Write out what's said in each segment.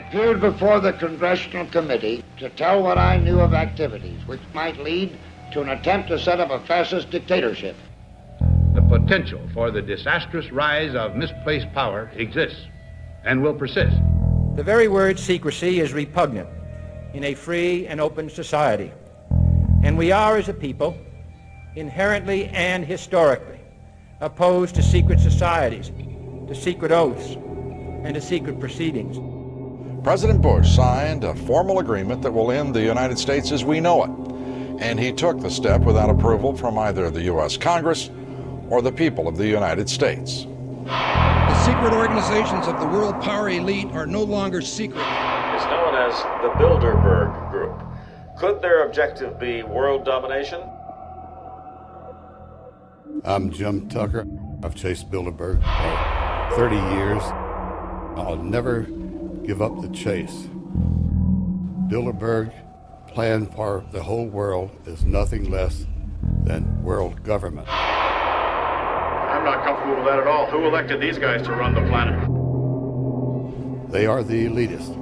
appeared before the Congressional Committee to tell what I knew of activities which might lead to an attempt to set up a fascist dictatorship. The potential for the disastrous rise of misplaced power exists and will persist. The very word secrecy is repugnant in a free and open society, and we are, as a people, inherently and historically opposed to secret societies, to secret oaths, and to secret proceedings. President Bush signed a formal agreement that will end the United States as we know it, and he took the step without approval from either the U.S. Congress or the people of the United States. The secret organizations of the world power elite are no longer secret. It's known as the Bilderberg Group. Could their objective be world domination? I'm Jim Tucker. I've chased Bilderberg for 30 years. I'll never give up the chase. Bilderberg plan for the whole world is nothing less than world government. I'm not comfortable with that at all. Who elected these guys to run the planet? They are the elitists.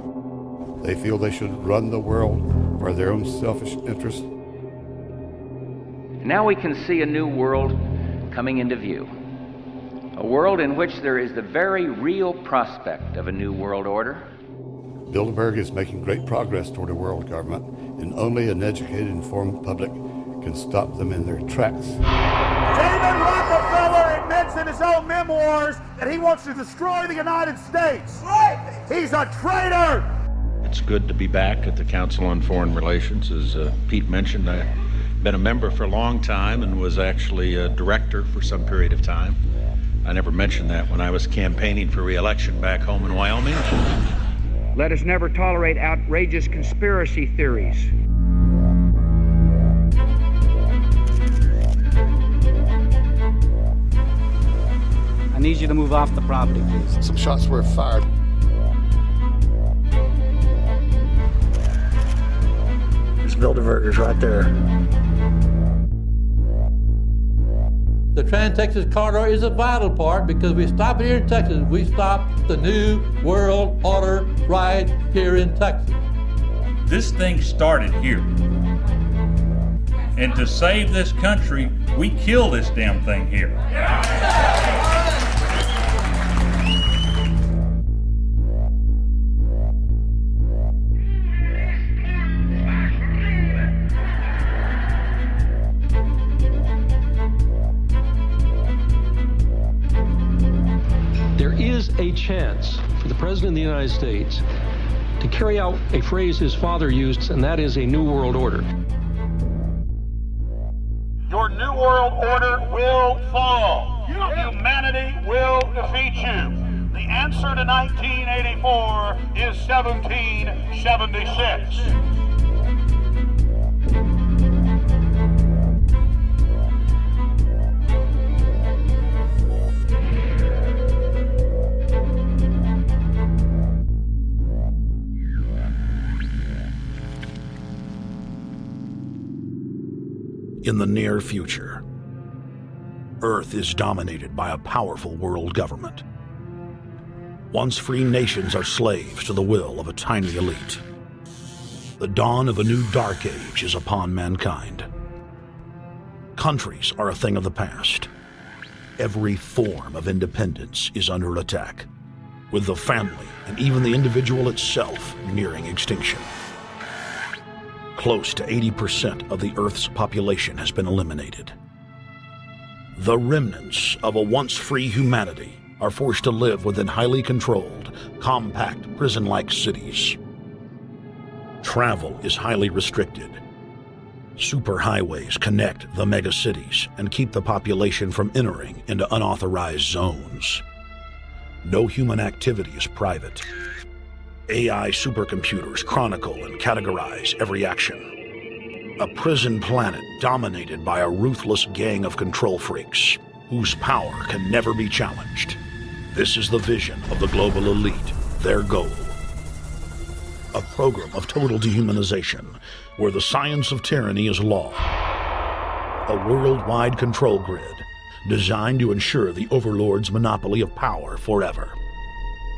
They feel they should run the world for their own selfish interests. Now we can see a new world coming into view. A world in which there is the very real prospect of a new world order. Bilderberg is making great progress toward a world government, and only an educated, informed public can stop them in their tracks. David Rockefeller admits in his own memoirs that he wants to destroy the United States. Right. He's a traitor. It's good to be back at the Council on Foreign Relations. As Pete mentioned, I've been a member for a long time and was actually a director for some period of time. I never mentioned that when I was campaigning for re-election back home in Wyoming. Let us never tolerate outrageous conspiracy theories. I need you to move off the property, please. Some shots were fired. There's Bilderbergers right there. The Trans-Texas Corridor is a vital part because we stop it here in Texas. We stop the New World Order right here in Texas. This thing started here. And to save this country, we kill this damn thing here. A chance for the President of the United States to carry out a phrase his father used, and that is a New World Order. Your New World Order will fall. Humanity will defeat you. The answer to 1984 is 1776. In the near future, Earth is dominated by a powerful world government. Once free nations are slaves to the will of a tiny elite. The dawn of a new dark age is upon mankind. Countries are a thing of the past. Every form of independence is under attack, with the family and even the individual itself nearing extinction. Close to 80% of the Earth's population has been eliminated. The remnants of a once-free humanity are forced to live within highly controlled, compact, prison-like cities. Travel is highly restricted. Superhighways connect the megacities and keep the population from entering into unauthorized zones. No human activity is private. AI supercomputers chronicle and categorize every action. A prison planet dominated by a ruthless gang of control freaks, whose power can never be challenged. This is the vision of the global elite, their goal. A program of total dehumanization, where the science of tyranny is law. A worldwide control grid, designed to ensure the overlord's monopoly of power forever.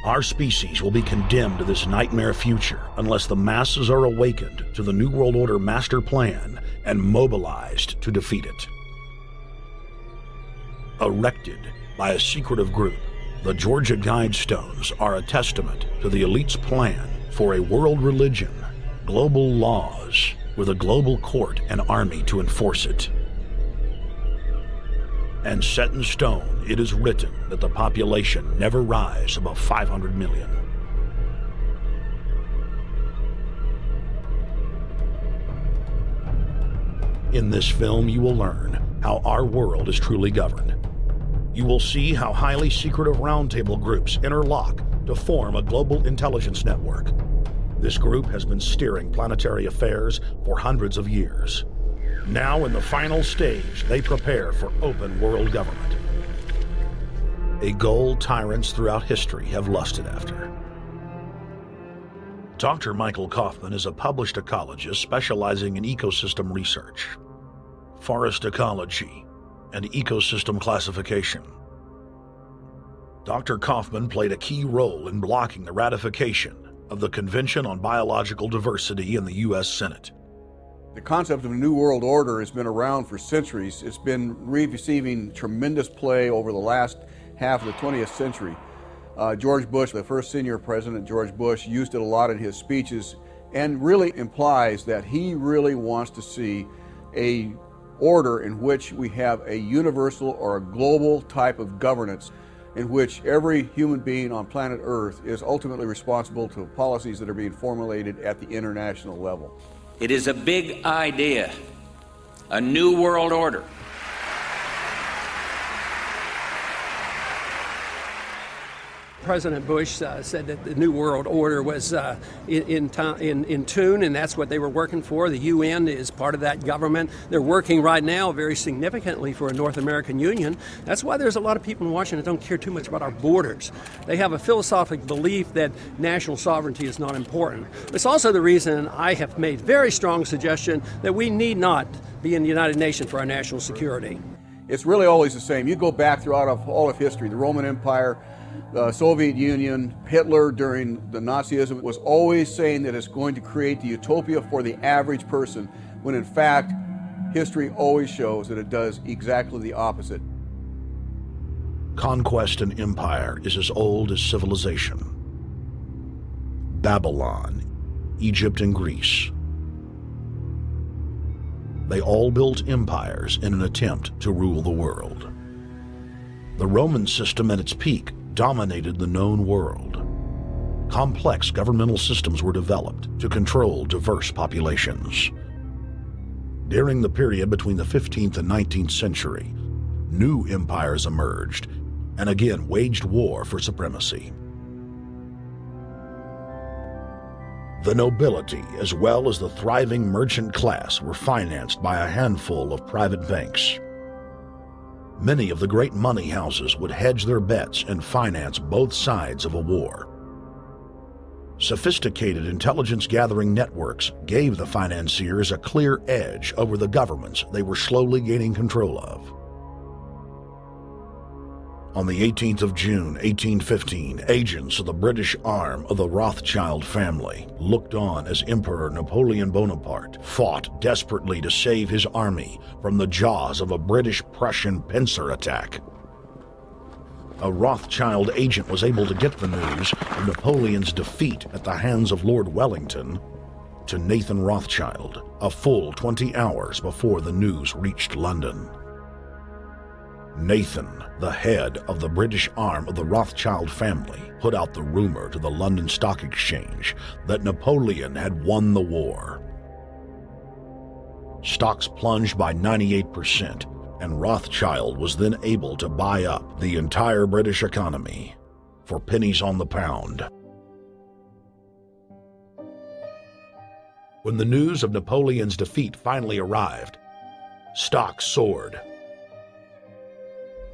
Our species will be condemned to this nightmare future unless the masses are awakened to the New World Order master plan and mobilized to defeat it. Erected by a secretive group, the Georgia Guidestones are a testament to the elite's plan for a world religion, global laws, with a global court and army to enforce it. And set in stone, it is written that the population never rise above 500 million. In this film, you will learn how our world is truly governed. You will see how highly secretive roundtable groups interlock to form a global intelligence network. This group has been steering planetary affairs for hundreds of years. Now, in the final stage, they prepare for open world government. A goal tyrants throughout history have lusted after. Dr. Michael Kaufman is a published ecologist specializing in ecosystem research, forest ecology, and ecosystem classification. Dr. Kaufman played a key role in blocking the ratification of the Convention on Biological Diversity in the U.S. Senate. The concept of a New World Order has been around for centuries. It's been receiving tremendous play over the last half of the 20th century. George Bush, the first senior president, George Bush, used it a lot in his speeches and really implies that he really wants to see a order in which we have a universal or a global type of governance in which every human being on planet Earth is ultimately responsible to policies that are being formulated at the international level. It is a big idea, a new world order. President Bush said that the New World Order was in tune, and that's what they were working for. The UN is part of that government. They're working right now very significantly for a North American Union. That's why there's a lot of people in Washington that don't care too much about our borders. They have a philosophical belief that national sovereignty is not important. It's also the reason I have made very strong suggestion that we need not be in the United Nations for our national security. It's really always the same. You go back throughout all of history, the Roman Empire, the Soviet Union, Hitler during the Nazism was always saying that it's going to create the utopia for the average person, when in fact, history always shows that it does exactly the opposite. Conquest and empire is as old as civilization. Babylon, Egypt, and Greece. They all built empires in an attempt to rule the world. The Roman system at its peak dominated the known world. Complex governmental systems were developed to control diverse populations. During the period between the 15th and 19th century, new empires emerged and again waged war for supremacy. The nobility, as well as the thriving merchant class, were financed by a handful of private banks. Many of the great money houses would hedge their bets and finance both sides of a war. Sophisticated intelligence-gathering networks gave the financiers a clear edge over the governments they were slowly gaining control of. On the 18th of June, 1815, agents of the British arm of the Rothschild family looked on as Emperor Napoleon Bonaparte fought desperately to save his army from the jaws of a British-Prussian pincer attack. A Rothschild agent was able to get the news of Napoleon's defeat at the hands of Lord Wellington to Nathan Rothschild, a full 20 hours before the news reached London. Nathan, the head of the British arm of the Rothschild family, put out the rumor to the London Stock Exchange that Napoleon had won the war. Stocks plunged by 98%, and Rothschild was then able to buy up the entire British economy for pennies on the pound. When the news of Napoleon's defeat finally arrived, stocks soared.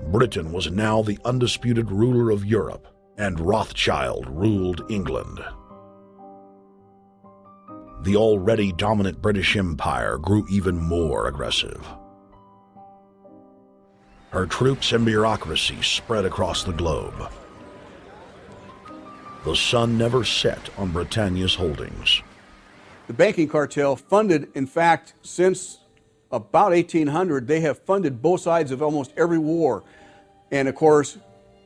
Britain was now the undisputed ruler of Europe, and Rothschild ruled England. The already dominant British Empire grew even more aggressive. Her troops and bureaucracy spread across the globe. the sun never set on Britannia's holdings. The banking cartel funded, in fact, since about 1800, they have funded both sides of almost every war. And of course,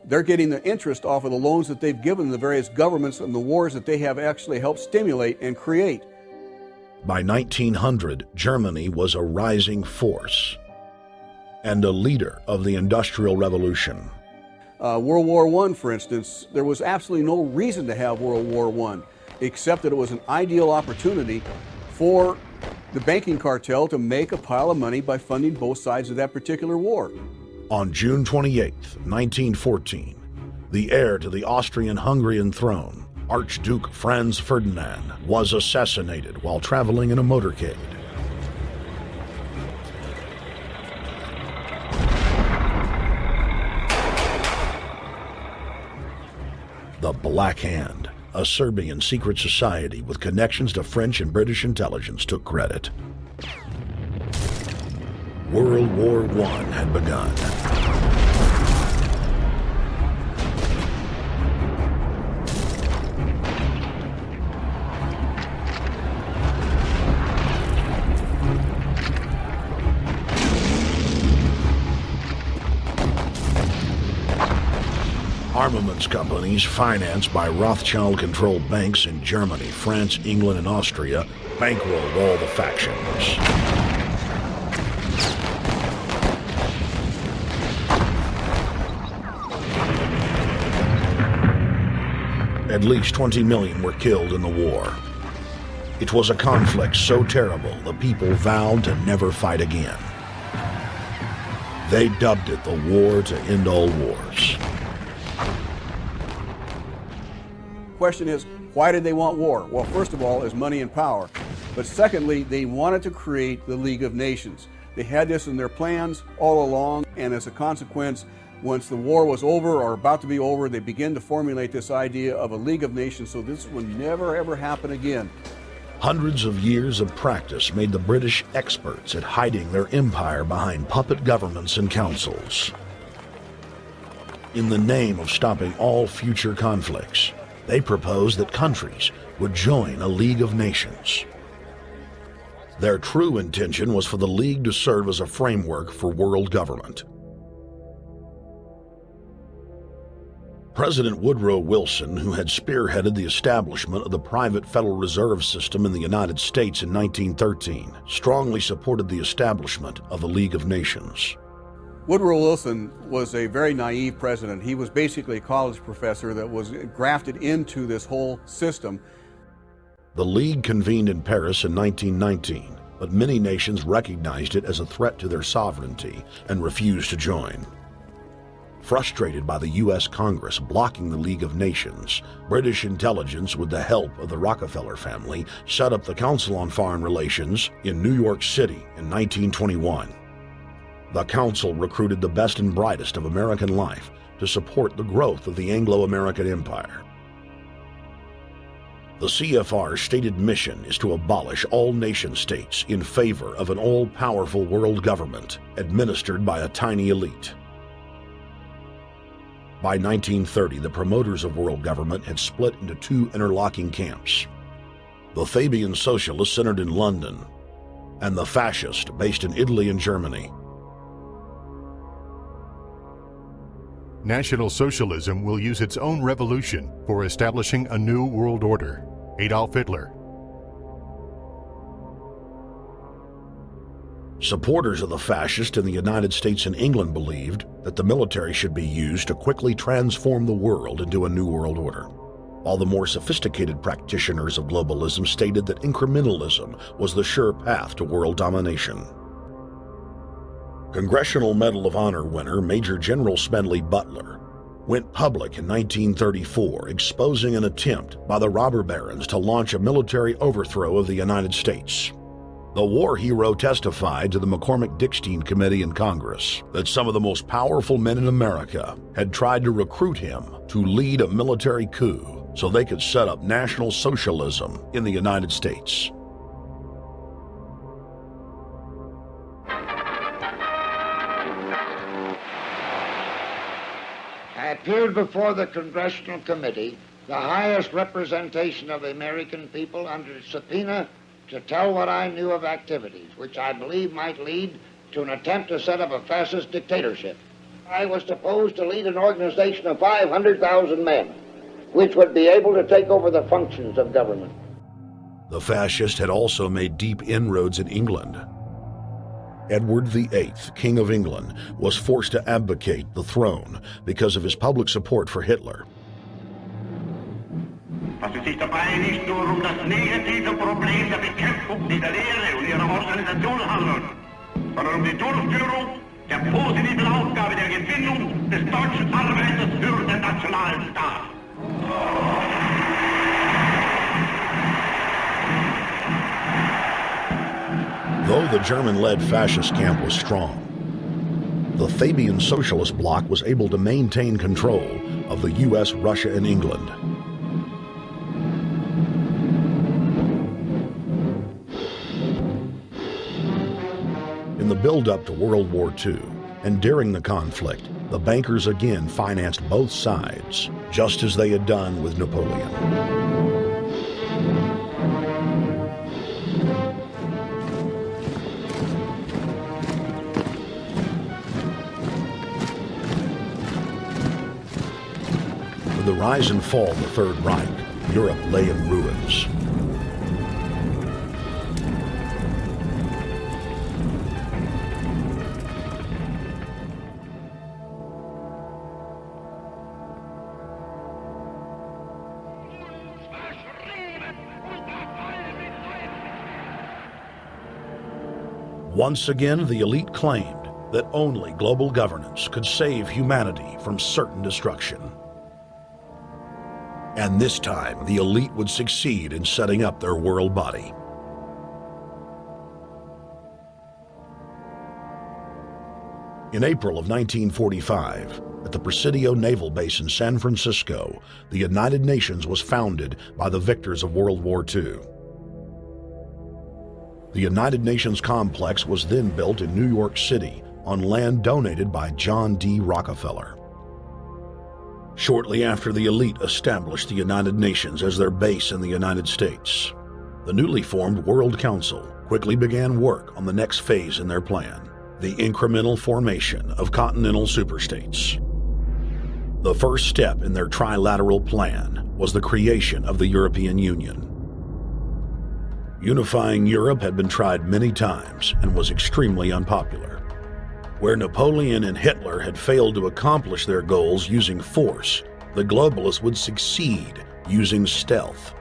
they're getting the interest off of the loans that they've given the various governments and the wars that they have actually helped stimulate and create. By 1900, Germany was a rising force and a leader of the Industrial Revolution. World War I, for instance, there was absolutely no reason to have World War I, except that it was an ideal opportunity for the banking cartel to make a pile of money by funding both sides of that particular war. On June 28, 1914, the heir to the Austrian-Hungarian throne, Archduke Franz Ferdinand, was assassinated while traveling in a motorcade. The Black Hand, a Serbian secret society with connections to French and British intelligence, took credit. World War I had begun. Armaments companies financed by Rothschild-controlled banks in Germany, France, England, and Austria bankrolled all the factions. At least 20 million were killed in the war. It was a conflict so terrible the people vowed to never fight again. They dubbed it the war to end all wars. Question is, why did they want war? Well, first of all, is money and power. But secondly, they wanted to create the League of Nations. They had this in their plans all along, and as a consequence, once the war was over or about to be over, they began to formulate this idea of a League of Nations, so this would never ever happen again. Hundreds of years of practice made the British experts at hiding their empire behind puppet governments and councils. In the name of stopping all future conflicts, they proposed that countries would join a League of Nations. Their true intention was for the League to serve as a framework for world government. President Woodrow Wilson, who had spearheaded the establishment of the private Federal Reserve System in the United States in 1913, strongly supported the establishment of the League of Nations. Woodrow Wilson was a very naive president. He was basically a college professor that was grafted into this whole system. The League convened in Paris in 1919, but many nations recognized it as a threat to their sovereignty and refused to join. Frustrated by the U.S. Congress blocking the League of Nations, British intelligence, with the help of the Rockefeller family, set up the Council on Foreign Relations in New York City in 1921. The council recruited the best and brightest of American life to support the growth of the Anglo-American Empire. The CFR's stated mission is to abolish all nation-states in favor of an all-powerful world government administered by a tiny elite. By 1930, the promoters of world government had split into two interlocking camps: the Fabian socialists centered in London, and the fascist based in Italy and Germany. National Socialism will use its own revolution for establishing a new world order. Adolf Hitler. Supporters of the fascists in the United States and England believed that the military should be used to quickly transform the world into a new world order, while the more sophisticated practitioners of globalism stated that incrementalism was the sure path to world domination. Congressional Medal of Honor winner Major General Smedley Butler went public in 1934 exposing an attempt by the robber barons to launch a military overthrow of the United States. The war hero testified to the McCormick-Dickstein Committee in Congress that some of the most powerful men in America had tried to recruit him to lead a military coup so they could set up National Socialism in the United States. I appeared before the Congressional Committee the highest representation of the American people under subpoena to tell what I knew of activities which I believe might lead to an attempt to set up a fascist dictatorship. I was supposed to lead an organization of 500,000 men, which would be able to take over the functions of government. The fascist had also made deep inroads in England. Edward VIII, King of England, was forced to abdicate the throne because of his public support for Hitler. Was es sich dabei nicht nur das negative Problem der Bekämpfung dieser Lehre und ihrer Organisation handelt, sondern die Durchführung der positiven Aufgabe der Gewinnung des deutschen Arbeiters für den nationalen Staat. Though the German-led fascist camp was strong, the Fabian Socialist bloc was able to maintain control of the U.S., Russia, and England. In the build-up to World War II, and during the conflict, the bankers again financed both sides, just as they had done with Napoleon. With the rise and fall of the Third Reich, Europe lay in ruins. Once again, the elite claimed that only global governance could save humanity from certain destruction. And this time, the elite would succeed in setting up their world body. In April of 1945, at the Presidio Naval Base in San Francisco, the United Nations was founded by the victors of World War II. The United Nations complex was then built in New York City on land donated by John D. Rockefeller. Shortly after the elite established the United Nations as their base in the United States, the newly formed World Council quickly began work on the next phase in their plan, the incremental formation of continental superstates. The first step in their trilateral plan was the creation of the European Union. Unifying Europe had been tried many times and was extremely unpopular. Where Napoleon and Hitler had failed to accomplish their goals using force, the globalists would succeed using stealth.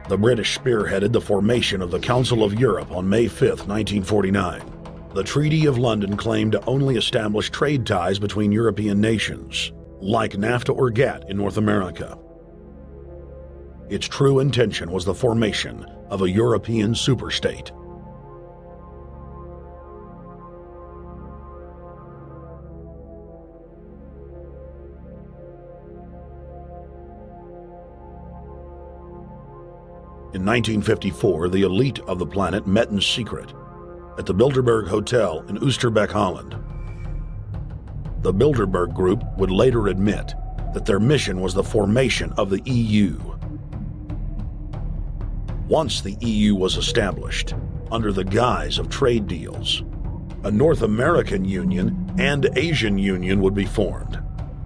The British spearheaded the formation of the Council of Europe on May 5, 1949. The Treaty of London claimed to only establish trade ties between European nations, like NAFTA or GATT in North America. Its true intention was the formation of a European superstate. In 1954, the elite of the planet met in secret at the Bilderberg Hotel in Oosterbeek, Holland. The Bilderberg Group would later admit that their mission was the formation of the EU. Once the EU was established, under the guise of trade deals, a North American Union and Asian Union would be formed.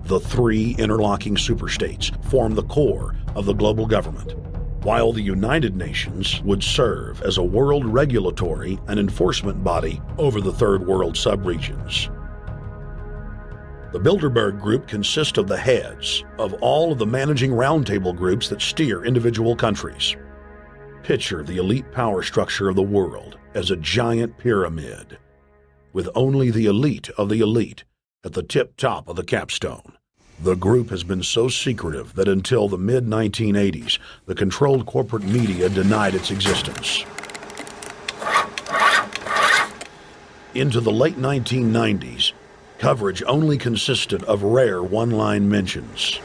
The three interlocking superstates formed the core of the global government, while the United Nations would serve as a world regulatory and enforcement body over the Third World subregions. The Bilderberg Group consists of the heads of all of the managing roundtable groups that steer individual countries. Picture the elite power structure of the world as a giant pyramid, with only the elite of the elite at the tip top of the capstone. The group has been so secretive that until the mid-1980s, the controlled corporate media denied its existence. Into the late 1990s, coverage only consisted of rare one-line mentions.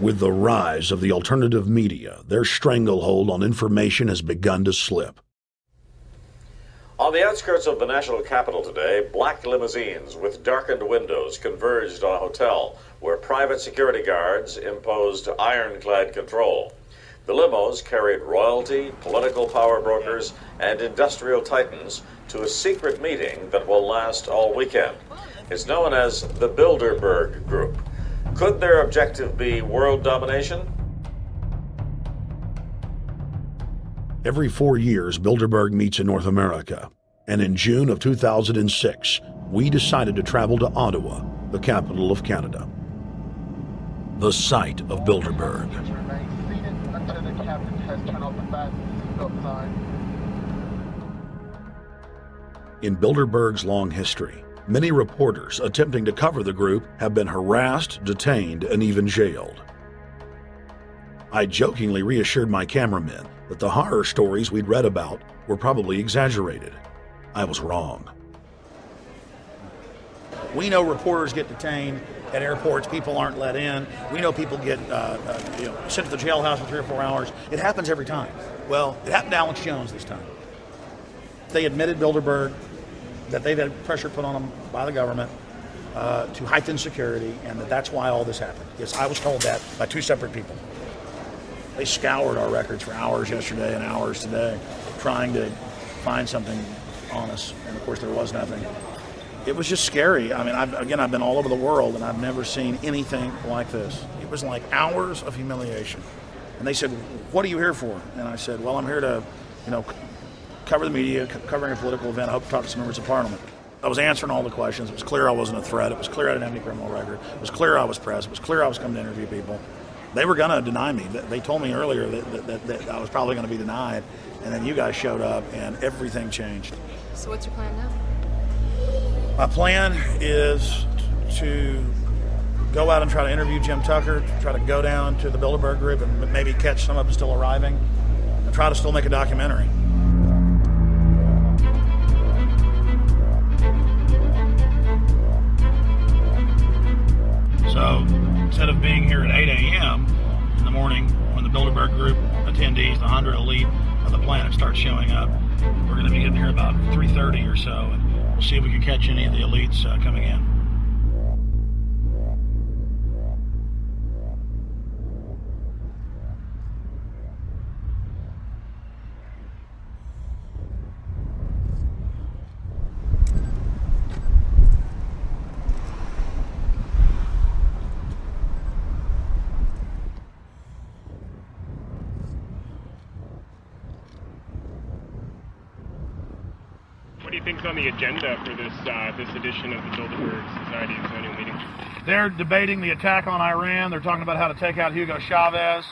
With the rise of the alternative media, their stranglehold on information has begun to slip. On the outskirts of the national capital today, black limousines with darkened windows converged on a hotel where private security guards imposed ironclad control. The limos carried royalty, political power brokers, and industrial titans to a secret meeting that will last all weekend. It's known as the Bilderberg Group. Could their objective be world domination? Every 4 years, Bilderberg meets in North America, and in June of 2006, we decided to travel to Ottawa, the capital of Canada. The site of Bilderberg. In Bilderberg's long history, many reporters attempting to cover the group have been harassed, detained, and even jailed. I jokingly reassured my cameramen that the horror stories we'd read about were probably exaggerated. I was wrong. We know reporters get detained at airports, people aren't let in. We know people get sent to the jailhouse for 3 or 4 hours. It happens every time. Well, it happened to Alex Jones this time. They admitted Bilderberg that they've had pressure put on them by the government to heighten security, and that's why all this happened. Yes, I was told that by 2 separate people. They scoured our records for hours yesterday and hours today, trying to find something on us, and of course there was nothing. It was just scary. I mean, I've been all over the world, and I've never seen anything like this. It was like hours of humiliation. And they said, "What are you here for?" And I said, "Well, I'm here to, cover the media, covering a political event. I hope to talk to some members of Parliament." I was answering all the questions. It was clear I wasn't a threat. It was clear I didn't have any criminal record. It was clear I was press. It was clear I was coming to interview people. They were going to deny me. They told me earlier that I was probably going to be denied, and then you guys showed up, and everything changed. So what's your plan now? My plan is to go out and try to interview Jim Tucker, to try to go down to the Bilderberg Group and maybe catch some of them still arriving, and try to still make a documentary. So instead of being here at 8 a.m. in the morning when the Bilderberg Group attendees, the 100 elite of the planet, start showing up, we're going to be getting here about 3:30 or so, and we'll see if we can catch any of the elites coming in. What do you think's on the agenda for this edition of the Bilderberg Society's annual meeting? They're debating the attack on Iran. They're talking about how to take out Hugo Chavez.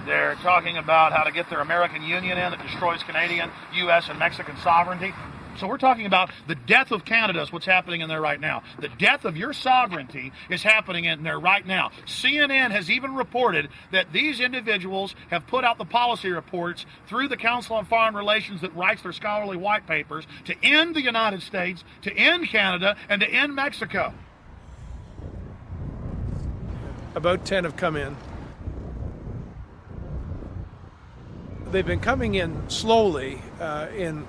They're talking about how to get their American Union in that destroys Canadian, U.S., and Mexican sovereignty. So we're talking about the death of Canada is what's happening in there right now. The death of your sovereignty is happening in there right now. CNN has even reported that these individuals have put out the policy reports through the Council on Foreign Relations that writes their scholarly white papers to end the United States, to end Canada, and to end Mexico. About 10 have come in. They've been coming in slowly in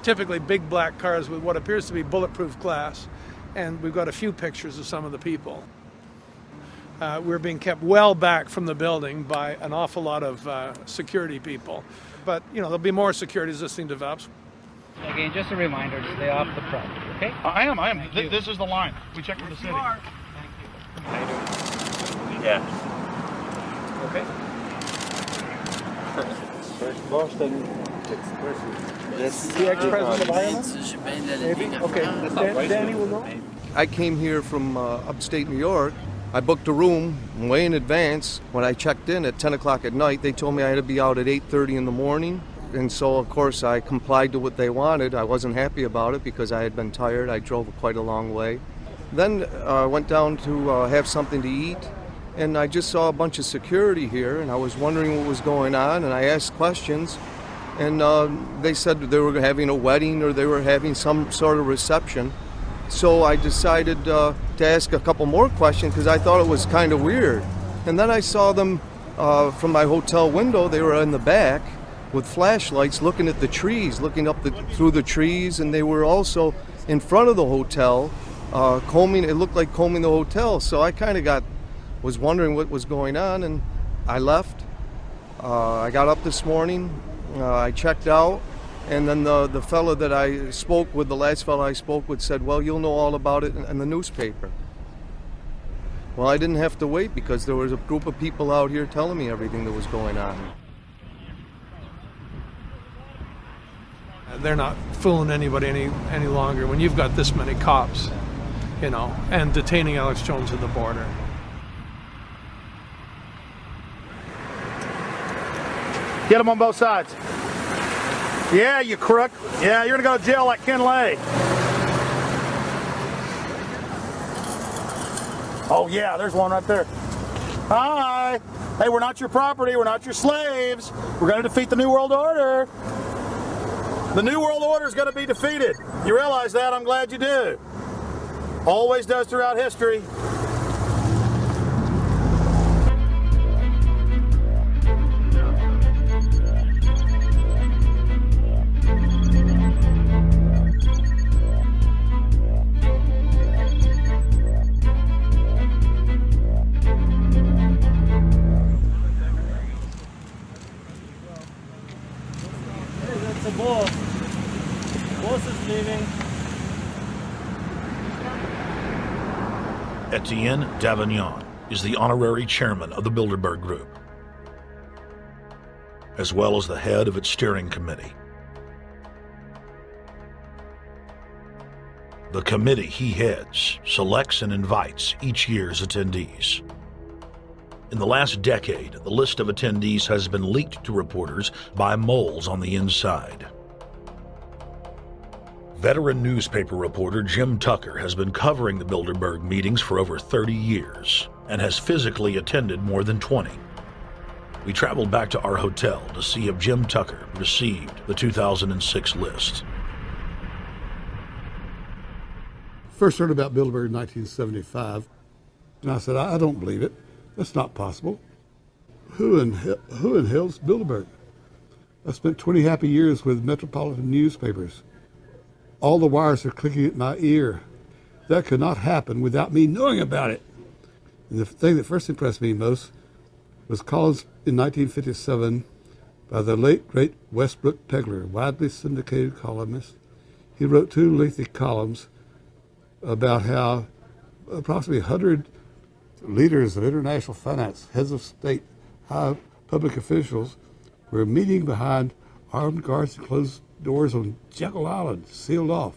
typically big black cars with what appears to be bulletproof glass, and we've got a few pictures of some of the people. We're being kept well back from the building by an awful lot of security people, but there'll be more security as this thing develops. Again, just a reminder to stay off the front, okay? I am. This is the line. We checked with the city. Thank you. How you doing? Yeah. Okay. First Boston expression. That's the ex-president of Ireland? Maybe? Okay. Danny will know. I came here from upstate New York. I booked a room way in advance. When I checked in at 10 o'clock at night, they told me I had to be out at 8:30 in the morning. And so, of course, I complied to what they wanted. I wasn't happy about it because I had been tired. I drove quite a long way. Then I went down to have something to eat, and I just saw a bunch of security here, and I was wondering what was going on, and I asked questions, and they said they were having a wedding or they were having some sort of reception. So I decided to ask a couple more questions because I thought it was kind of weird. And then I saw them from my hotel window. They were in the back with flashlights looking at the trees, looking up through the trees, and they were also in front of the hotel combing. It looked like combing the hotel. So I kind of was wondering what was going on, and I left. I got up this morning. I checked out, and then the fellow that I spoke with, the last fellow I spoke with, said, "Well, you'll know all about it in the newspaper." Well, I didn't have to wait because there was a group of people out here telling me everything that was going on. They're not fooling anybody any longer when you've got this many cops, and detaining Alex Jones at the border. Get them on both sides. Yeah, you crook. Yeah, you're gonna go to jail like Ken Lay. Oh yeah, there's one right there. Hi. Hey, we're not your property. We're not your slaves. We're gonna defeat the New World Order. The New World Order is gonna be defeated. You realize that? I'm glad you do. Always does throughout history. Etienne Davignon is the honorary chairman of the Bilderberg Group, as well as the head of its steering committee. The committee he heads selects and invites each year's attendees. In the last decade, the list of attendees has been leaked to reporters by moles on the inside. Veteran newspaper reporter Jim Tucker has been covering the Bilderberg meetings for over 30 years and has physically attended more than 20. We traveled back to our hotel to see if Jim Tucker received the 2006 list. First heard about Bilderberg in 1975, and I said, I don't believe it. That's not possible. Who in hell's Bilderberg? I spent 20 happy years with metropolitan newspapers. All the wires are clicking at my ear. That could not happen without me knowing about it. And the thing that first impressed me most was columns in 1957 by the late, great Westbrook Pegler, widely syndicated columnist. He wrote 2 lengthy columns about how approximately 100 leaders of international finance, heads of state, high public officials were meeting behind armed guards and closed doors on Jekyll Island, sealed off.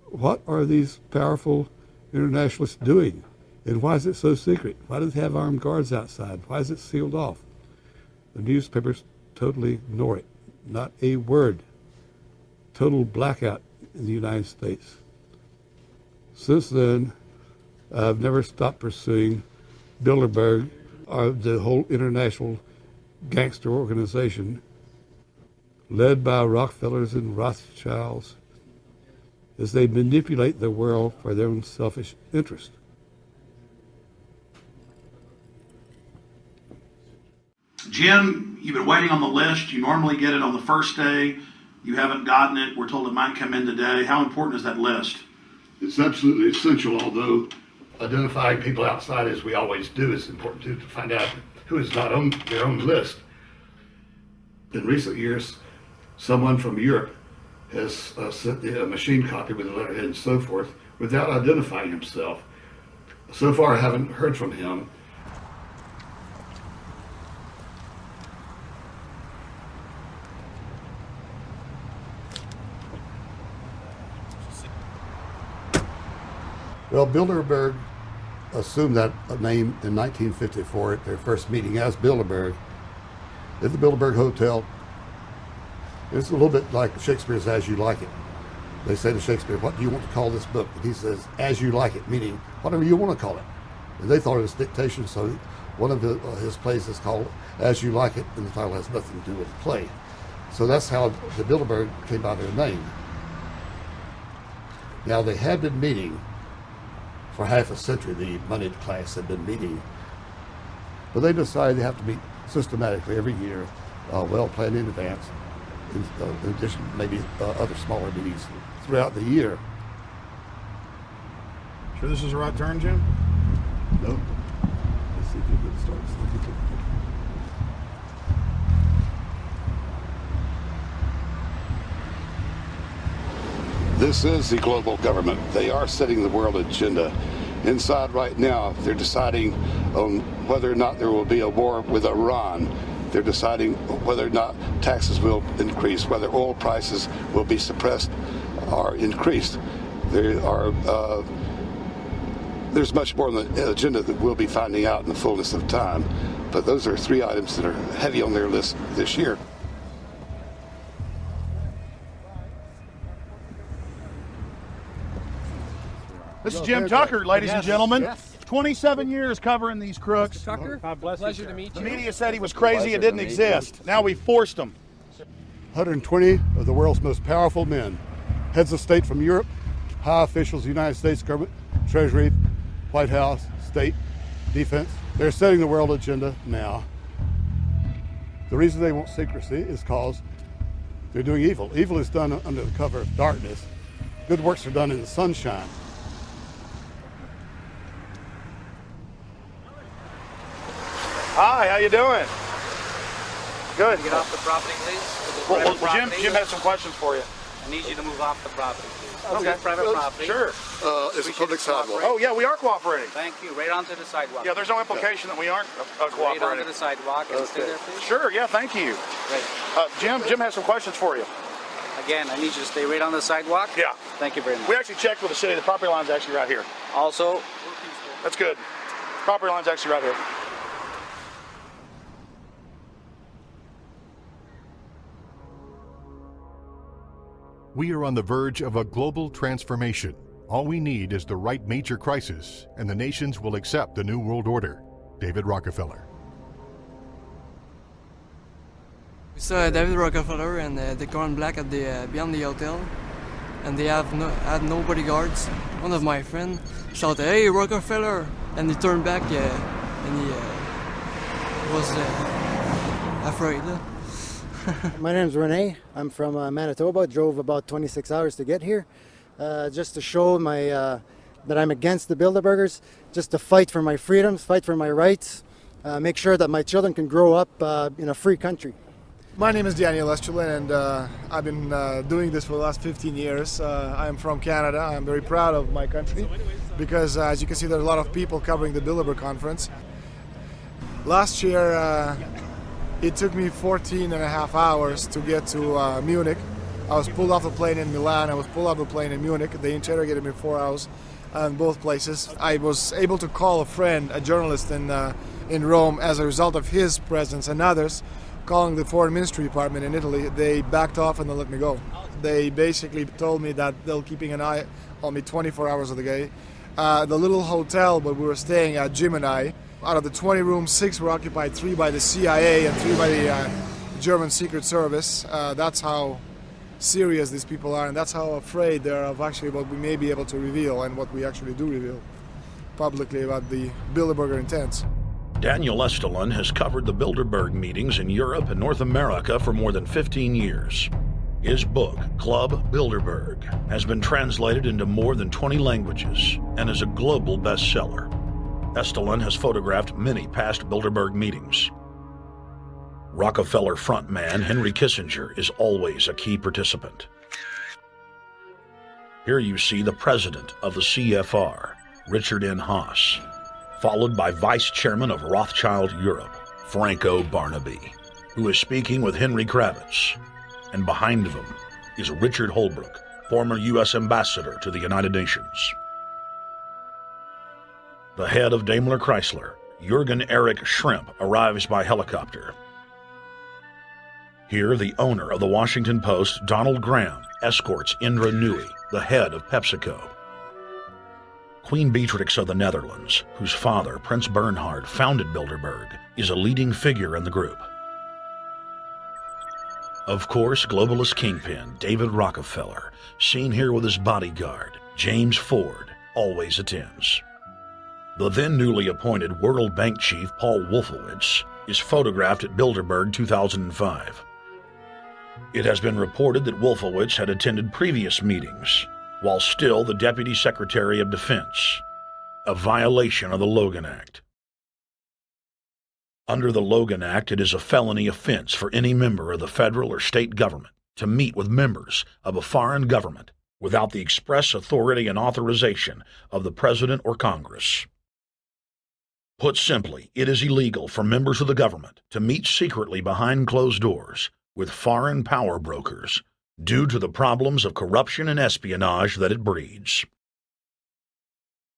What are these powerful internationalists doing? And why is it so secret? Why do they have armed guards outside? Why is it sealed off? The newspapers totally ignore it. Not a word. Total blackout in the United States. Since then, I've never stopped pursuing Bilderberg, or the whole international gangster organization led by Rockefellers and Rothschilds, as they manipulate the world for their own selfish interest. Jim, you've been waiting on the list. You normally get it on the first day. You haven't gotten it. We're told it might come in today. How important is that list? It's absolutely essential, although identifying people outside, as we always do, is important too, to find out who is not on their own list. In recent years, someone from Europe has sent a machine copy with a letterhead and so forth without identifying himself. So far, I haven't heard from him. Well, Bilderberg assumed that name in 1954 at their first meeting as Bilderberg at the Bilderberg Hotel. It's a little bit like Shakespeare's As You Like It. They say to Shakespeare, "What do you want to call this book?" And he says, "As You Like It," meaning whatever you want to call it. And they thought it was dictation, so one of his plays is called As You Like It, and the title has nothing to do with the play. So that's how the Bilderberg came by their name. Now, they had been meeting for half a century. The moneyed class had been meeting But they decide they have to meet systematically every year, well planned in advance, in addition to maybe other smaller meetings throughout the year. Sure this is the right turn, Jim? No. Let's see if you can start. This is the global government. They are setting the world agenda. Inside right now, they're deciding on whether or not there will be a war with Iran. They're deciding whether or not taxes will increase, whether oil prices will be suppressed or increased. There's much more on the agenda that we'll be finding out in the fullness of time. But those are three items that are heavy on their list this year. This is Jim Tucker, ladies and gentlemen. Yes. 27 years covering these crooks. Mr. Tucker, pleasure to meet you. The media said he was crazy, it didn't exist. Now we forced him. 120 of the world's most powerful men, heads of state from Europe, high officials of the United States government, Treasury, White House, state, defense. They're setting the world agenda now. The reason they want secrecy is because they're doing evil. Evil is done under the cover of darkness. Good works are done in the sunshine. Hi, how you doing? Good. Get off the property, please. Well, Jim has some questions for you. I need you to move off the property, please. Okay. This is private property. Sure. It's a public sidewalk. Oh, yeah, we are cooperating. Thank you. Right onto the sidewalk. Yeah, there's no implication that we aren't cooperating. Right onto the sidewalk and stay there, please. Sure, yeah, thank you. Great. Jim has some questions for you. Again, I need you to stay right on the sidewalk. Yeah. Thank you very much. We actually checked with the city. The property line's actually right here. Also, that's good. Property line's actually right here. We are on the verge of a global transformation. All we need is the right major crisis, and the nations will accept the New World Order. David Rockefeller. We saw David Rockefeller and the car in black at the beyond the hotel, and they had no bodyguards. One of my friends shouted, "Hey, Rockefeller!" and he turned back and he was afraid. My name's Rene. I'm from Manitoba. Drove about 26 hours to get here, just to show that I'm against the Bilderbergers, just to fight for my freedoms, fight for my rights, make sure that my children can grow up in a free country. My name is Daniel Estrelin, and I've been doing this for the last 15 years. I'm from Canada. I'm very proud of my country because, as you can see, there are a lot of people covering the Bilderberg conference. Last year, it took me 14 and a half hours to get to Munich. I was pulled off the plane in Milan. I was pulled off the plane in Munich. They interrogated me 4 hours in both places. I was able to call a friend, a journalist in Rome, as a result of his presence and others. Calling the foreign ministry department in Italy, they backed off and they let me go. They basically told me that they're keeping an eye on me 24 hours of the day. The little hotel where we were staying at, Jim and I, out of the 20 rooms, 6 were occupied, 3 by the CIA and 3 by the German Secret Service. That's how serious these people are, and that's how afraid they are of actually what we may be able to reveal and what we actually do reveal publicly about the Bilderberger intents. Daniel Estrelin has covered the Bilderberg meetings in Europe and North America for more than 15 years. His book, Club Bilderberg, has been translated into more than 20 languages and is a global bestseller. Estrelin has photographed many past Bilderberg meetings. Rockefeller frontman Henry Kissinger is always a key participant. Here you see the president of the CFR, Richard N. Haas, followed by Vice Chairman of Rothschild Europe, Franco Barnaby, who is speaking with Henry Kravitz. And behind them is Richard Holbrooke, former U.S. Ambassador to the United Nations. The head of Daimler-Chrysler, Jürgen Erich Schrimp, arrives by helicopter. Here, the owner of the Washington Post, Donald Graham, escorts Indra Nooyi, the head of PepsiCo. Queen Beatrix of the Netherlands, whose father, Prince Bernhard, founded Bilderberg, is a leading figure in the group. Of course, globalist kingpin David Rockefeller, seen here with his bodyguard, James Ford, always attends. The then newly appointed World Bank chief Paul Wolfowitz is photographed at Bilderberg 2005. It has been reported that Wolfowitz had attended previous meetings while still the Deputy Secretary of Defense, a violation of the Logan Act. Under the Logan Act, it is a felony offense for any member of the federal or state government to meet with members of a foreign government without the express authority and authorization of the President or Congress. Put simply, it is illegal for members of the government to meet secretly behind closed doors with foreign power brokers due to the problems of corruption and espionage that it breeds.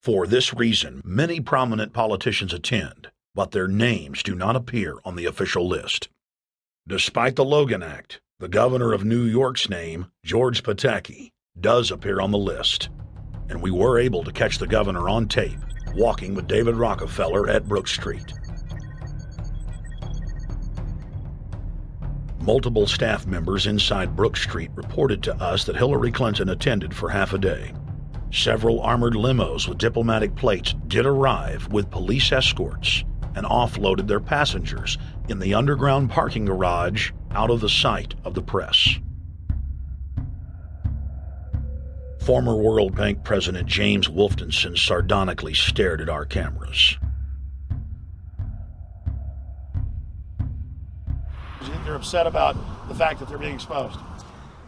For this reason, many prominent politicians attend, but their names do not appear on the official list. Despite the Logan Act, the governor of New York's name, George Pataki, does appear on the list, and we were able to catch the governor on tape walking with David Rockefeller at Brook Street. Multiple staff members inside Brook Street reported to us that Hillary Clinton attended for half a day. Several armored limos with diplomatic plates did arrive with police escorts and offloaded their passengers in the underground parking garage out of the sight of the press. Former World Bank President James Wolfensohn sardonically stared at our cameras. They're upset about the fact that they're being exposed.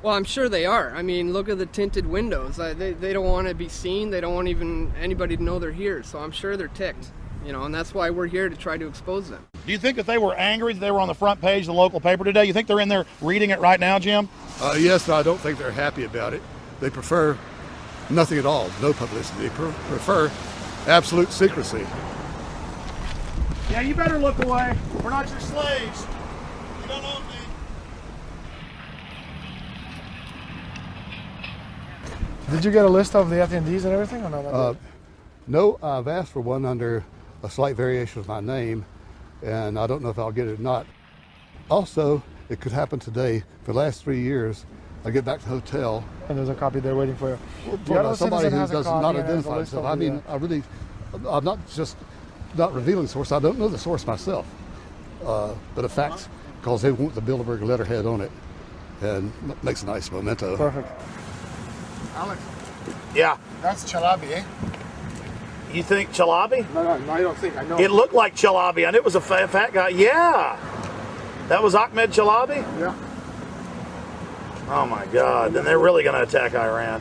Well, I'm sure they are. I mean, look at the tinted windows. They don't want to be seen. They don't want even anybody to know they're here. So I'm sure they're ticked, and that's why we're here to try to expose them. Do you think that they were angry that they were on the front page of the local paper today? You think they're in there reading it right now, Jim? Yes, but I don't think they're happy about it. They prefer nothing at all, no publicity. They prefer absolute secrecy. Yeah, you better look away. We're not your slaves. You don't own me. Did you get a list of the attendees and everything, or not? No, I've asked for one under a slight variation of my name, and I don't know if I'll get it or not. Also, it could happen today. For the last 3 years, I get back to the hotel. And there's a copy there waiting for you. Somebody who does not identify himself. I mean, I'm not just not revealing the source. I don't know the source myself. But the facts, because they want the Bilderberg letterhead on it, and makes a nice memento. Perfect. Alex. Yeah. That's Chalabi, eh? You think Chalabi? No, I don't think. I know. It looked like Chalabi. I knew it was a fat guy. Yeah. That was Ahmed Chalabi? Yeah. Oh my God, then they're really going to attack Iran.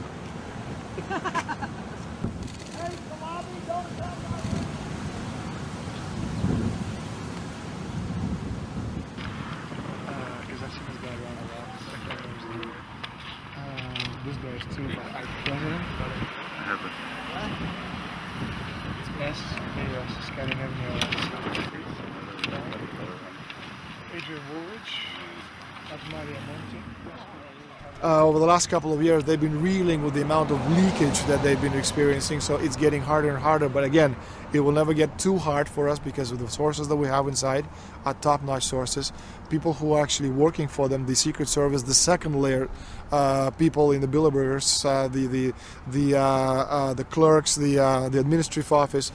This guy is too president. It's S, Scandinavia. Adrian Woolrich, Maria Monti. Over the last couple of years, they've been reeling with the amount of leakage that they've been experiencing, so it's getting harder and harder. But again, it will never get too hard for us because of the sources that we have inside are top-notch sources. People who are actually working for them, the Secret Service, the second layer, people in the Bilderbergers, the clerks, the administrative office,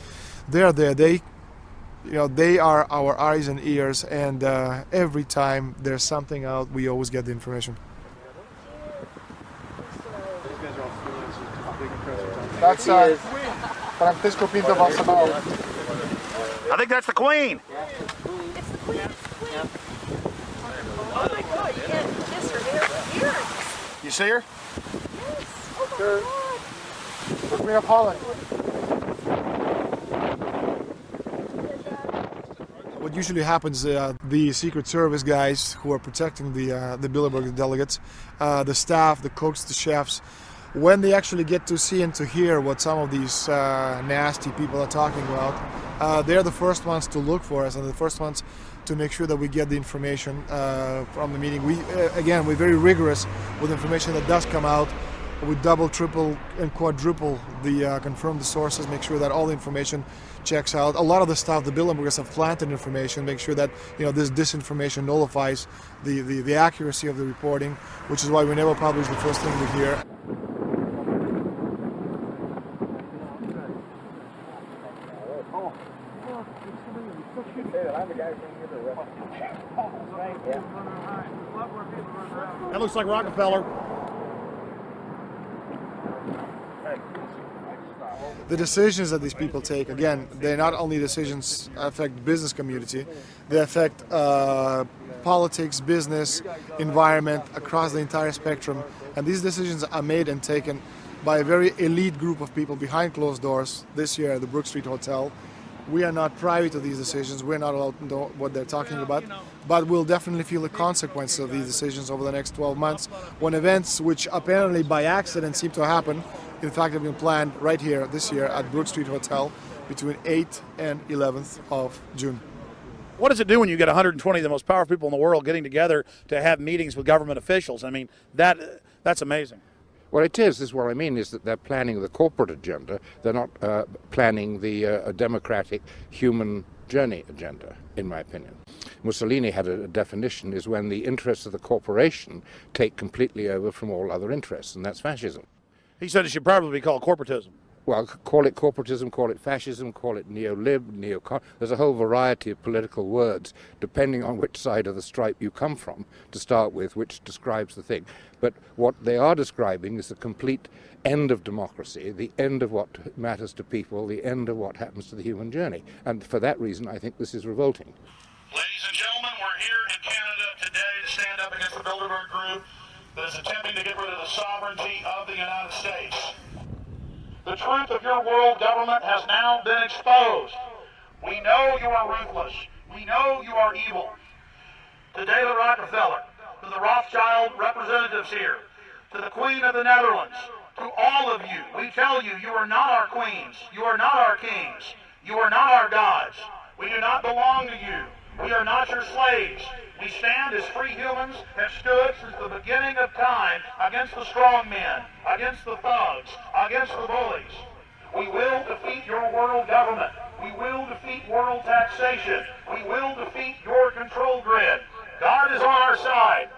they're there. They are our eyes and ears, and every time there's something out, we always get the information. That's Francisco Pinto Balsamao. I think that's the Queen. It's the Queen. Oh my God, you can't kiss her ear. You see her? Yes. Oh my God. The Queen of Holland. What usually happens, the Secret Service guys who are protecting the Bilderberg delegates, the staff, the cooks, the chefs, when they actually get to see and to hear what some of these nasty people are talking about, they're the first ones to look for us and the first ones to make sure that we get the information from the meeting. We're very rigorous with information that does come out. We double, triple, and quadruple confirm the sources, make sure that all the information checks out. A lot of the stuff, the Bilderbergers have planted information, make sure that this disinformation nullifies the accuracy of the reporting, which is why we never publish the first thing we hear. That looks like Rockefeller. The decisions that these people take, again, they're not only decisions affect business community, they affect politics, business, environment, across the entire spectrum. And these decisions are made and taken by a very elite group of people behind closed doors this year at the Brook Street Hotel. We are not privy to these decisions. We're not allowed to know what they're talking about, but we'll definitely feel the consequences of these decisions over the next 12 months when events which apparently by accident seem to happen, in fact, have been planned right here this year at Brook Street Hotel between 8th and 11th of June. What does it do when you get 120 of the most powerful people in the world getting together to have meetings with government officials? I mean, that's amazing. Well, it is what I mean is that they're planning the corporate agenda. They're not planning the democratic human journey agenda, in my opinion. Mussolini had a definition, is when the interests of the corporation take completely over from all other interests, and that's fascism. He said it should probably be called corporatism. Well, call it corporatism, call it fascism, call it neo-lib, neo-con. There's a whole variety of political words, depending on which side of the stripe you come from, to start with, which describes the thing. But what they are describing is the complete end of democracy, the end of what matters to people, the end of what happens to the human journey. And for that reason, I think this is revolting. Ladies and gentlemen, we're here in Canada today to stand up against the Bilderberg Group that is attempting to get rid of the sovereignty of the United States. The truth of your world government has now been exposed. We know you are ruthless. We know you are evil. To David Rockefeller, to the Rothschild representatives here, to the Queen of the Netherlands, to all of you, we tell you, you are not our queens. You are not our kings. You are not our gods. We do not belong to you. We are not your slaves. We stand as free humans, have stood since the beginning of time against the strong men, against the thugs, against the bullies. We will defeat your world government. We will defeat world taxation. We will defeat your control grid. God is on our side.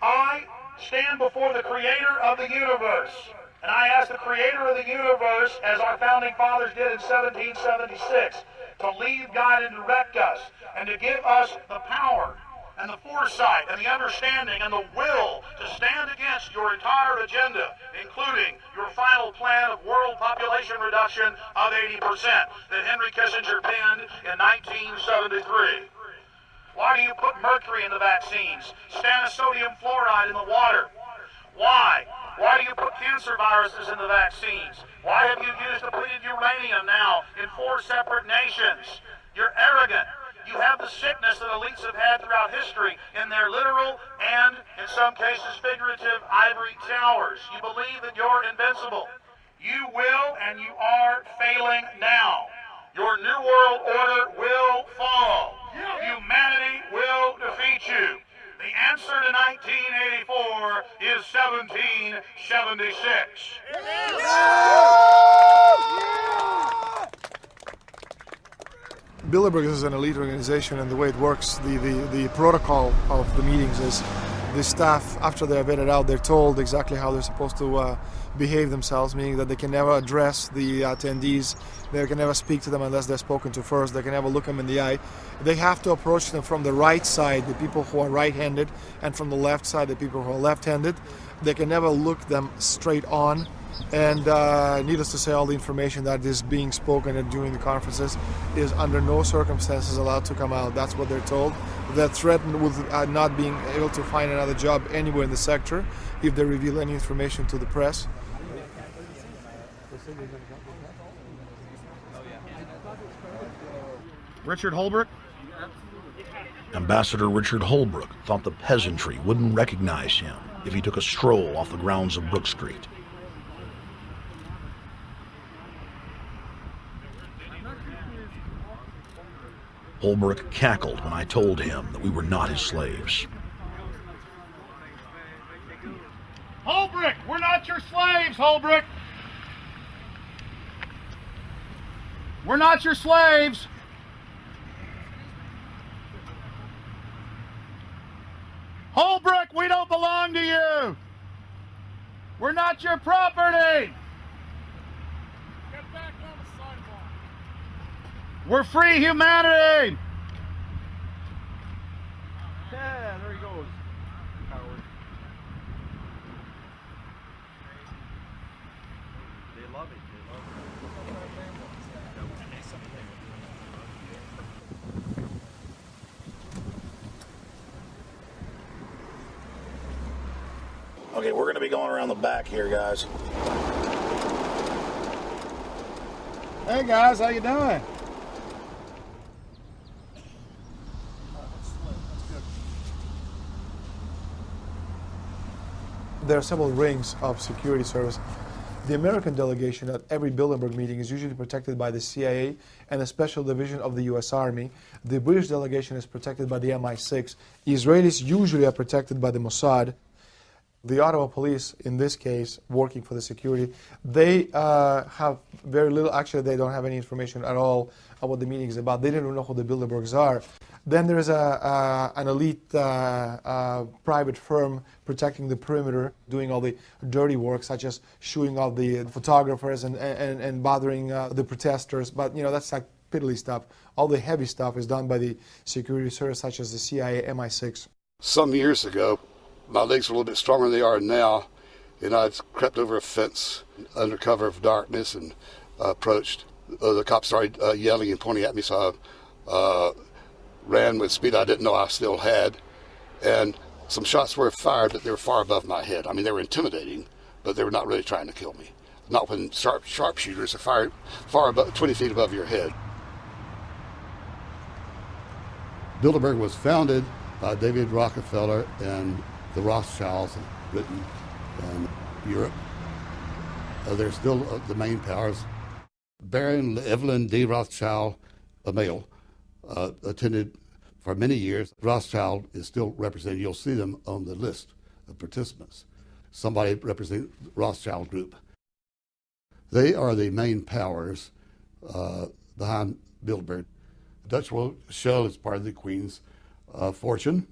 I stand before the creator of the universe, and I ask the creator of the universe, as our founding fathers did in 1776, to lead, guide, and direct us, and to give us the power and the foresight and the understanding and the will to stand against your entire agenda, including your final plan of world population reduction of 80% that Henry Kissinger penned in 1973. Why do you put mercury in the vaccines, stannous-sodium fluoride in the water? Why? Why do you put cancer viruses in the vaccines? Why have you used depleted uranium now in 4 separate nations? You're arrogant. You have the sickness that elites have had throughout history in their literal and, in some cases, figurative ivory towers. You believe that you're invincible. You will and you are failing now. Your New World Order will fall. Humanity will defeat you. The answer to 1984 is 1776. Bilderberg is an elite organization, and the way it works, the protocol of the meetings is the staff, after they're vetted out, they're told exactly how they're supposed to behave themselves, meaning that they can never address the attendees, they can never speak to them unless they're spoken to first, they can never look them in the eye. They have to approach them from the right side, the people who are right-handed, and from the left side, the people who are left-handed. They can never look them straight on. And needless to say, all the information that is being spoken during the conferences is under no circumstances allowed to come out. That's what they're told. They're threatened with not being able to find another job anywhere in the sector if they reveal any information to the press. Richard Holbrooke? Ambassador Richard Holbrooke thought the peasantry wouldn't recognize him if he took a stroll off the grounds of Brook Street. Holbrooke cackled when I told him that we were not his slaves. Holbrooke, we're not your slaves, Holbrooke. We're not your slaves. Holbrooke, we don't belong to you. We're not your property. Get back on the sidewalk. We're free humanity. love it. Okay, we're going to be going around the back here, guys. Hey guys, how you doing? There are several rings of security service. The American delegation at every Bilderberg meeting is usually protected by the CIA and a special division of the US Army. The British delegation is protected by the MI6. Israelis usually are protected by the Mossad. The Ottawa police, in this case, working for the security, they have very little, actually they don't have any information at all on what the meeting is about. They don't even know who the Bilderbergs are. Then there's an elite private firm protecting the perimeter, doing all the dirty work, such as shooing off the photographers and bothering the protesters. But, you know, that's like piddly stuff. All the heavy stuff is done by the security service, such as the CIA, MI6. Some years ago, my legs were a little bit stronger than they are now, and I crept over a fence under cover of darkness and approached. The cops started yelling and pointing at me, so I ran with speed I didn't know I still had, and some shots were fired, but they were far above my head. I mean, they were intimidating, but they were not really trying to kill me. Not when sharpshooters are fired far above, 20 feet above your head. Bilderberg was founded by David Rockefeller and the Rothschilds in Britain and Europe. They're still the main powers. Baron Evelyn D. Rothschild, a male, attended for many years. Rothschild is still represented. You'll see them on the list of participants. Somebody representing the Rothschild group. They are the main powers behind Bilderberg. Dutch Shell is part of the Queen's fortune.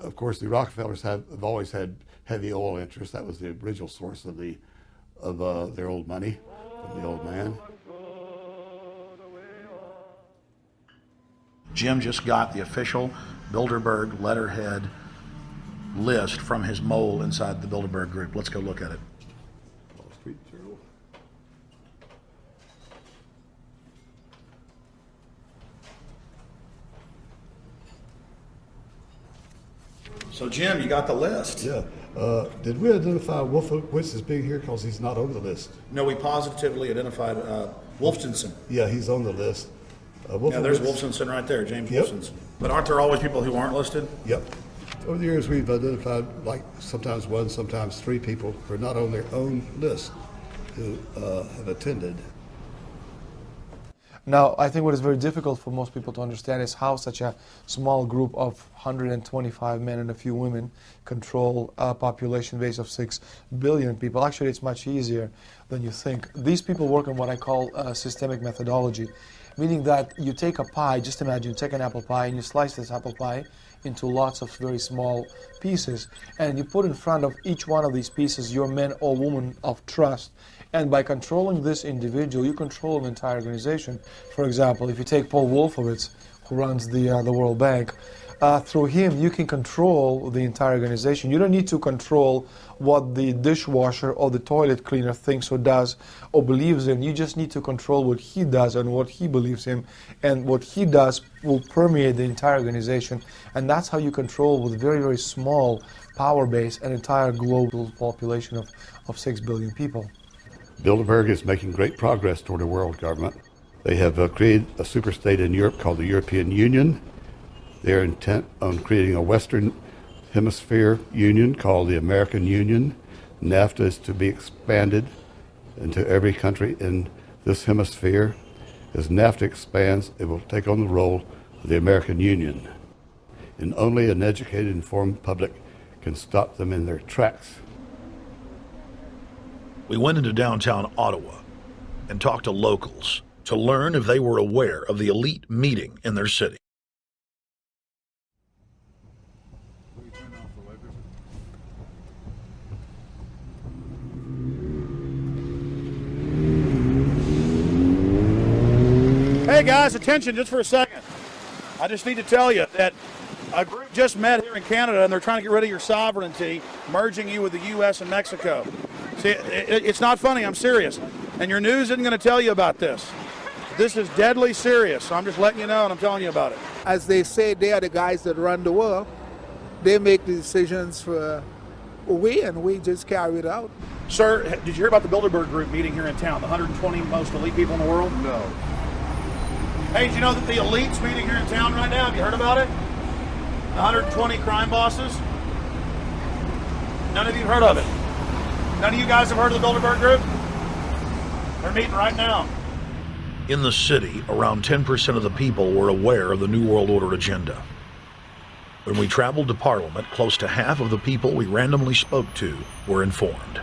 Of course, the Rockefellers have always had heavy oil interests. That was the original source of their old money from the old man. Jim just got the official Bilderberg letterhead list from his mole inside the Bilderberg group. Let's go look at it. Wall Street Journal. So Jim, you got the list. Yeah. Did we identify Wolfowitz as being here because he's not on the list? No, we positively identified Wolfenson. Yeah, he's on the list. Yeah, there's Wolfenson right there, James Wolfenson. But aren't there always people who aren't listed? Yep. Over the years, we've identified like sometimes one, sometimes three people who are not on their own list who have attended. Now, I think what is very difficult for most people to understand is how such a small group of 125 men and a few women control a population base of 6 billion people. Actually, it's much easier than you think. These people work on what I call systemic methodology, meaning that you take a pie, just imagine you take an apple pie and you slice this apple pie into lots of very small pieces, and you put in front of each one of these pieces your men or women of trust. And by controlling this individual, you control an entire organization. For example, if you take Paul Wolfowitz, who runs the World Bank, through him you can control the entire organization. You don't need to control what the dishwasher or the toilet cleaner thinks or does or believes in. You just need to control what he does and what he believes in. And what he does will permeate the entire organization. And that's how you control, with very, very small power base, an entire global population of 6 billion people. Bilderberg is making great progress toward a world government. They have created a superstate in Europe called the European Union. They're intent on creating a Western Hemisphere Union called the American Union. NAFTA is to be expanded into every country in this hemisphere. As NAFTA expands, it will take on the role of the American Union. And only an educated, informed public can stop them in their tracks. We went into downtown Ottawa and talked to locals to learn if they were aware of the elite meeting in their city. Hey guys, attention just for a second. I just need to tell you that a group just met here in Canada and they're trying to get rid of your sovereignty, merging you with the U.S. and Mexico. See, it's not funny. I'm serious. And your news isn't going to tell you about this. This is deadly serious. So I'm just letting you know, and I'm telling you about it. As they say, they are the guys that run the world. They make the decisions for and we just carry it out. Sir, did you hear about the Bilderberg Group meeting here in town, the 120 most elite people in the world? No. Hey, did you know that the elite's meeting here in town right now? Have you heard about it? The 120 crime bosses? None of you heard of it? None of you guys have heard of the Bilderberg Group? They're meeting right now. In the city, around 10% of the people were aware of the New World Order agenda. When we traveled to Parliament, close to half of the people we randomly spoke to were informed.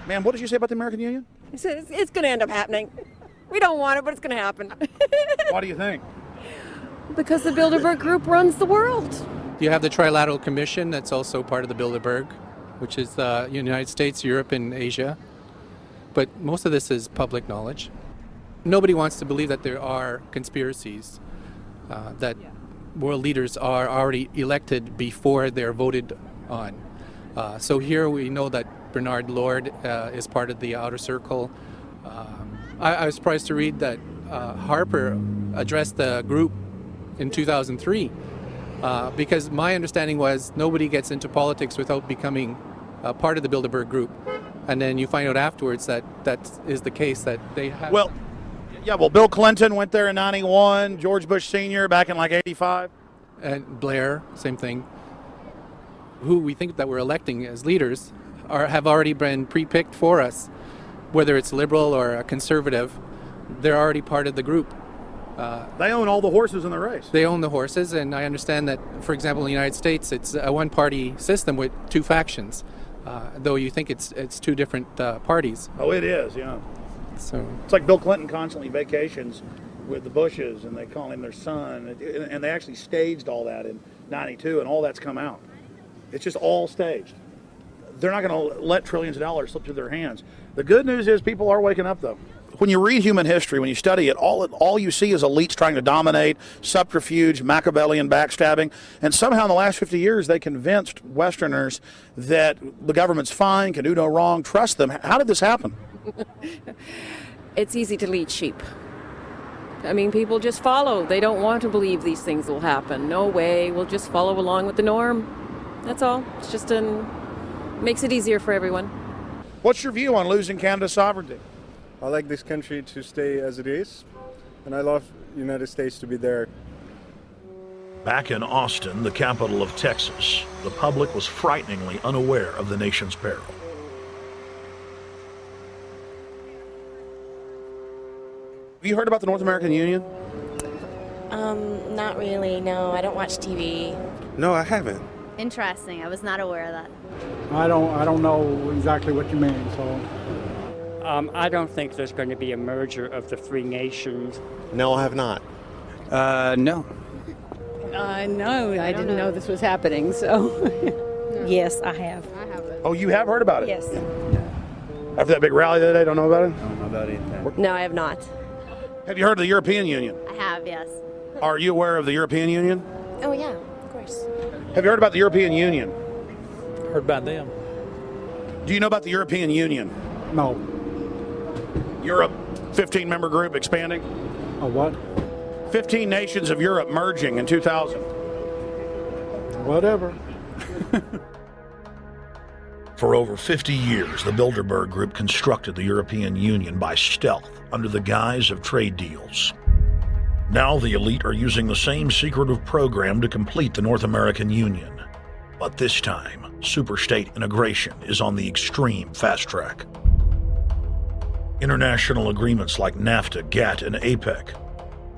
Man, what did you say about the American Union? It's going to end up happening. We don't want it, but it's going to happen. Why do you think? Because the Bilderberg Group runs the world. You have the Trilateral Commission that's also part of the Bilderberg, which is the United States, Europe, and Asia. But most of this is public knowledge. Nobody wants to believe that there are conspiracies, that world leaders are already elected before they're voted on. So here we know that Bernard Lord is part of the outer circle. I was surprised to read that Harper addressed the group in 2003 because my understanding was nobody gets into politics without becoming part of the Bilderberg Group. And then you find out afterwards that that is the case, that they have... Well, Bill Clinton went there in 91, George Bush Sr. back in like 85. And Blair, same thing. Who we think that we're electing as leaders have already been pre-picked for us. Whether it's liberal or a conservative, they're already part of the group. They own all the horses in the race. They own the horses, and I understand that, for example, in the United States, it's a one-party system with two factions, though you think it's two different parties. Oh, it is, yeah. So it's like Bill Clinton constantly vacations with the Bushes, and they call him their son, and they actually staged all that in '92, and all that's come out. It's just all staged. They're not going to let trillions of dollars slip through their hands. The good news is people are waking up, though. When you read human history, when you study it, all you see is elites trying to dominate, subterfuge, Machiavellian backstabbing, and somehow in the last 50 years they convinced Westerners that the government's fine, can do no wrong, trust them. How did this happen? It's easy to lead sheep. I mean, people just follow. They don't want to believe these things will happen. No way, we'll just follow along with the norm. That's all. It's just makes it easier for everyone. What's your view on losing Canada's sovereignty? I like this country to stay as it is, and I love the United States to be there. Back in Austin, the capital of Texas, the public was frighteningly unaware of the nation's peril. Have you heard about the North American Union? Not really, no. I don't watch TV. No, I haven't. Interesting. I was not aware of that. I don't know exactly what you mean, so... I don't think there's going to be a merger of the three nations. No, I have not. No. No, I didn't know this was happening, so... Yes, I have. Oh, you have heard about it? Yes. After that big rally the other day, don't know about it? I don't know about anything. No, I have not. Have you heard of the European Union? I have, yes. Are you aware of the European Union? Oh, yeah, of course. Have you heard about the European Union? Heard about them. Do you know about the European Union? No. Europe, 15-member group expanding? A what? 15 nations of Europe merging in 2000. Whatever. For over 50 years, the Bilderberg Group constructed the European Union by stealth under the guise of trade deals. Now the elite are using the same secretive program to complete the North American Union. But this time, superstate integration is on the extreme fast track. International agreements like NAFTA, GATT, and APEC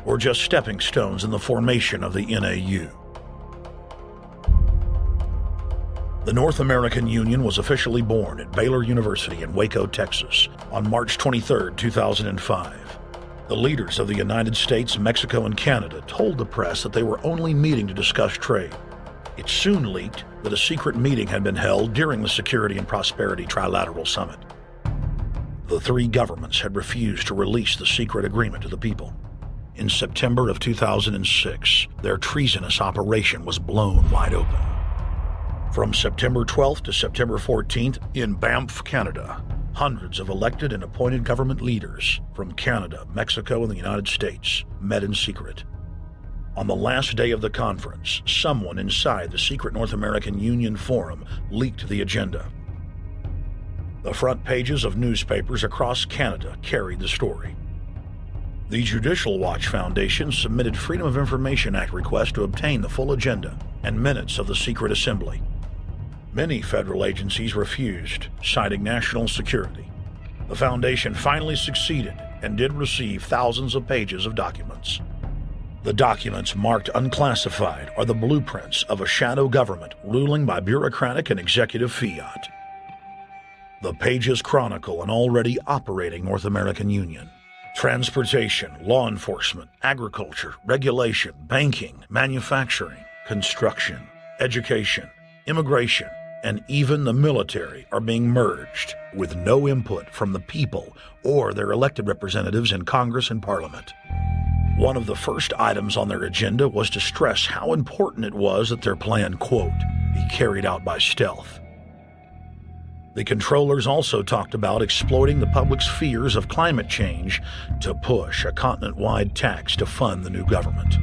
were just stepping stones in the formation of the NAU. The North American Union was officially born at Baylor University in Waco, Texas, on March 23, 2005. The leaders of the United States, Mexico, and Canada told the press that they were only meeting to discuss trade. It soon leaked that a secret meeting had been held during the Security and Prosperity Trilateral Summit. The three governments had refused to release the secret agreement to the people. in September of 2006, their treasonous operation was blown wide open. From September 12th to September 14th, in Banff, Canada, hundreds of elected and appointed government leaders from Canada, Mexico, and the United States met in secret. On the last day of the conference, someone inside the secret North American Union Forum leaked the agenda. The front pages of newspapers across Canada carried the story. The Judicial Watch Foundation submitted Freedom of Information Act requests to obtain the full agenda and minutes of the secret assembly. Many federal agencies refused, citing national security. The foundation finally succeeded and did receive thousands of pages of documents. The documents marked unclassified are the blueprints of a shadow government ruling by bureaucratic and executive fiat. The pages chronicle an already operating North American Union. Transportation, law enforcement, agriculture, regulation, banking, manufacturing, construction, education, immigration, and even the military are being merged with no input from the people or their elected representatives in Congress and Parliament. One of the first items on their agenda was to stress how important it was that their plan, quote, be carried out by stealth. The controllers also talked about exploiting the public's fears of climate change to push a continent-wide tax to fund the new government.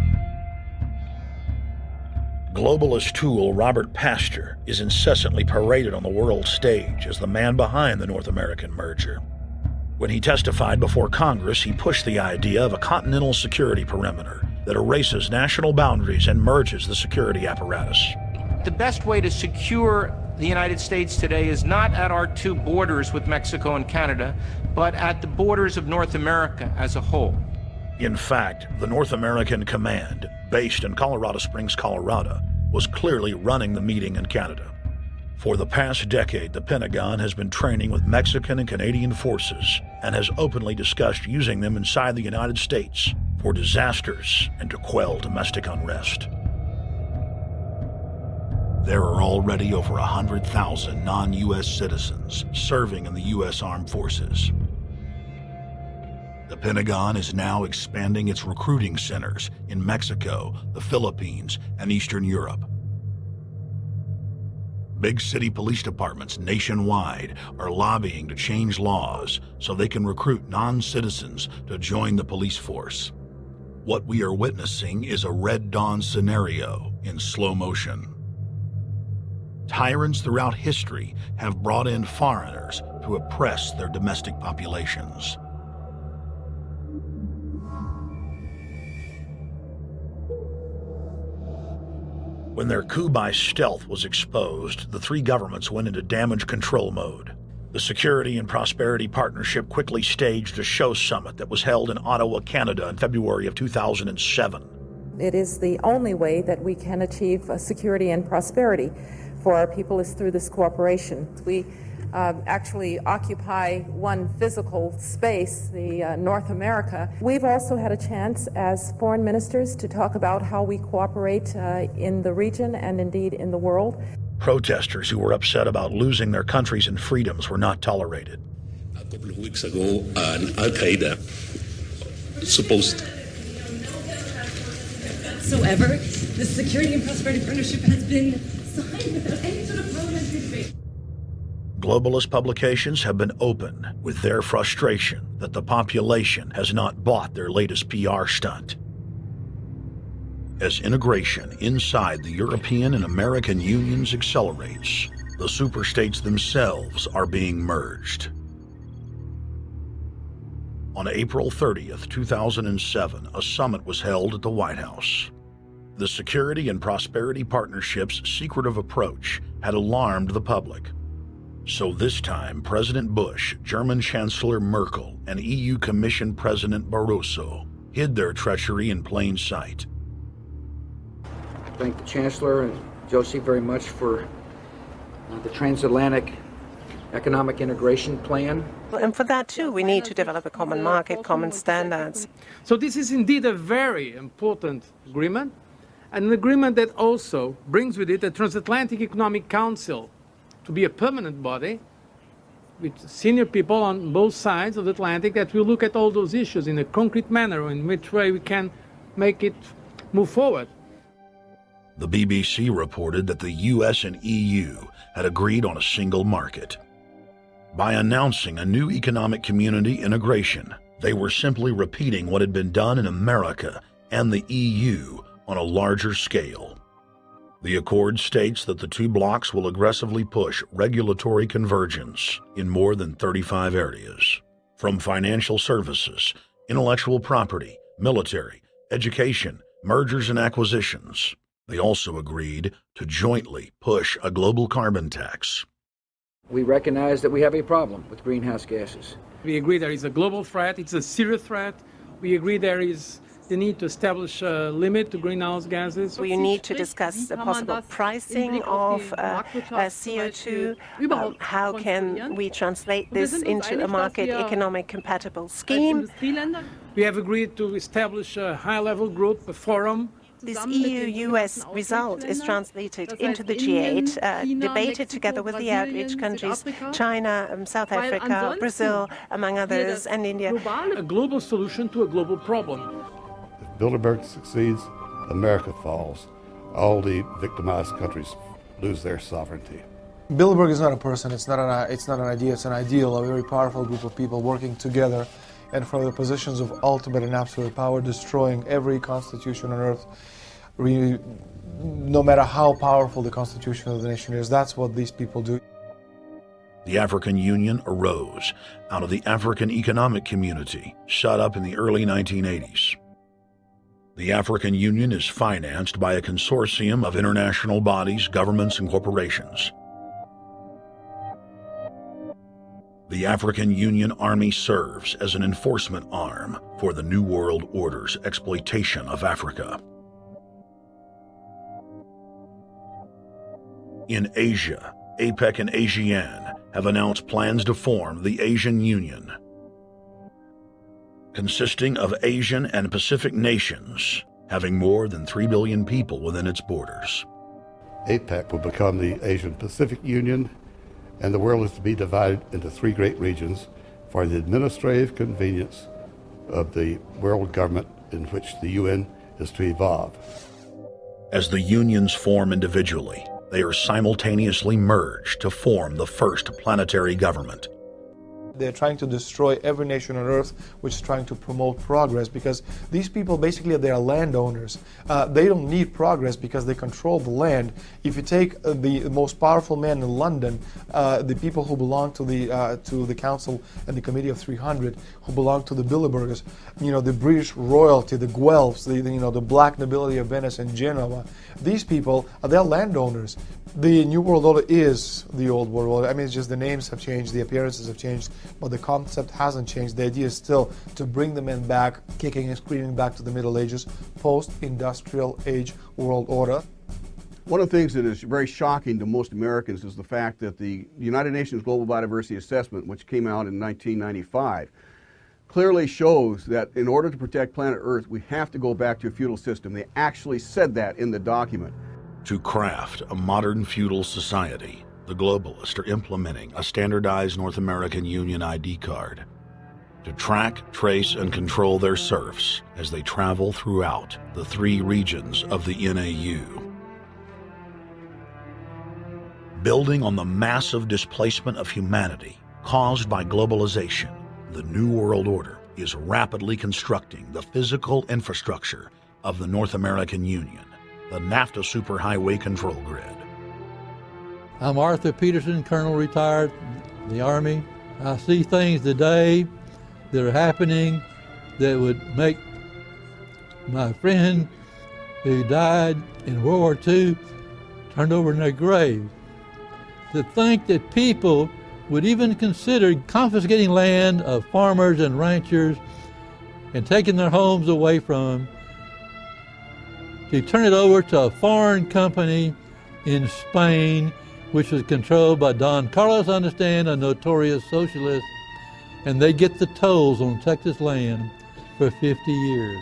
Globalist tool Robert Pastor is incessantly paraded on the world stage as the man behind the North American merger. When he testified before Congress, he pushed the idea of a continental security perimeter that erases national boundaries and merges the security apparatus. The best way to secure the United States today is not at our two borders with Mexico and Canada, but at the borders of North America as a whole. In fact, the North American Command, based in Colorado Springs, Colorado, was clearly running the meeting in Canada. For the past decade, the Pentagon has been training with Mexican and Canadian forces and has openly discussed using them inside the United States for disasters and to quell domestic unrest. There are already over 100,000 non-U.S. citizens serving in the U.S. Armed Forces. The Pentagon is now expanding its recruiting centers in Mexico, the Philippines, and Eastern Europe. Big city police departments nationwide are lobbying to change laws so they can recruit non-citizens to join the police force. What we are witnessing is a Red Dawn scenario in slow motion. Tyrants throughout history have brought in foreigners to oppress their domestic populations. When their coup by stealth was exposed, the three governments went into damage control mode. The Security and Prosperity Partnership quickly staged a show summit that was held in Ottawa, Canada in February of 2007. It is the only way that we can achieve security and prosperity for our people is through this cooperation. We actually occupy one physical space, the North America. We've also had a chance as foreign ministers to talk about how we cooperate in the region and indeed in the world. Protesters who were upset about losing their countries and freedoms were not tolerated. A couple of weeks ago, an Al-Qaeda supposed. Whatsoever, the Security and Prosperity Partnership has been signed without any sort of parliamentary debate. Globalist publications have been open with their frustration that the population has not bought their latest PR stunt. As integration inside the European and American unions accelerates, the superstates themselves are being merged. On April 30th, 2007, a summit was held at the White House. The Security and Prosperity Partnership's secretive approach had alarmed the public. So this time, President Bush, German Chancellor Merkel, and EU Commission President Barroso hid their treachery in plain sight. I thank the Chancellor and Josie very much for the transatlantic economic integration plan. And for that too, we need to develop a common market, common standards. So this is indeed a very important agreement, and an agreement that also brings with it a Transatlantic Economic Council to be a permanent body with senior people on both sides of the Atlantic that will look at all those issues in a concrete manner, in which way we can make it move forward. The BBC reported that the US and EU had agreed on a single market. By announcing a new economic community integration, they were simply repeating what had been done in America and the EU on a larger scale. The accord states that the two blocs will aggressively push regulatory convergence in more than 35 areas, from financial services, intellectual property, military, education, mergers and acquisitions. They also agreed to jointly push a global carbon tax. We recognize that we have a problem with greenhouse gases. We agree there is a global threat, it's a serious threat. We agree there is the need to establish a limit to greenhouse gases. We need to discuss the possible pricing of CO2. How can we translate this into a market economic compatible scheme? We have agreed to establish a high-level group, a forum. This EU-US result is translated into the G8, debated together with the outreach countries, China, South Africa, Brazil, among others, and India. A global solution to a global problem. If Bilderberg succeeds, America falls. All the victimized countries lose their sovereignty. Bilderberg is not a person, it's not an idea, it's an ideal, a very powerful group of people working together and from the positions of ultimate and absolute power, destroying every constitution on earth, no matter how powerful the constitution of the nation is. That's what these people do. The African Union arose out of the African Economic Community, set up in the early 1980s. The African Union is financed by a consortium of international bodies, governments, and corporations. The African Union Army serves as an enforcement arm for the New World Order's exploitation of Africa. In Asia, APEC and ASEAN have announced plans to form the Asian Union, consisting of Asian and Pacific nations, having more than 3 billion people within its borders. APEC will become the Asian Pacific Union, and the world is to be divided into 3 great regions for the administrative convenience of the world government in which the UN is to evolve. As the unions form individually, they are simultaneously merged to form the first planetary government. They're trying to destroy every nation on earth which is trying to promote progress, because these people basically they are landowners. They don't need progress because they control the land. If you take the most powerful man in London, the people who belong to the Council and the Committee of 300, who belong to the Bilderbergers, the British royalty, the Guelphs, the black nobility of Venice and Genoa, these people they're landowners. The New World Order is the Old World Order. I mean, it's just the names have changed, the appearances have changed, but the concept hasn't changed. The idea is still to bring the men back, kicking and screaming back to the Middle Ages, post-industrial age world order. One of the things that is very shocking to most Americans is the fact that the United Nations Global Biodiversity Assessment, which came out in 1995, clearly shows that in order to protect planet Earth, we have to go back to a feudal system. They actually said that in the document. To craft a modern feudal society, the globalists are implementing a standardized North American Union ID card to track, trace, and control their serfs as they travel throughout the 3 regions of the NAU. Building on the massive displacement of humanity caused by globalization, the New World Order is rapidly constructing the physical infrastructure of the North American Union, the NAFTA Superhighway Control Grid. I'm Arthur Peterson, Colonel retired in the Army. I see things today that are happening that would make my friend who died in World War II turned over in their grave. To think that people would even consider confiscating land of farmers and ranchers and taking their homes away from them to turn it over to a foreign company in Spain, which was controlled by Don Carlos, I understand, a notorious socialist, and they get the tolls on Texas land for 50 years.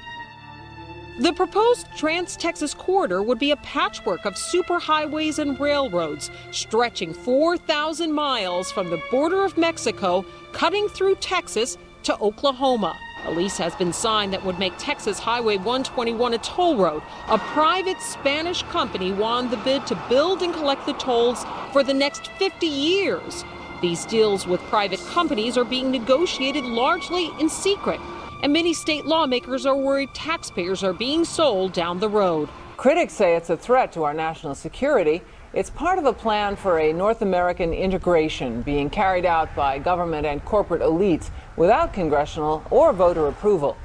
The proposed Trans-Texas corridor would be a patchwork of superhighways and railroads stretching 4,000 miles from the border of Mexico, cutting through Texas to Oklahoma. A lease has been signed that would make Texas Highway 121 a toll road. A private Spanish company won the bid to build and collect the tolls for the next 50 years. These deals with private companies are being negotiated largely in secret, and many state lawmakers are worried taxpayers are being sold down the road. Critics say it's a threat to our national security. It's part of a plan for a North American integration being carried out by government and corporate elites without congressional or voter approval.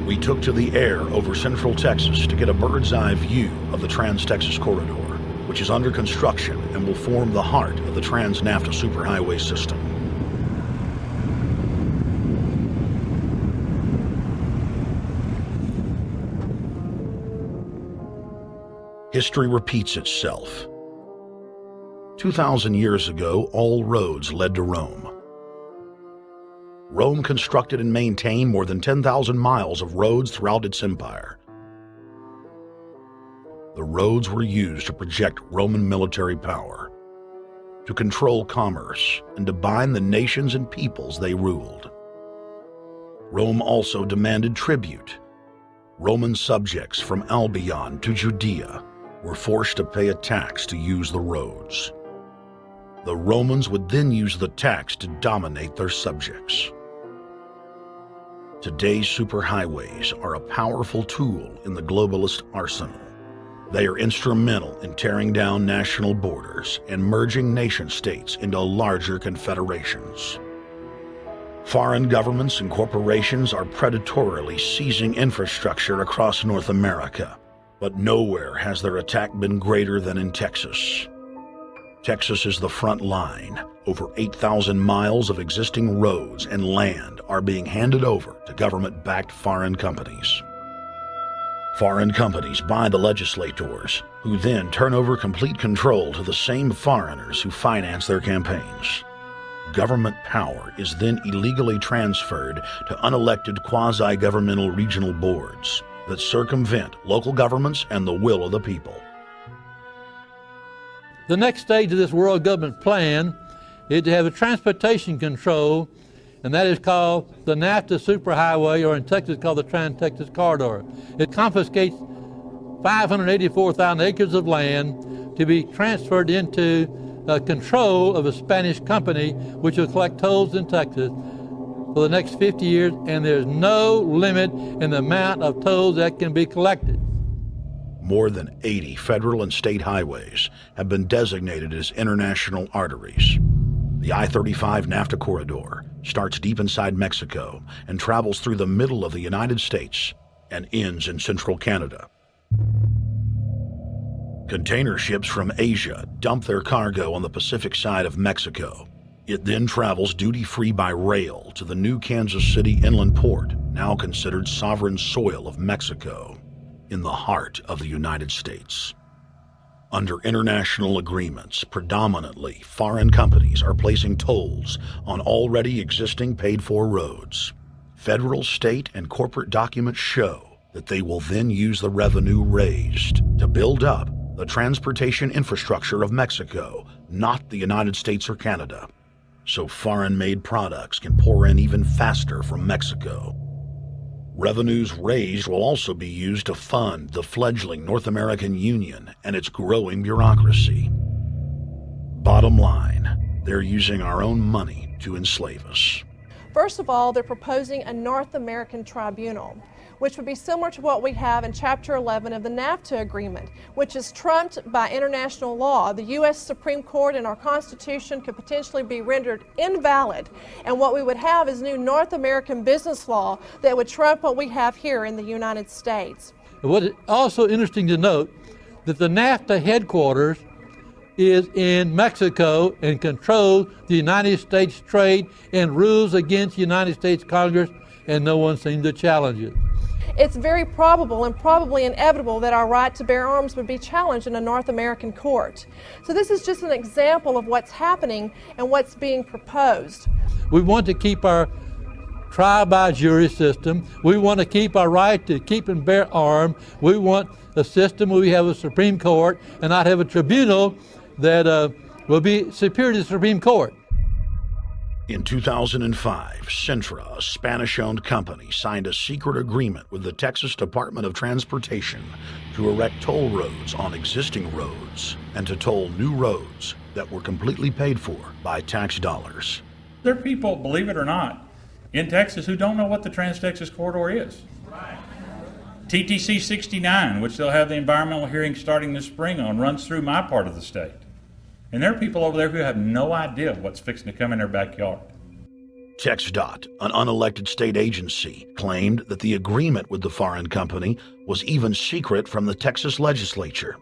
We took to the air over central Texas to get a bird's eye view of the Trans-Texas Corridor, which is under construction and will form the heart of the Trans-NAFTA superhighway system. History repeats itself. 2,000 years ago, all roads led to Rome. Rome constructed and maintained more than 10,000 miles of roads throughout its empire. The roads were used to project Roman military power, to control commerce, and to bind the nations and peoples they ruled. Rome also demanded tribute. Roman subjects from Albion to Judea were forced to pay a tax to use the roads. The Romans would then use the tax to dominate their subjects. Today's superhighways are a powerful tool in the globalist arsenal. They are instrumental in tearing down national borders and merging nation-states into larger confederations. Foreign governments and corporations are predatorily seizing infrastructure across North America, but nowhere has their attack been greater than in Texas. Texas is the front line. Over 8,000 miles of existing roads and land are being handed over to government-backed foreign companies. Foreign companies buy the legislators, who then turn over complete control to the same foreigners who finance their campaigns. Government power is then illegally transferred to unelected quasi-governmental regional boards that circumvent local governments and the will of the people. The next stage of this world government plan is to have a transportation control, and that is called the NAFTA superhighway, or in Texas called the Trans-Texas Corridor. It confiscates 584,000 acres of land to be transferred into control of a Spanish company which will collect tolls in Texas for the next 50 years, and there's no limit in the amount of tolls that can be collected. More than 80 federal and state highways have been designated as international arteries. The I-35 NAFTA corridor starts deep inside Mexico and travels through the middle of the United States and ends in central Canada. Container ships from Asia dump their cargo on the Pacific side of Mexico. It then travels duty-free by rail to the new Kansas City inland port, now considered sovereign soil of Mexico, in the heart of the United States. Under international agreements, predominantly foreign companies are placing tolls on already existing paid-for roads. Federal, state, and corporate documents show that they will then use the revenue raised to build up the transportation infrastructure of Mexico, not the United States or Canada, so foreign-made products can pour in even faster from Mexico. Revenues raised will also be used to fund the fledgling North American Union and its growing bureaucracy. Bottom line, they're using our own money to enslave us. First of all, they're proposing a North American tribunal, which would be similar to what we have in Chapter 11 of the NAFTA agreement, which is trumped by international law. The U.S. Supreme Court and our Constitution could potentially be rendered invalid, and what we would have is new North American business law that would trump what we have here in the United States. What is also interesting to note that the NAFTA headquarters is in Mexico and controls the United States trade and rules against the United States Congress, and no one seems to challenge it. it's very probable and probably inevitable that our right to bear arms would be challenged in a North American court. So this is just an example of what's happening and what's being proposed. We want to keep our trial by jury system. We want to keep our right to keep and bear arms. We want a system where we have a Supreme Court and not have a tribunal that will be superior to the Supreme Court. In 2005, Cintra, a Spanish-owned company, signed a secret agreement with the Texas Department of Transportation to erect toll roads on existing roads and to toll new roads that were completely paid for by tax dollars. There are people, believe it or not, in Texas who don't know what the Trans-Texas Corridor is. TTC 69, which they'll have the environmental hearing starting this spring on, runs through my part of the state. And there are people over there who have no idea what's fixing to come in their backyard. TxDOT, an unelected state agency, claimed that the agreement with the foreign company was even secret from the Texas legislature.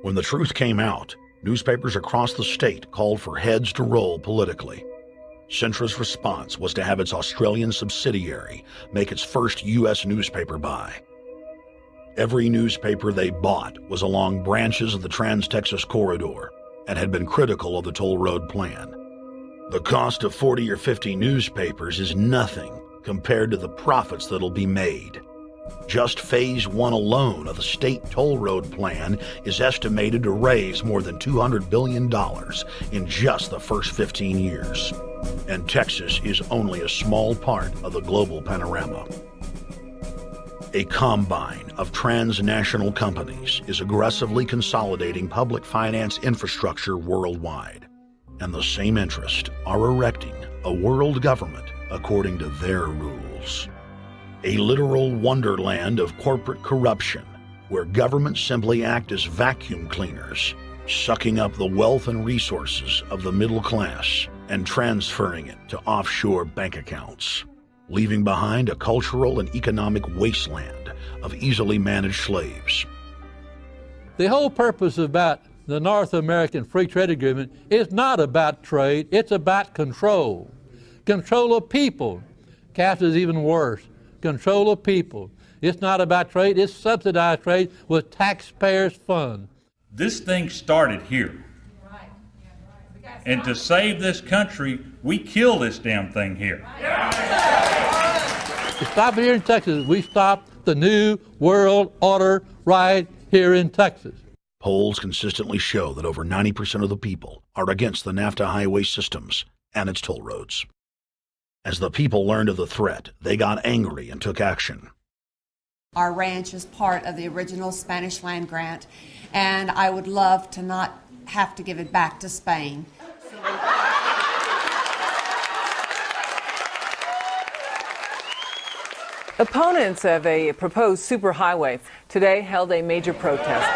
When the truth came out, newspapers across the state called for heads to roll politically. Cintra's response was to have its Australian subsidiary make its first U.S. newspaper buy. Every newspaper they bought was along branches of the Trans-Texas Corridor and had been critical of the toll road plan. The cost of 40 or 50 newspapers is nothing compared to the profits that'll be made. Just Phase 1 alone of the state toll road plan is estimated to raise more than $200 billion in just the first 15 years. And Texas is only a small part of the global panorama. A combine of transnational companies is aggressively consolidating public finance infrastructure worldwide, and the same interests are erecting a world government according to their rules. A literal wonderland of corporate corruption, where governments simply act as vacuum cleaners, sucking up the wealth and resources of the middle class and transferring it to offshore bank accounts, leaving behind a cultural and economic wasteland of easily managed slaves. The whole purpose about the North American Free Trade Agreement is not about trade, it's about control. Control of people. CAFTA is even worse. Control of people. It's not about trade, it's subsidized trade with taxpayers' funds. This thing started here. And to save this country, we kill this damn thing here. To stop it here in Texas, we stop the New World Order right here in Texas. Polls consistently show that over 90% of the people are against the NAFTA highway systems and its toll roads. As the people learned of the threat, they got angry and took action. Our ranch is part of the original Spanish land grant, and I would love to not have to give it back to Spain. Opponents of a proposed superhighway today held a major protest.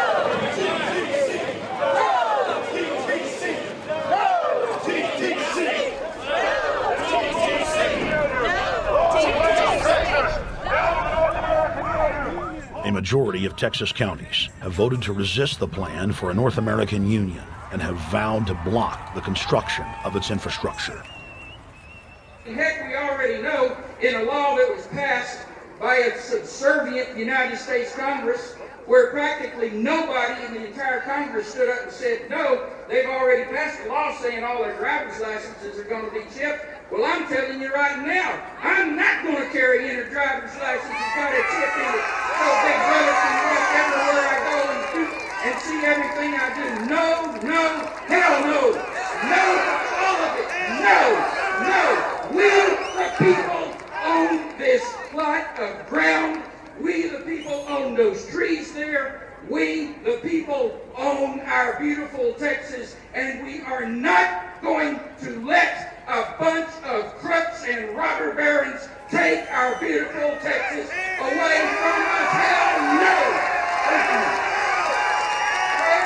A majority of Texas counties have voted to resist the plan for a North American union and have vowed to block the construction of its infrastructure. Heck, we already know in a law that was passed by a subservient United States Congress, where practically nobody in the entire Congress stood up and said no, they've already passed a law saying all their driver's licenses are going to be chipped. Well, I'm telling you right now, I'm not going to carry in a driver's license that's got a chip in it, so Big Brother can walk everywhere I go and see everything I do. No, no, hell no. No, all of it. No, no. We, the people, own this plot of ground. We, the people, own those trees there. We, the people, own our beautiful Texas, and we are not going to let a bunch of crooks and robber barons take our beautiful Texas away from us. Hell no!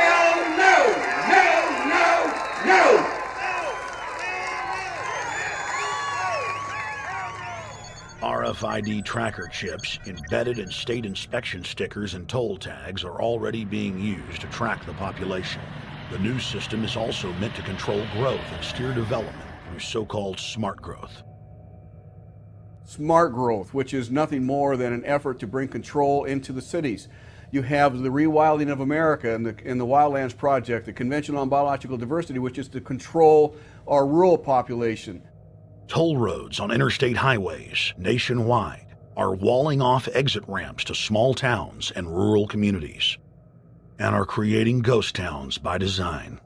Hell no! No, no, no! RFID tracker chips embedded in state inspection stickers and toll tags are already being used to track the population. The new system is also meant to control growth and steer development through so-called smart growth. smart growth, which is nothing more than an effort to bring control into the cities. You have the rewilding of America and the Wildlands Project, the Convention on Biological Diversity, which is to control our rural population. Toll roads on interstate highways nationwide are walling off exit ramps to small towns and rural communities, and are creating ghost towns by design.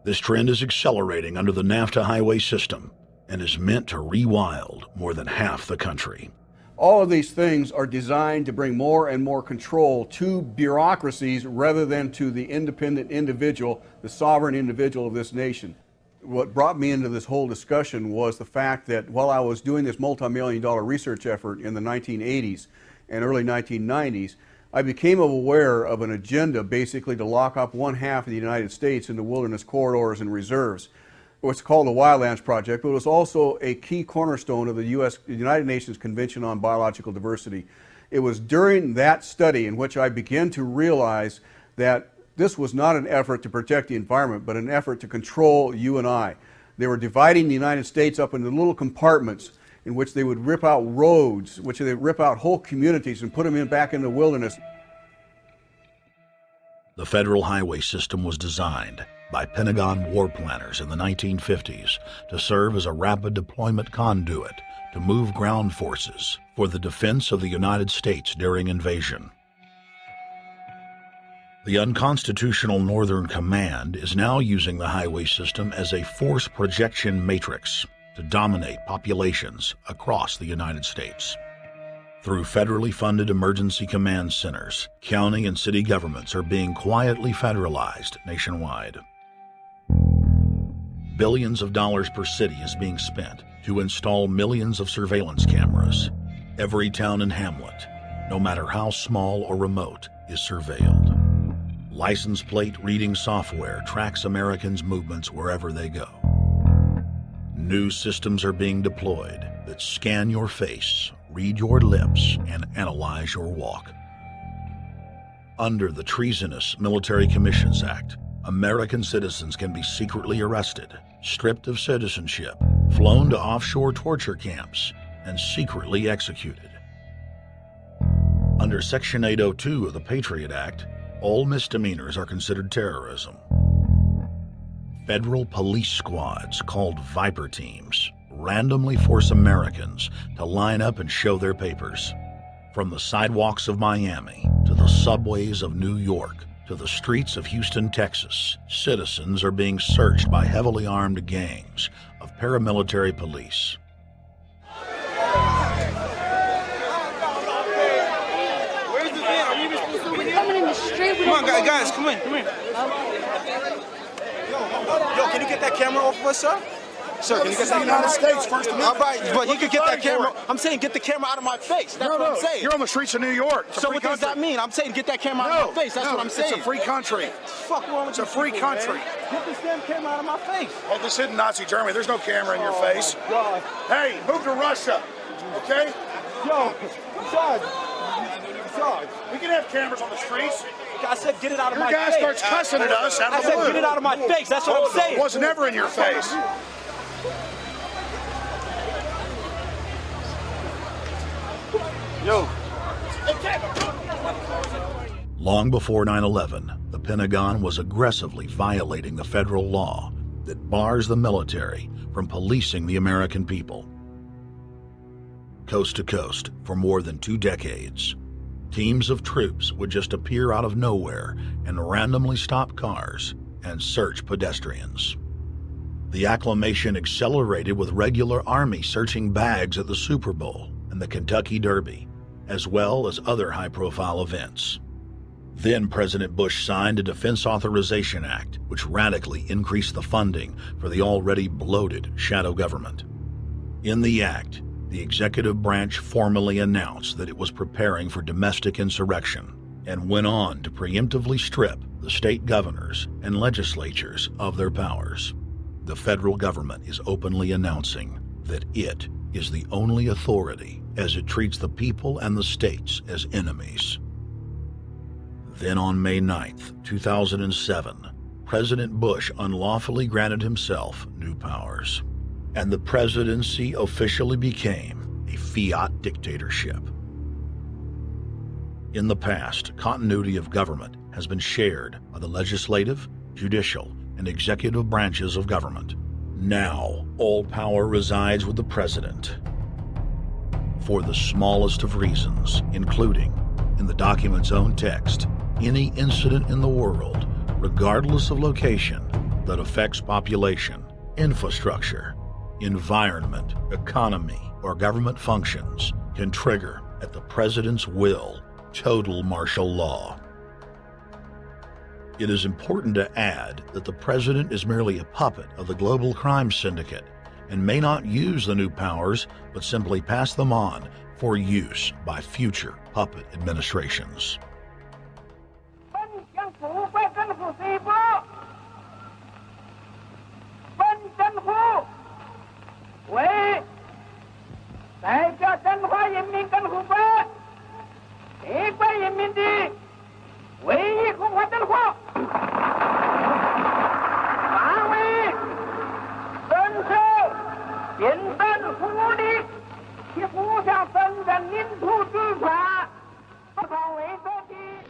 This trend is accelerating under the NAFTA highway system and is meant to rewild more than half the country. All of these things are designed to bring more and more control to bureaucracies rather than to the independent individual, the sovereign individual of this nation. What brought me into this whole discussion was the fact that while I was doing this multi-million-dollar research effort in the 1980s and early 1990s, I became aware of an agenda basically to lock up one half of the United States into wilderness corridors and reserves. What's called the Wildlands Project, but it was also a key cornerstone of the United Nations Convention on Biological Diversity. It was during that study in which I began to realize that this was not an effort to protect the environment, but an effort to control you and I. They were dividing the United States up into little compartments in which they would rip out roads, which they would rip out whole communities and put them back in the wilderness. The federal highway system was designed by Pentagon war planners in the 1950s to serve as a rapid deployment conduit to move ground forces for the defense of the United States during invasion. The unconstitutional Northern Command is now using the highway system as a force projection matrix to dominate populations across the United States. Through federally funded emergency command centers, county and city governments are being quietly federalized nationwide. Billions of dollars per city is being spent to install millions of surveillance cameras. Every town and hamlet, no matter how small or remote, is surveilled. License plate reading software tracks Americans' movements wherever they go. New systems are being deployed that scan your face, read your lips, and analyze your walk. Under the treasonous Military Commissions Act, American citizens can be secretly arrested, stripped of citizenship, flown to offshore torture camps, and secretly executed. Under Section 802 of the Patriot Act, all misdemeanors are considered terrorism. Federal police squads, called Viper teams, randomly force Americans to line up and show their papers. From the sidewalks of Miami to the subways of New York to the streets of Houston, Texas, citizens are being searched by heavily armed gangs of paramilitary police. Where's the van? Are you even supposed to be coming in the street? Come on, guys, come in. Yo, can you get that camera off of us, sir? Sir, can you get that camera? United States, First Amendment. All right, but you can get that camera. I'm saying get the camera out of my face. That's what I'm saying. You're on the streets of New York. So what does that mean? I'm saying get that camera out of my face. That's what I'm saying. It's a free country. Fuck wrong with It's a free country. Get this damn camera out of my face. Hey, this isn't Nazi Germany. There's no camera in your face. God. Hey, move to Russia, okay? Yo, besides, we can have cameras on the streets. I said get it out of my face. Your guy starts cussing at us out of the blue. I said get it out of my face. That's what I'm saying. It was never in your face. Yo. Long before 9/11, the Pentagon was aggressively violating the federal law that bars the military from policing the American people. Coast to coast, for more than 2 decades, teams of troops would just appear out of nowhere and randomly stop cars and search pedestrians. The acclamation accelerated with regular Army searching bags at the Super Bowl and the Kentucky Derby, as well as other high-profile events. Then President Bush signed a Defense Authorization Act, which radically increased the funding for the already bloated shadow government. In the act, the executive branch formally announced that it was preparing for domestic insurrection and went on to preemptively strip the state governors and legislatures of their powers. The federal government is openly announcing that it is the only authority as it treats the people and the states as enemies. Then on May 9th, 2007, President Bush unlawfully granted himself new powers. and the presidency officially became a fiat dictatorship. In the past, continuity of government has been shared by the legislative, judicial, and executive branches of government. Now, all power resides with the president. For the smallest of reasons, including, in the document's own text, any incident in the world, regardless of location, that affects population, infrastructure, environment, economy, or government functions can trigger, at the president's will, total martial law. It is important to add that the president is merely a puppet of the global crime syndicate and may not use the new powers, but simply pass them on for use by future puppet administrations.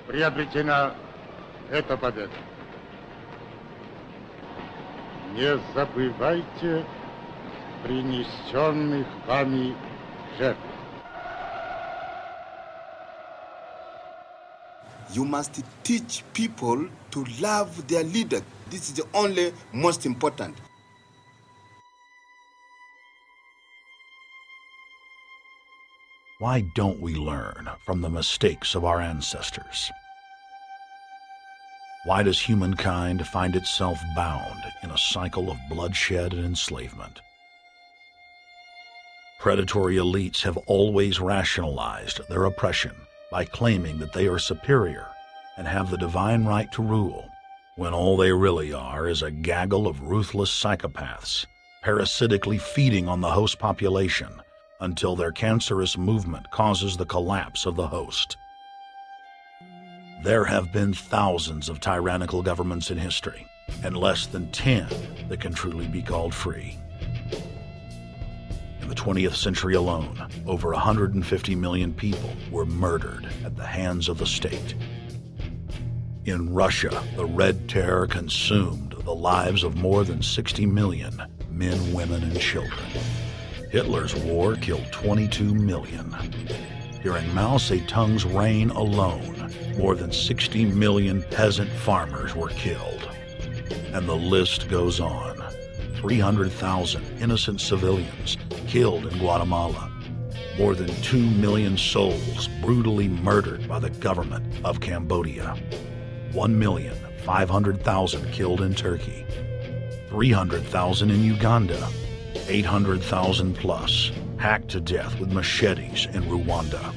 Приобретена эта победа. Не забывайте принесенных вами жертв. You must teach people to love their leader. This is the only most important. Why don't we learn from the mistakes of our ancestors? Why does humankind find itself bound in a cycle of bloodshed and enslavement? Predatory elites have always rationalized their oppression by claiming that they are superior and have the divine right to rule, when all they really are is a gaggle of ruthless psychopaths, parasitically feeding on the host population until their cancerous movement causes the collapse of the host. There have been thousands of tyrannical governments in history, and less than 10 that can truly be called free. In the 20th century alone, over 150 million people were murdered at the hands of the state. In Russia, the Red Terror consumed the lives of more than 60 million men, women, and children. Hitler's war killed 22 million. During Mao Zedong's reign alone, more than 60 million peasant farmers were killed. And the list goes on. 300,000 innocent civilians killed in Guatemala. More than 2 million souls brutally murdered by the government of Cambodia. 1,500,000 killed in Turkey. 300,000 in Uganda. 800,000 plus hacked to death with machetes in Rwanda.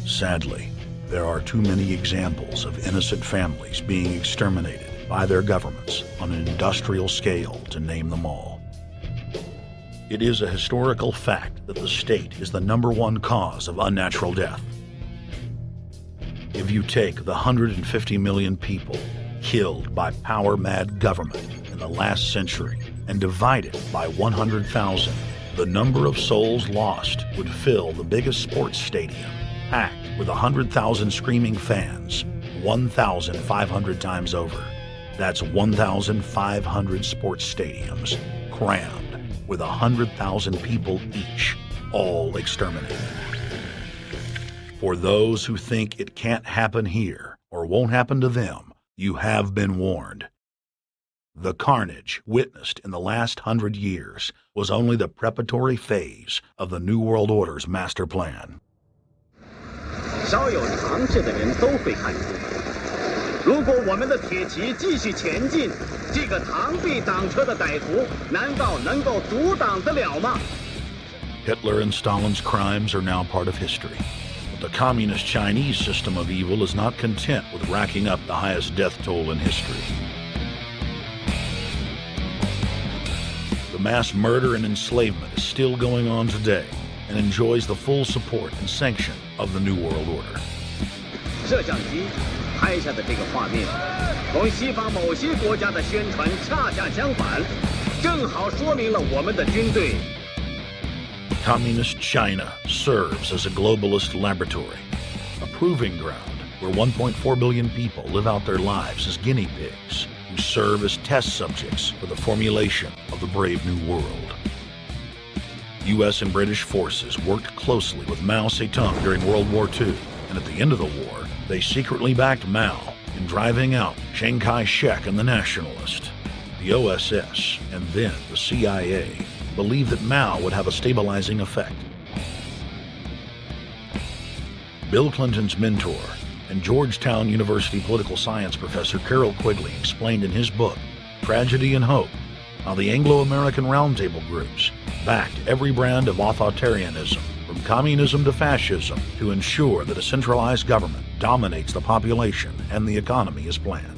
Sadly, there are too many examples of innocent families being exterminated by their governments on an industrial scale to name them all. It is a historical fact that the state is the #1 cause of unnatural death. If you take the 150 million people killed by power-mad government in the last century and divide it by 100,000, the number of souls lost would fill the biggest sports stadium, packed with 100,000 screaming fans, 1,500 times over. That's 1,500 sports stadiums, crammed with 100,000 people each, all exterminated. For those who think it can't happen here or won't happen to them, you have been warned. The carnage witnessed in the last 100 years was only the preparatory phase of the New World Order's master plan. 少有常识的人都会看出，如果我们的铁骑继续前进，这个螳臂挡车的歹徒难道能够阻挡得了吗？ Hitler and Stalin's crimes are now part of history. But the communist Chinese system of evil is not content with racking up the highest death toll in history. The mass murder and enslavement is still going on today and enjoys the full support and sanction of the New World Order. 摄像机拍下的这个画面，同西方某些国家的宣传恰恰相反，正好说明了我们的军队。Communist China serves as a globalist laboratory, a proving ground where 1.4 billion people live out their lives as guinea pigs who serve as test subjects for the formulation of the brave new world. U.S. and British forces worked closely with Mao Zedong during World War II, and at the end of the war, they secretly backed Mao in driving out Chiang Kai-shek and the Nationalist. The OSS, and then the CIA, believed that Mao would have a stabilizing effect. Bill Clinton's mentor and Georgetown University political science professor Carroll Quigley explained in his book, Tragedy and Hope, how the Anglo-American Roundtable groups backed every brand of authoritarianism, from communism to fascism, to ensure that a centralized government dominates the population and the economy as planned.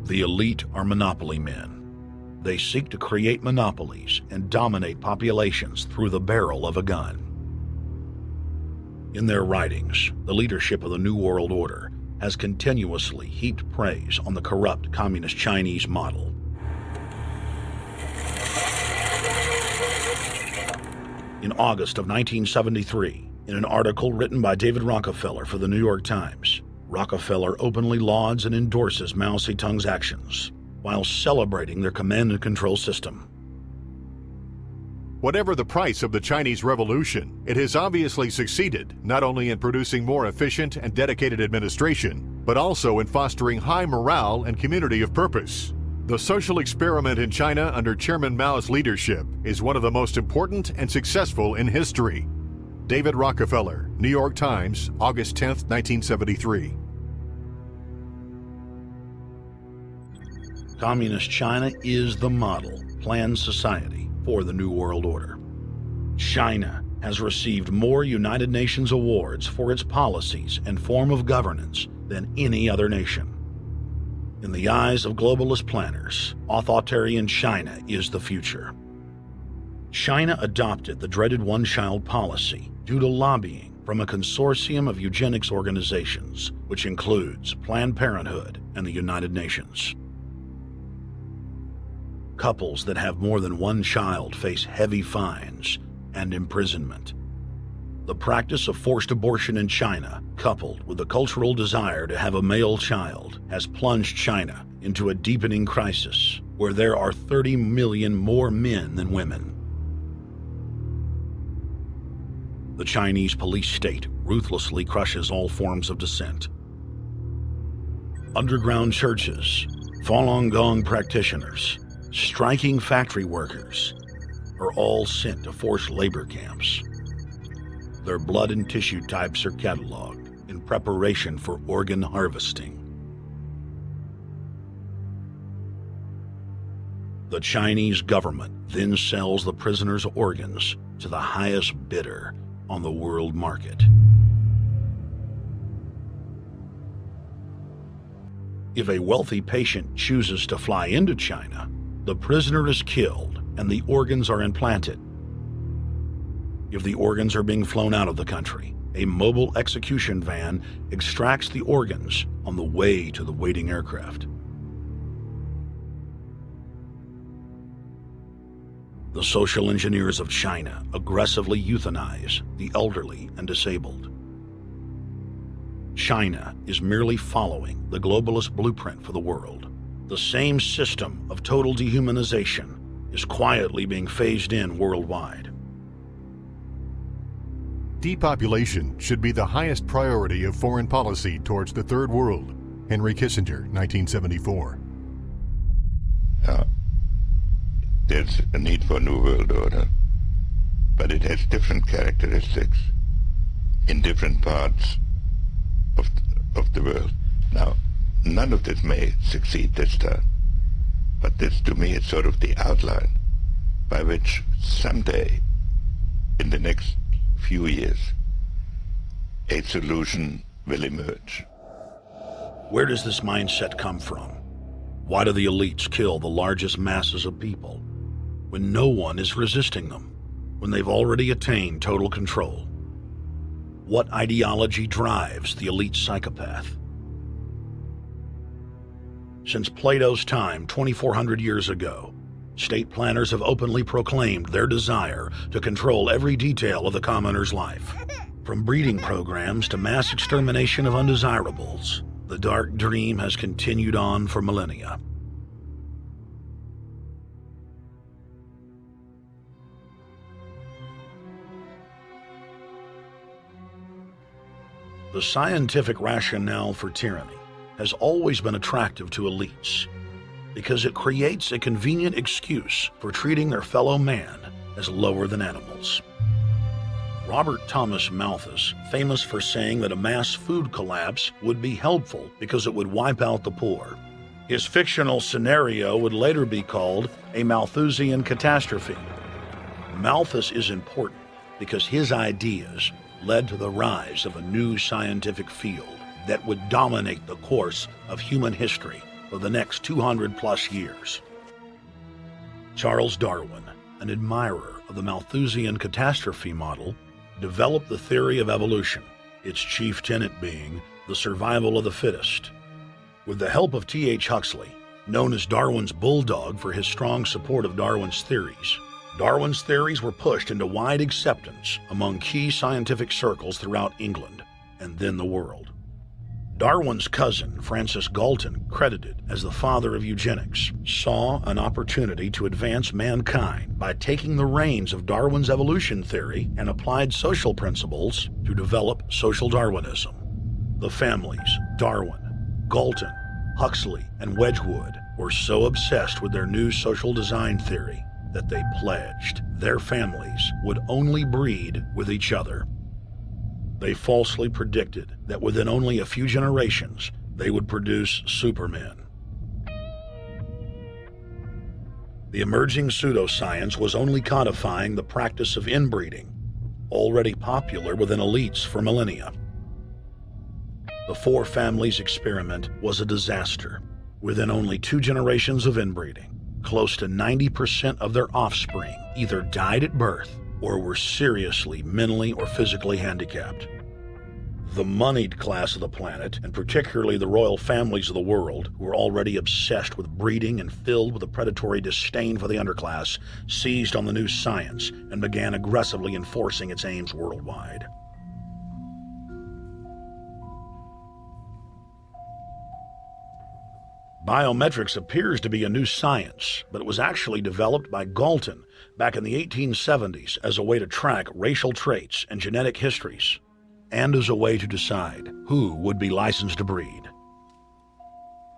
The elite are monopoly men. They seek to create monopolies and dominate populations through the barrel of a gun. In their writings, the leadership of the New World Order has continuously heaped praise on the corrupt Communist Chinese model. In August of 1973, in an article written by David Rockefeller for the New York Times, Rockefeller openly lauds and endorses Mao Zedong's actions, while celebrating their command and control system. Whatever the price of the Chinese Revolution, it has obviously succeeded not only in producing more efficient and dedicated administration, but also in fostering high morale and community of purpose. The social experiment in China under Chairman Mao's leadership is one of the most important and successful in history. David Rockefeller, New York Times, August 10, 1973. Communist China is the model, planned society for the New World Order. China has received more United Nations awards for its policies and form of governance than any other nation. In the eyes of globalist planners, authoritarian China is the future. China adopted the dreaded one-child policy due to lobbying from a consortium of eugenics organizations, which includes Planned Parenthood and the United Nations. Couples that have more than one child face heavy fines and imprisonment. The practice of forced abortion in China, coupled with the cultural desire to have a male child, has plunged China into a deepening crisis where there are 30 million more men than women. The Chinese police state ruthlessly crushes all forms of dissent. Underground churches, Falun Gong practitioners, striking factory workers are all sent to forced labor camps. Their blood and tissue types are cataloged in preparation for organ harvesting. The Chinese government then sells the prisoners' organs to the highest bidder on the world market. If a wealthy patient chooses to fly into China, the prisoner is killed and the organs are implanted. If the organs are being flown out of the country, a mobile execution van extracts the organs on the way to the waiting aircraft. The social engineers of China aggressively euthanize the elderly and disabled. China is merely following the globalist blueprint for the world. The same system of total dehumanization is quietly being phased in worldwide. Depopulation should be the highest priority of foreign policy towards the Third World. Henry Kissinger, 1974. There's a need for a new world order, but it has different characteristics in different parts of the world. Now, none of this may succeed this time, but this to me is sort of the outline by which someday, in the next few years, a solution will emerge. Where does this mindset come from? Why do the elites kill the largest masses of people when no one is resisting them, when they've already attained total control? What ideology drives the elite psychopath? Since Plato's time 2,400 years ago, state planners have openly proclaimed their desire to control every detail of the commoner's life. From breeding programs to mass extermination of undesirables, the dark dream has continued on for millennia. The scientific rationale for tyranny has always been attractive to elites because it creates a convenient excuse for treating their fellow man as lower than animals. Robert Thomas Malthus, famous for saying that a mass food collapse would be helpful because it would wipe out the poor. His fictional scenario would later be called a Malthusian catastrophe. Malthus is important because his ideas led to the rise of a new scientific field that would dominate the course of human history for the next 200+ years. Charles Darwin, an admirer of the Malthusian catastrophe model, developed the theory of evolution, its chief tenet being the survival of the fittest. With the help of T.H. Huxley, known as Darwin's bulldog for his strong support of Darwin's theories were pushed into wide acceptance among key scientific circles throughout England and then the world. Darwin's cousin, Francis Galton, credited as the father of eugenics, saw an opportunity to advance mankind by taking the reins of Darwin's evolution theory and applied social principles to develop social Darwinism. The families Darwin, Galton, Huxley, and Wedgwood were so obsessed with their new social design theory that they pledged their families would only breed with each other. They falsely predicted that within only a few generations, they would produce supermen. The emerging pseudoscience was only codifying the practice of inbreeding, already popular within elites for millennia. The Four Families experiment was a disaster. Within only 2 generations of inbreeding, close to 90% of their offspring either died at birth or were seriously mentally or physically handicapped. The moneyed class of the planet, and particularly the royal families of the world, who were already obsessed with breeding and filled with a predatory disdain for the underclass, seized on the new science and began aggressively enforcing its aims worldwide. Biometrics appears to be a new science, but it was actually developed by Galton back in the 1870s as a way to track racial traits and genetic histories, and as a way to decide who would be licensed to breed.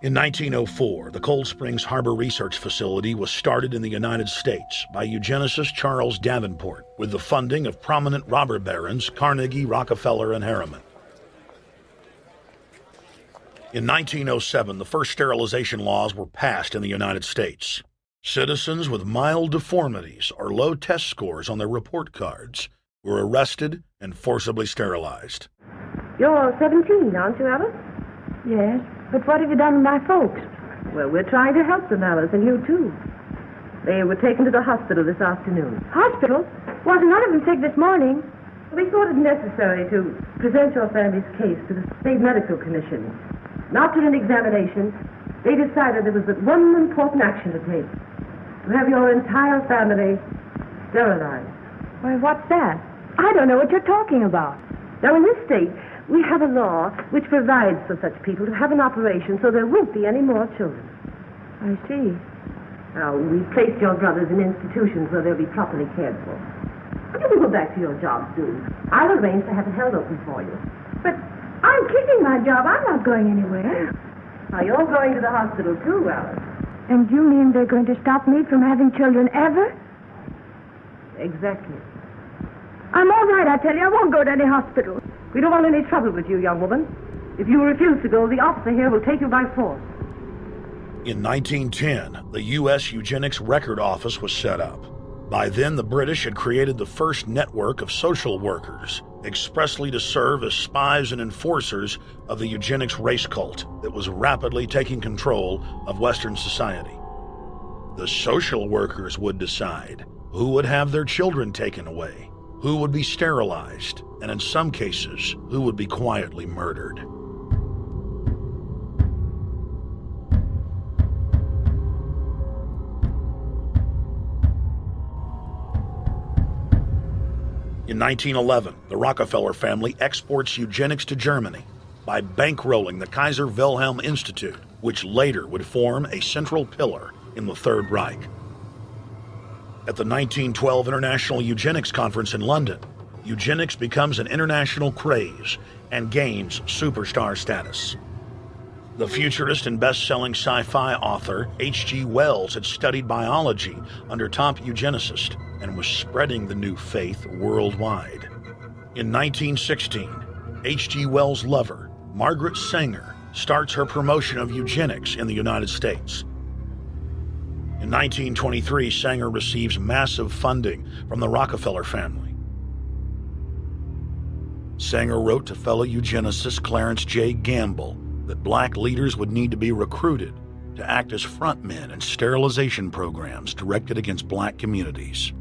In 1904, the Cold Springs Harbor Research Facility was started in the United States by eugenicist Charles Davenport with the funding of prominent robber barons Carnegie, Rockefeller, and Harriman. In 1907, the first sterilization laws were passed in the United States. Citizens with mild deformities or low test scores on their report cards were arrested and forcibly sterilized. You're 17, aren't you, Alice? Yes, but what have you done with my folks? Well, we're trying to help them, Alice, and you too. They were taken to the hospital this afternoon. Hospital? Wasn't none of them sick this morning? We thought it necessary to present your family's case to the State Medical Commission. After an examination, they decided there was but one important action to take: to have your entire family sterilized. Why, what's that? I don't know what you're talking about. Now, in this state, we have a law which provides for such people to have an operation so there won't be any more children. I see. Now, we've placed your brothers in institutions where they'll be properly cared for. You can go back to your job soon. I'll arrange to have it held open for you. But I'm keeping my job. I'm not going anywhere. Now, you're going to the hospital too, Alice. And you mean they're going to stop me from having children ever? Exactly. I'm all right, I tell you. I won't go to any hospital. We don't want any trouble with you, young woman. If you refuse to go, the officer here will take you by force. In 1910, the U.S. Eugenics Record Office was set up. By then, the British had created the first network of social workers, expressly to serve as spies and enforcers of the eugenics race cult that was rapidly taking control of Western society. The social workers would decide who would have their children taken away, who would be sterilized, and in some cases, who would be quietly murdered. In 1911, the Rockefeller family exports eugenics to Germany by bankrolling the Kaiser Wilhelm Institute, which later would form a central pillar in the Third Reich. At the 1912 International Eugenics Conference in London, eugenics becomes an international craze and gains superstar status. The futurist and best-selling sci-fi author H.G. Wells had studied biology under top eugenicists and was spreading the new faith worldwide. In 1916, H.G. Wells' lover, Margaret Sanger, starts her promotion of eugenics in the United States. In 1923, Sanger receives massive funding from the Rockefeller family. Sanger wrote to fellow eugenicist Clarence J. Gamble that black leaders would need to be recruited to act as frontmen in sterilization programs directed against black communities.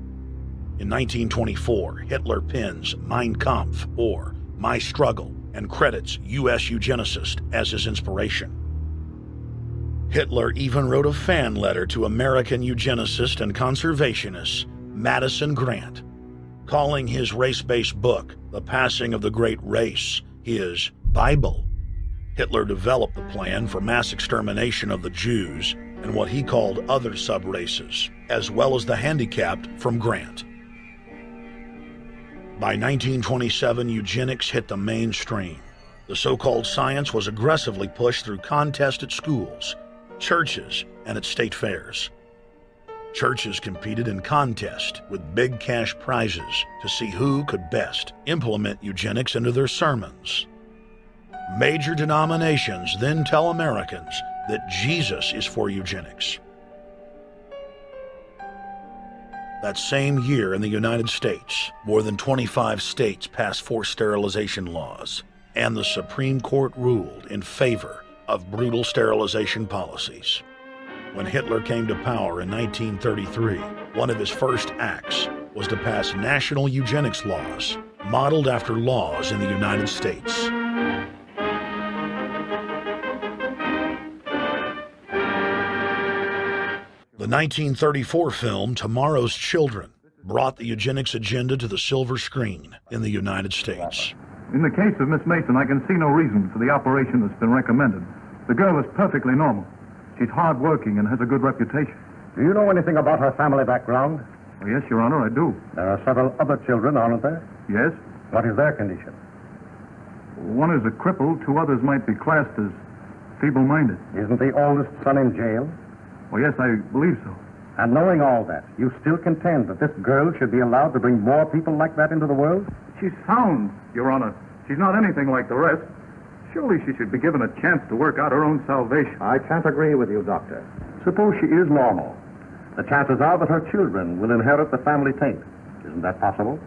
In 1924, Hitler pens Mein Kampf, or My Struggle, and credits U.S. eugenicist as his inspiration. Hitler even wrote a fan letter to American eugenicist and conservationist Madison Grant, calling his race-based book, The Passing of the Great Race, his Bible. Hitler developed the plan for mass extermination of the Jews and what he called other sub-races, as well as the handicapped, from Grant. By 1927, eugenics hit the mainstream. The so-called science was aggressively pushed through contests at schools, churches, and at state fairs. Churches competed in contests with big cash prizes to see who could best implement eugenics into their sermons. Major denominations then tell Americans that Jesus is for eugenics. That same year in the United States, more than 25 states passed forced sterilization laws, and the Supreme Court ruled in favor of brutal sterilization policies. When Hitler came to power in 1933, one of his first acts was to pass national eugenics laws, modeled after laws in the United States. The 1934 film Tomorrow's Children brought the eugenics agenda to the silver screen in the United States. In the case of Miss Mason, I can see no reason for the operation that's been recommended. The girl is perfectly normal. She's hard-working and has a good reputation. Do you know anything about her family background? Oh, yes, Your Honor, I do. There are several other children, aren't there? Yes. What is their condition? One is a cripple. Two others might be classed as feeble-minded. Isn't the oldest son in jail? Oh, yes, I believe so. And knowing all that, you still contend that this girl should be allowed to bring more people like that into the world? She's sound, Your Honor. She's not anything like the rest. Surely she should be given a chance to work out her own salvation. I can't agree with you, Doctor. Suppose she is normal. The chances are that her children will inherit the family taint. Isn't that possible?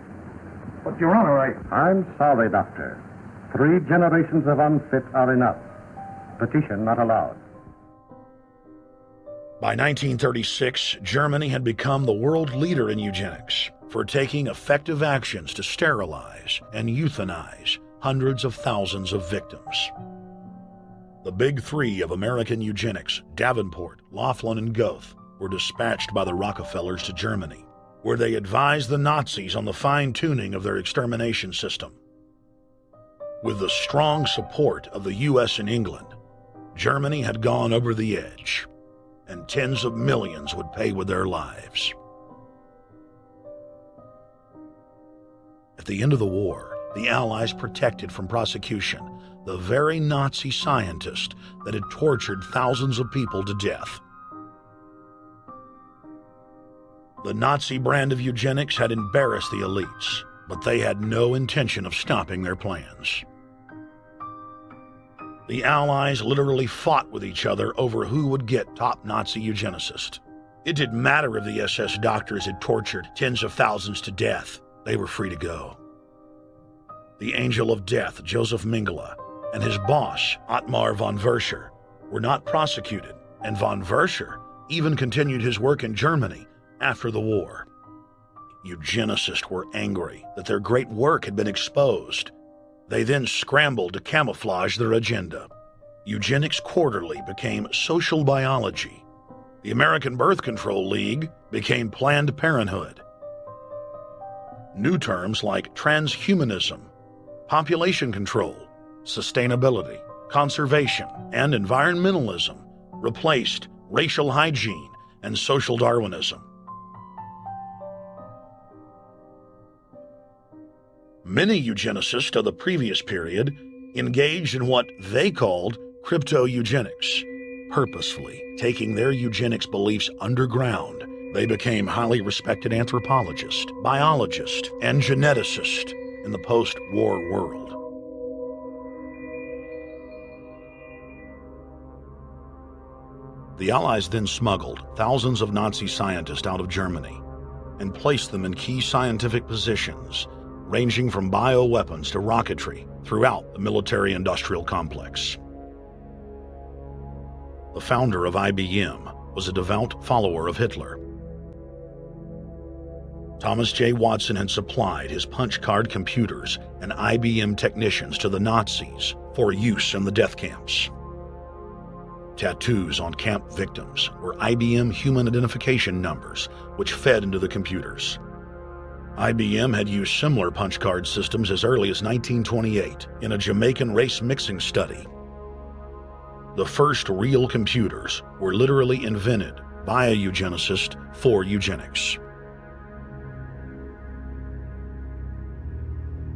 But, Your Honor, I'm sorry, Doctor. 3 generations of unfit are enough. Petition not allowed. By 1936, Germany had become the world leader in eugenics for taking effective actions to sterilize and euthanize hundreds of thousands of victims. The big 3 of American eugenics, Davenport, Laughlin, and Goethe, were dispatched by the Rockefellers to Germany, where they advised the Nazis on the fine-tuning of their extermination system. With the strong support of the U.S. and England, Germany had gone over the edge, and tens of millions would pay with their lives. At the end of the war, the Allies protected from prosecution the very Nazi scientist that had tortured thousands of people to death. The Nazi brand of eugenics had embarrassed the elites, but they had no intention of stopping their plans. The Allies literally fought with each other over who would get top Nazi eugenicist. It didn't matter if the SS doctors had tortured tens of thousands to death. They were free to go. The Angel of Death, Joseph Mengele, and his boss, Ottmar von Verscher, were not prosecuted, and von Verscher even continued his work in Germany after the war. Eugenicists were angry that their great work had been exposed. They then scrambled to camouflage their agenda. Eugenics Quarterly became Social Biology. The American Birth Control League became Planned Parenthood. New terms like transhumanism, population control, sustainability, conservation, and environmentalism replaced racial hygiene and social Darwinism. Many eugenicists of the previous period engaged in what they called crypto-eugenics, purposefully taking their eugenics beliefs underground. They became highly respected anthropologists, biologists, and geneticists in the post-war world. The Allies then smuggled thousands of Nazi scientists out of Germany and placed them in key scientific positions, ranging from bioweapons to rocketry throughout the military-industrial complex. The founder of IBM was a devout follower of Hitler. Thomas J. Watson had supplied his punch card computers and IBM technicians to the Nazis for use in the death camps. Tattoos on camp victims were IBM human identification numbers, which fed into the computers. IBM had used similar punch card systems as early as 1928 in a Jamaican race mixing study. The first real computers were literally invented by a eugenicist for eugenics.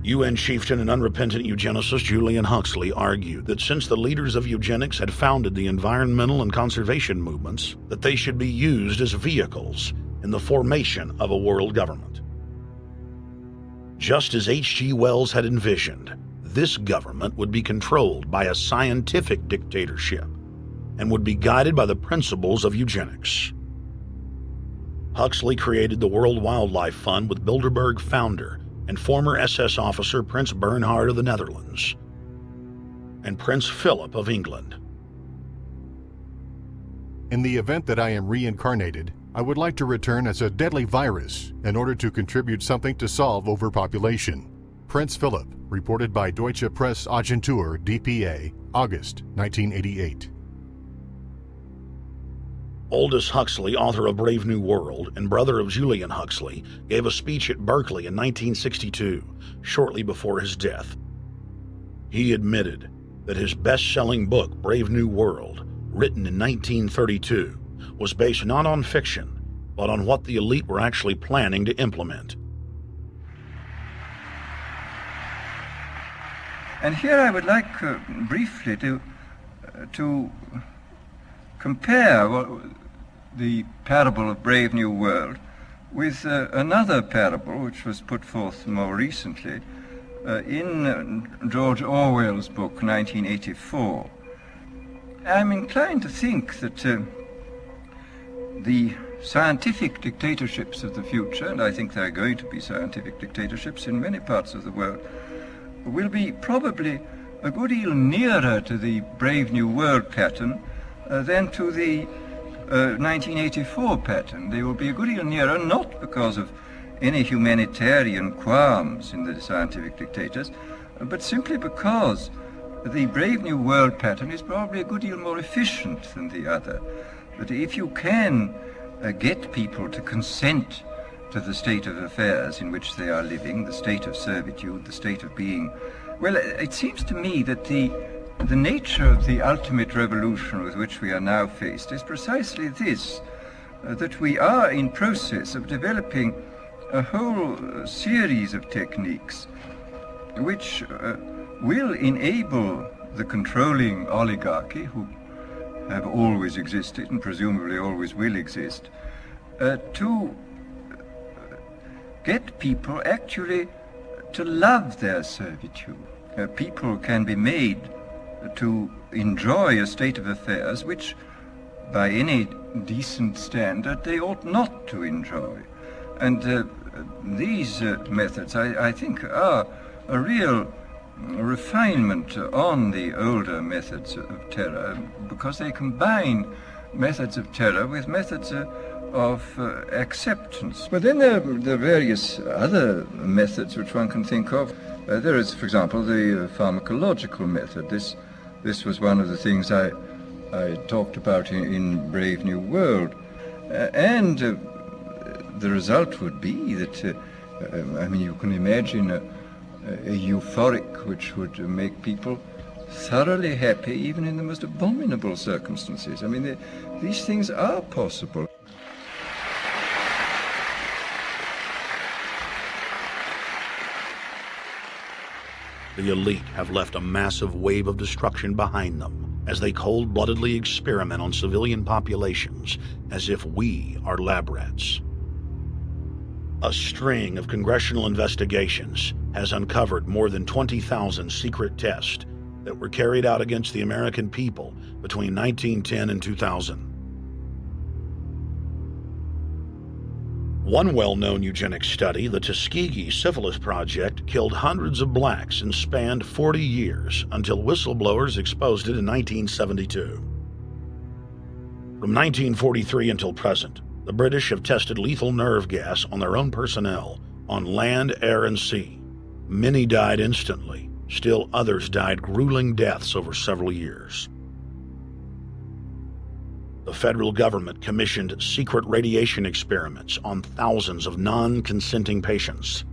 UN chieftain and unrepentant eugenicist Julian Huxley argued that since the leaders of eugenics had founded the environmental and conservation movements, that they should be used as vehicles in the formation of a world government. Just as H.G. Wells had envisioned, this government would be controlled by a scientific dictatorship and would be guided by the principles of eugenics. Huxley created the World Wildlife Fund with Bilderberg founder and former SS officer Prince Bernhard of the Netherlands and Prince Philip of England. In the event that I am reincarnated, I would like to return as a deadly virus in order to contribute something to solve overpopulation. Prince Philip, reported by Deutsche Presse-Agentur, DPA, August 1988. Aldous Huxley, author of Brave New World and brother of Julian Huxley, gave a speech at Berkeley in 1962, shortly before his death. He admitted that his best-selling book, Brave New World, written in 1932, was based not on fiction, but on what the elite were actually planning to implement. And here I would like briefly to compare the parable of Brave New World with another parable which was put forth more recently in George Orwell's book 1984. I'm inclined to think that the scientific dictatorships of the future, and I think there are going to be scientific dictatorships in many parts of the world, will be probably a good deal nearer to the Brave New World pattern than to the 1984 pattern. They will be a good deal nearer, not because of any humanitarian qualms in the scientific dictators, but simply because the Brave New World pattern is probably a good deal more efficient than the other. That if you can get people to consent to the state of affairs in which they are living, the state of servitude, the state of being, well, it seems to me that the nature of the ultimate revolution with which we are now faced is precisely this, that we are in process of developing a whole series of techniques which will enable the controlling oligarchy, who have always existed and presumably always will exist, to get people actually to love their servitude. People can be made to enjoy a state of affairs which, by any decent standard, they ought not to enjoy. And these methods, I think, are a real refinement on the older methods of terror, because they combine methods of terror with methods of acceptance. But then there are various other methods which one can think of. There is, for example, the pharmacological method. This was one of the things I talked about in Brave New World. And the result would be that, I mean, you can imagine a euphoric which would make people thoroughly happy even in the most abominable circumstances. I mean, these things are possible. The elite have left a massive wave of destruction behind them as they cold-bloodedly experiment on civilian populations as if we are lab rats. A string of congressional investigations has uncovered more than 20,000 secret tests that were carried out against the American people between 1910 and 2000. One well-known eugenics study, the Tuskegee Syphilis Project, killed hundreds of blacks and spanned 40 years until whistleblowers exposed it in 1972. From 1943 until present, the British have tested lethal nerve gas on their own personnel, on land, air, and sea. Many died instantly. Still others died grueling deaths over several years. The federal government commissioned secret radiation experiments on thousands of non-consenting patients.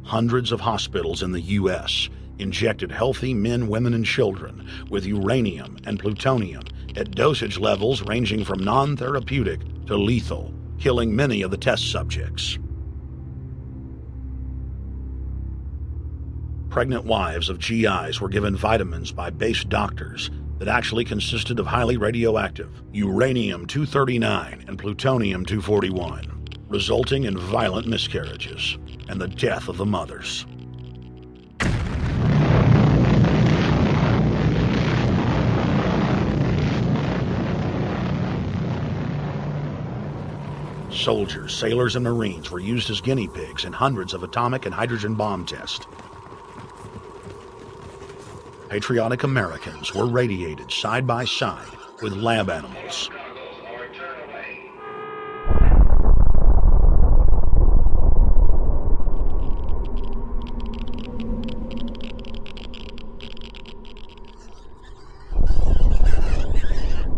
Hundreds of hospitals in the U.S. injected healthy men, women, and children with uranium and plutonium at dosage levels ranging from non-therapeutic to lethal, killing many of the test subjects. Pregnant wives of GIs were given vitamins by base doctors that actually consisted of highly radioactive uranium-239 and plutonium-241, resulting in violent miscarriages and the death of the mothers. Soldiers, sailors, and Marines were used as guinea pigs in hundreds of atomic and hydrogen bomb tests. Patriotic Americans were radiated side by side with lab animals.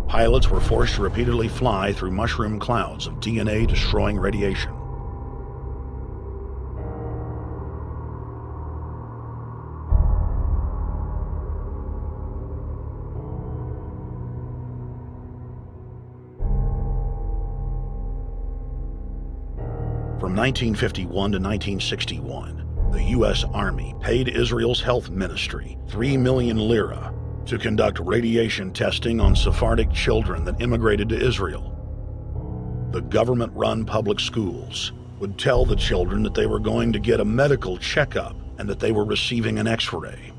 Pilots were forced to repeatedly fly through mushroom clouds of DNA-destroying radiation. From 1951 to 1961, the U.S. Army paid Israel's health ministry 3 million lira to conduct radiation testing on Sephardic children that immigrated to Israel. The government-run public schools would tell the children that they were going to get a medical checkup and that they were receiving an X-ray.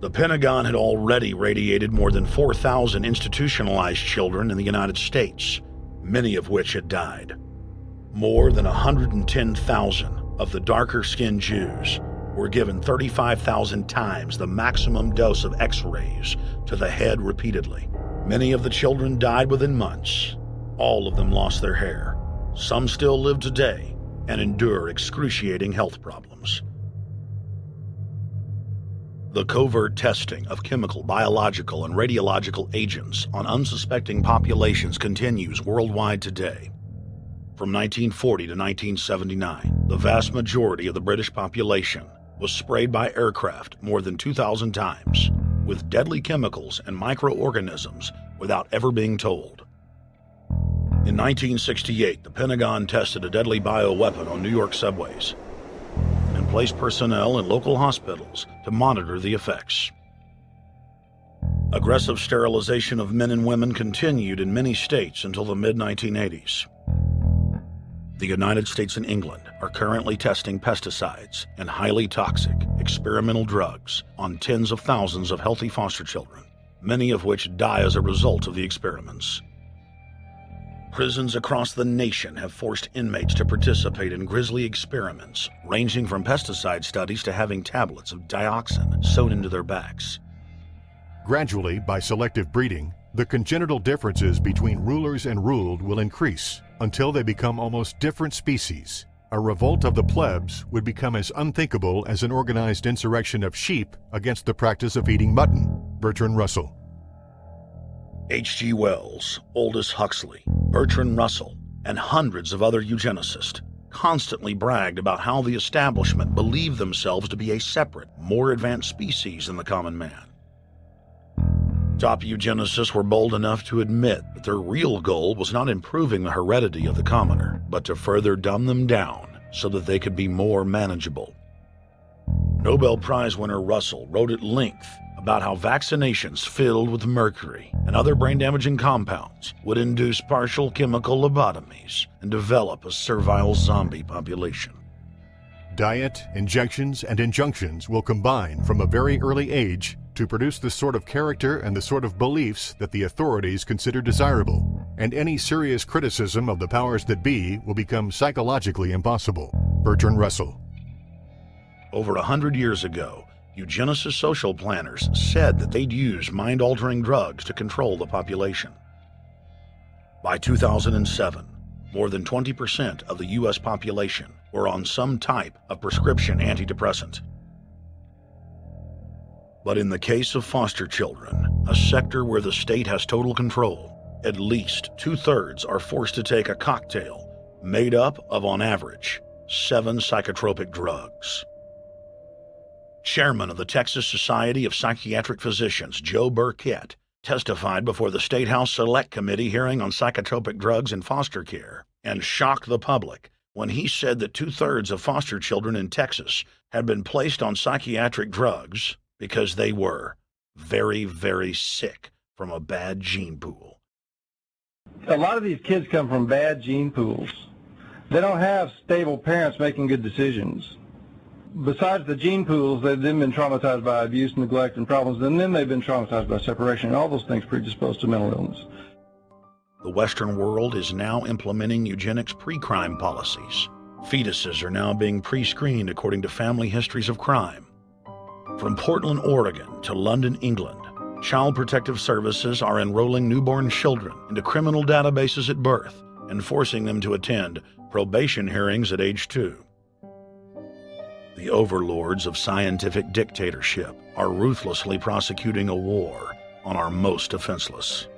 The Pentagon had already radiated more than 4,000 institutionalized children in the United States, many of which had died. More than 110,000 of the darker-skinned Jews were given 35,000 times the maximum dose of X-rays to the head repeatedly. Many of the children died within months. All of them lost their hair. Some still live today and endure excruciating health problems. The covert testing of chemical, biological, and radiological agents on unsuspecting populations continues worldwide today. From 1940 to 1979, the vast majority of the British population was sprayed by aircraft more than 2,000 times with deadly chemicals and microorganisms without ever being told. In 1968, the Pentagon tested a deadly bioweapon on New York subways and placed personnel in local hospitals to monitor the effects. Aggressive sterilization of men and women continued in many states until the mid-1980s. The United States and England are currently testing pesticides and highly toxic experimental drugs on tens of thousands of healthy foster children, many of which die as a result of the experiments. Prisons across the nation have forced inmates to participate in grisly experiments, ranging from pesticide studies to having tablets of dioxin sewn into their backs. Gradually, by selective breeding, the congenital differences between rulers and ruled will increase until they become almost different species. A revolt of the plebs would become as unthinkable as an organized insurrection of sheep against the practice of eating mutton. Bertrand Russell. H.G. Wells, Aldous Huxley, Bertrand Russell, and hundreds of other eugenicists constantly bragged about how the establishment believed themselves to be a separate, more advanced species than the common man. Top eugenicists were bold enough to admit that their real goal was not improving the heredity of the commoner, but to further dumb them down so that they could be more manageable. Nobel Prize winner Russell wrote at length about how vaccinations filled with mercury and other brain-damaging compounds would induce partial chemical lobotomies and develop a servile zombie population. Diet, injections, and injunctions will combine from a very early age to produce the sort of character and the sort of beliefs that the authorities consider desirable, and any serious criticism of the powers that be will become psychologically impossible. Bertrand Russell. Over 100 years ago, eugenicist social planners said that they'd use mind-altering drugs to control the population. By 2007, more than 20% of the U.S. population were on some type of prescription antidepressant. But in the case of foster children, a sector where the state has total control, at least 2/3 are forced to take a cocktail made up of, on average, 7 psychotropic drugs. Chairman of the Texas Society of Psychiatric Physicians, Joe Burkett, testified before the State House Select Committee hearing on psychotropic drugs in foster care and shocked the public when he said that 2/3 of foster children in Texas had been placed on psychiatric drugs because they were very, very sick from a bad gene pool. A lot of these kids come from bad gene pools. They don't have stable parents making good decisions. Besides the gene pools, they've then been traumatized by abuse, neglect, and problems, and then they've been traumatized by separation, and all those things predispose to mental illness. The Western world is now implementing eugenics pre-crime policies. Fetuses are now being pre-screened according to family histories of crime. From Portland, Oregon to London, England, Child Protective Services are enrolling newborn children into criminal databases at birth and forcing them to attend probation hearings at age 2. The overlords of scientific dictatorship are ruthlessly prosecuting a war on our most defenseless.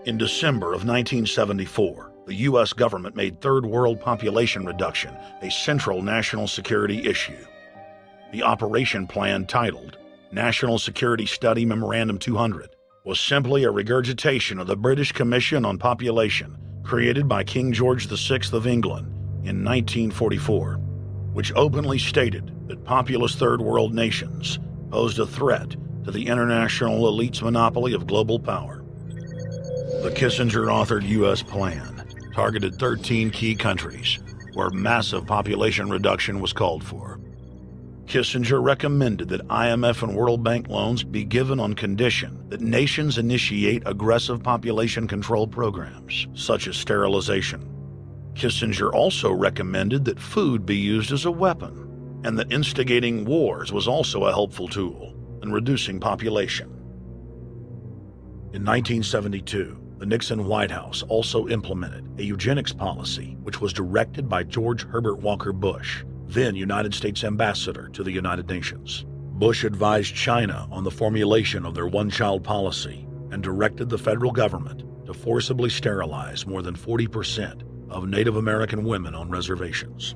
In December of 1974, the U.S. government made Third World population reduction a central national security issue. The operation plan, titled National Security Study Memorandum 200, was simply a regurgitation of the British Commission on Population created by King George VI of England in 1944, which openly stated that populous Third World nations posed a threat to the international elite's monopoly of global power. The Kissinger-authored U.S. plan targeted 13 key countries where massive population reduction was called for. Kissinger recommended that IMF and World Bank loans be given on condition that nations initiate aggressive population control programs, such as sterilization. Kissinger also recommended that food be used as a weapon, and that instigating wars was also a helpful tool in reducing population. In 1972, the Nixon White House also implemented a eugenics policy which was directed by George Herbert Walker Bush, then United States Ambassador to the United Nations. Bush advised China on the formulation of their one-child policy and directed the federal government to forcibly sterilize more than 40% of Native American women on reservations.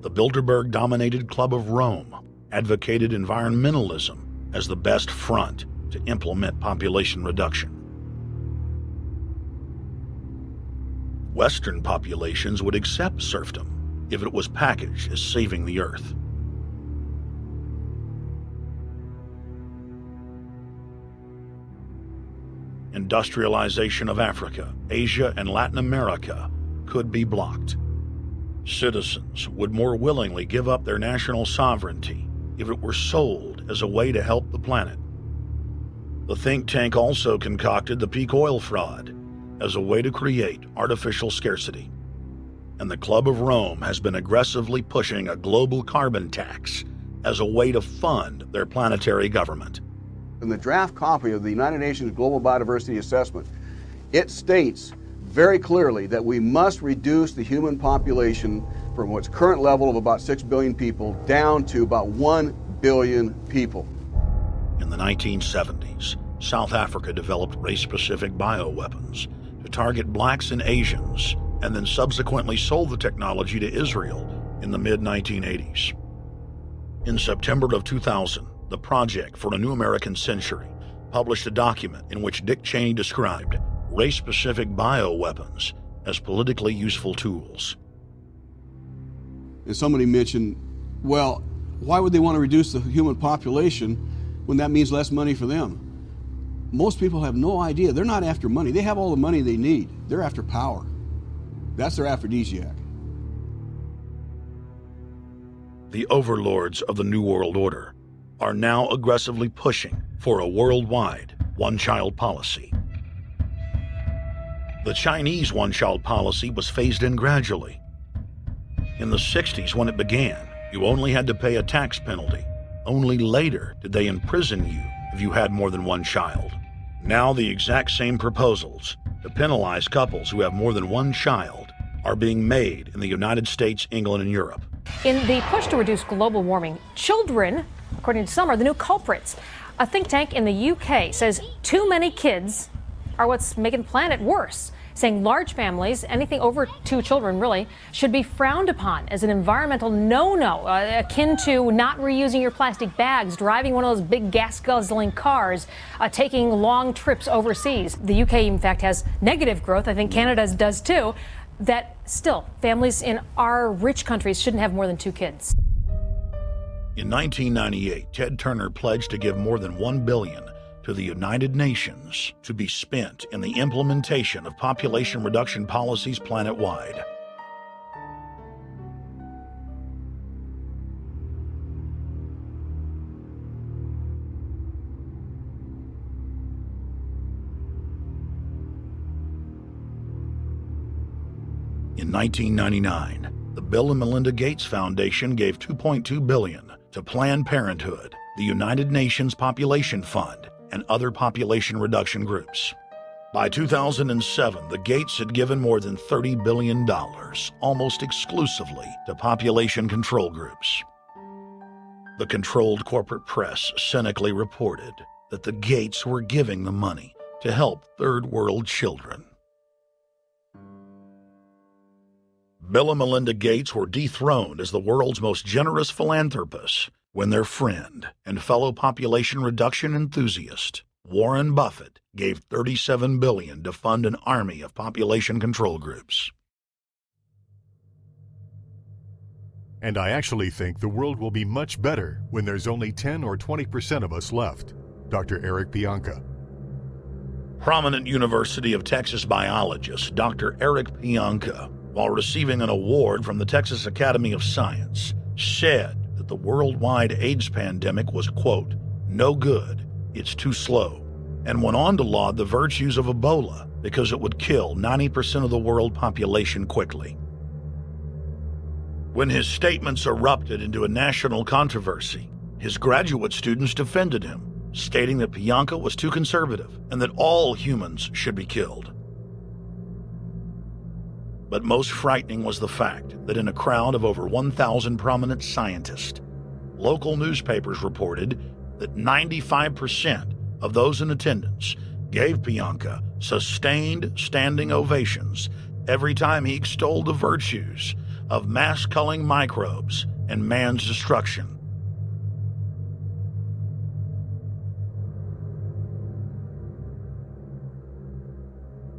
The Bilderberg-dominated Club of Rome advocated environmentalism as the best front to implement population reduction. Western populations would accept serfdom if it was packaged as saving the earth. Industrialization of Africa, Asia, and Latin America could be blocked. Citizens would more willingly give up their national sovereignty if it were sold as a way to help the planet. The think tank also concocted the peak oil fraud as a way to create artificial scarcity. And the Club of Rome has been aggressively pushing a global carbon tax as a way to fund their planetary government. In the draft copy of the United Nations Global Biodiversity Assessment, it states very clearly that we must reduce the human population from its current level of about 6 billion people down to about 1 billion people. In the 1970s, South Africa developed race-specific bioweapons to target blacks and Asians, and then subsequently sold the technology to Israel in the mid-1980s. In September of 2000, the Project for a New American Century published a document in which Dick Cheney described race-specific bioweapons as politically useful tools. And somebody mentioned, well, why would they want to reduce the human population when that means less money for them? Most people have no idea. They're not after money. They have all the money they need. They're after power. That's their aphrodisiac. The overlords of the New World Order are now aggressively pushing for a worldwide one-child policy. The Chinese one-child policy was phased in gradually. In the 60s, when it began, you only had to pay a tax penalty. Only later did they imprison you if you had more than one child. Now the exact same proposals to penalize couples who have more than one child are being made in the United States, England, and Europe. In the push to reduce global warming, children, according to some, are the new culprits. A think tank in the UK says too many kids are what's making the planet worse, saying large families, anything over 2 children really, should be frowned upon as an environmental no-no, akin to not reusing your plastic bags, driving one of those big gas-guzzling cars, taking long trips overseas. The UK, in fact, has negative growth. I think Canada does too. That still, families in our rich countries shouldn't have more than 2 kids. In 1998, Ted Turner pledged to give more than $1 billion to the United Nations to be spent in the implementation of population reduction policies planet-wide. In 1999, the Bill and Melinda Gates Foundation gave $2.2 billion to Planned Parenthood, the United Nations Population Fund, and other population reduction groups. By 2007, the Gates had given more than $30 billion, almost exclusively to population control groups. The controlled corporate press cynically reported that the Gates were giving the money to help third world children. Bill and Melinda Gates were dethroned as the world's most generous philanthropists when their friend and fellow population reduction enthusiast, Warren Buffett, gave $37 billion to fund an army of population control groups. And I actually think the world will be much better when there's only 10 or 20% of us left. Dr. Eric Pianka. Prominent University of Texas biologist Dr. Eric Pianka, while receiving an award from the Texas Academy of Science, said that the worldwide AIDS pandemic was, quote, no good, it's too slow, and went on to laud the virtues of Ebola because it would kill 90% of the world population quickly. When his statements erupted into a national controversy, his graduate students defended him, stating that Pianka was too conservative and that all humans should be killed. But most frightening was the fact that in a crowd of over 1,000 prominent scientists, local newspapers reported that 95% of those in attendance gave Pianka sustained standing ovations every time he extolled the virtues of mass-culling microbes and man's destruction.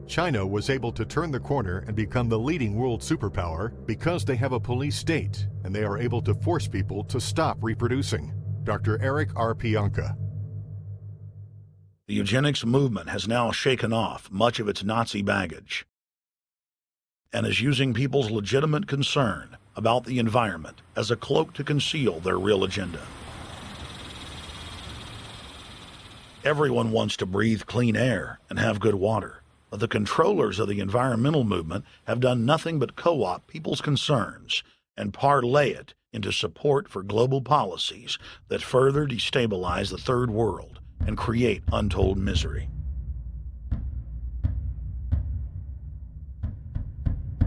China was able to turn the corner and become the leading world superpower because they have a police state and they are able to force people to stop reproducing. Dr. Eric R. Pianka. The eugenics movement has now shaken off much of its Nazi baggage and is using people's legitimate concern about the environment as a cloak to conceal their real agenda. Everyone wants to breathe clean air and have good water, but the controllers of the environmental movement have done nothing but co-opt people's concerns and parlay it into support for global policies that further destabilize the third world and create untold misery.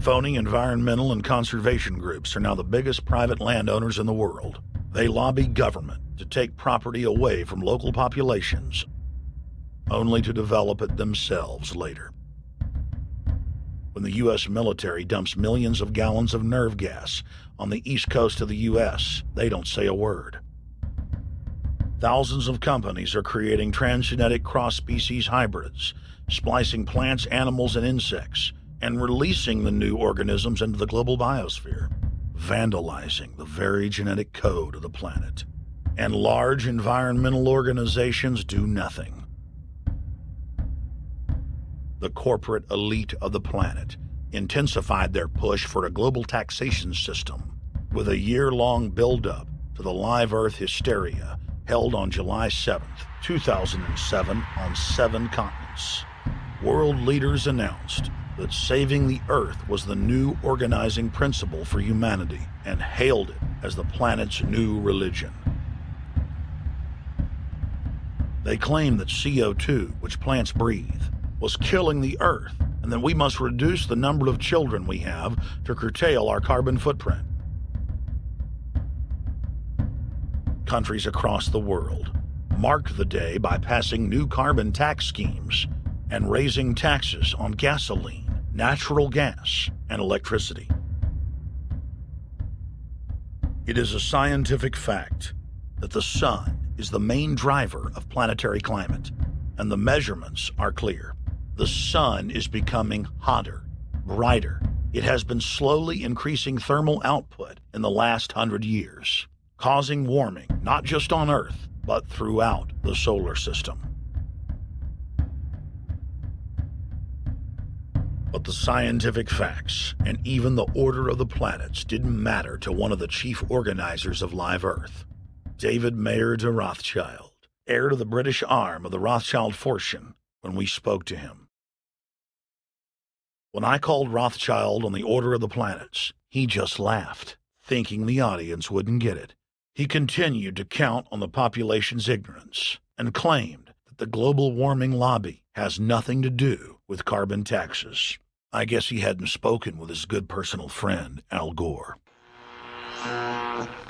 Phony environmental and conservation groups are now the biggest private landowners in the world. They lobby government to take property away from local populations, only to develop it themselves later. When the U.S. military dumps millions of gallons of nerve gas on the east coast of the U.S., they don't say a word. Thousands of companies are creating transgenetic cross-species hybrids, splicing plants, animals, and insects, and releasing the new organisms into the global biosphere, vandalizing the very genetic code of the planet. And large environmental organizations do nothing. The corporate elite of the planet intensified their push for a global taxation system with a year-long build-up to the Live Earth hysteria held on July 7th, 2007 on 7 continents. World leaders announced that saving the Earth was the new organizing principle for humanity and hailed it as the planet's new religion. They claimed that CO2, which plants breathe, was killing the Earth, and that we must reduce the number of children we have to curtail our carbon footprint. Countries across the world marked the day by passing new carbon tax schemes and raising taxes on gasoline, natural gas, and electricity. It is a scientific fact that the sun is the main driver of planetary climate, and the measurements are clear. The sun is becoming hotter, brighter. It has been slowly increasing thermal output in the last 100 years, causing warming not just on Earth, but throughout the solar system. But the scientific facts and even the order of the planets didn't matter to one of the chief organizers of Live Earth, David Mayer de Rothschild, heir to the British arm of the Rothschild fortune, when we spoke to him. When I called Rothschild on the order of the planets, he just laughed, thinking the audience wouldn't get it. He continued to count on the population's ignorance and claimed that the global warming lobby has nothing to do with carbon taxes. I guess he hadn't spoken with his good personal friend, Al Gore.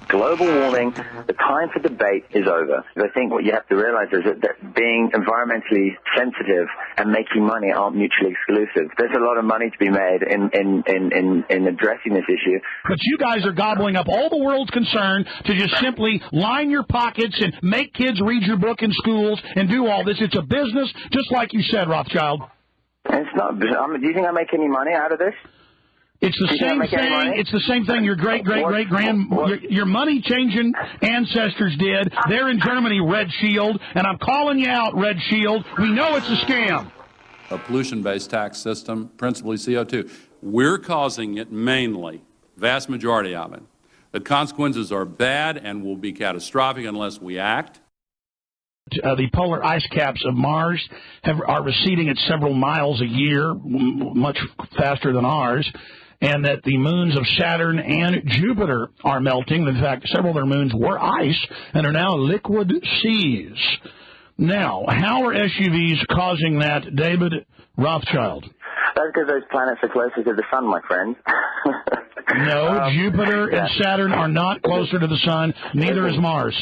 Global warming, the time for debate is over. I think what you have to realize is that being environmentally sensitive and making money aren't mutually exclusive. There's a lot of money to be made in addressing this issue. But you guys are gobbling up all the world's concern to just simply line your pockets and make kids read your book in schools and do all this. It's a business, just like you said, Rothschild. It's not. Do you think I make any money out of this? It's the same thing. It's the same thing your your money-changing ancestors did. They're in Germany, Red Shield, and I'm calling you out, Red Shield. We know it's a scam. A pollution-based tax system, principally CO2. We're causing it mainly, vast majority of it. The consequences are bad and will be catastrophic unless we act. The polar ice caps of Mars are receding at several miles a year, much faster than ours. And that the moons of Saturn and Jupiter are melting. In fact, several of their moons were ice and are now liquid seas. Now, how are SUVs causing that, David Rothschild? That's because those planets are closer to the sun, my friend. No, Jupiter and Saturn are not closer to the sun. Neither is Mars.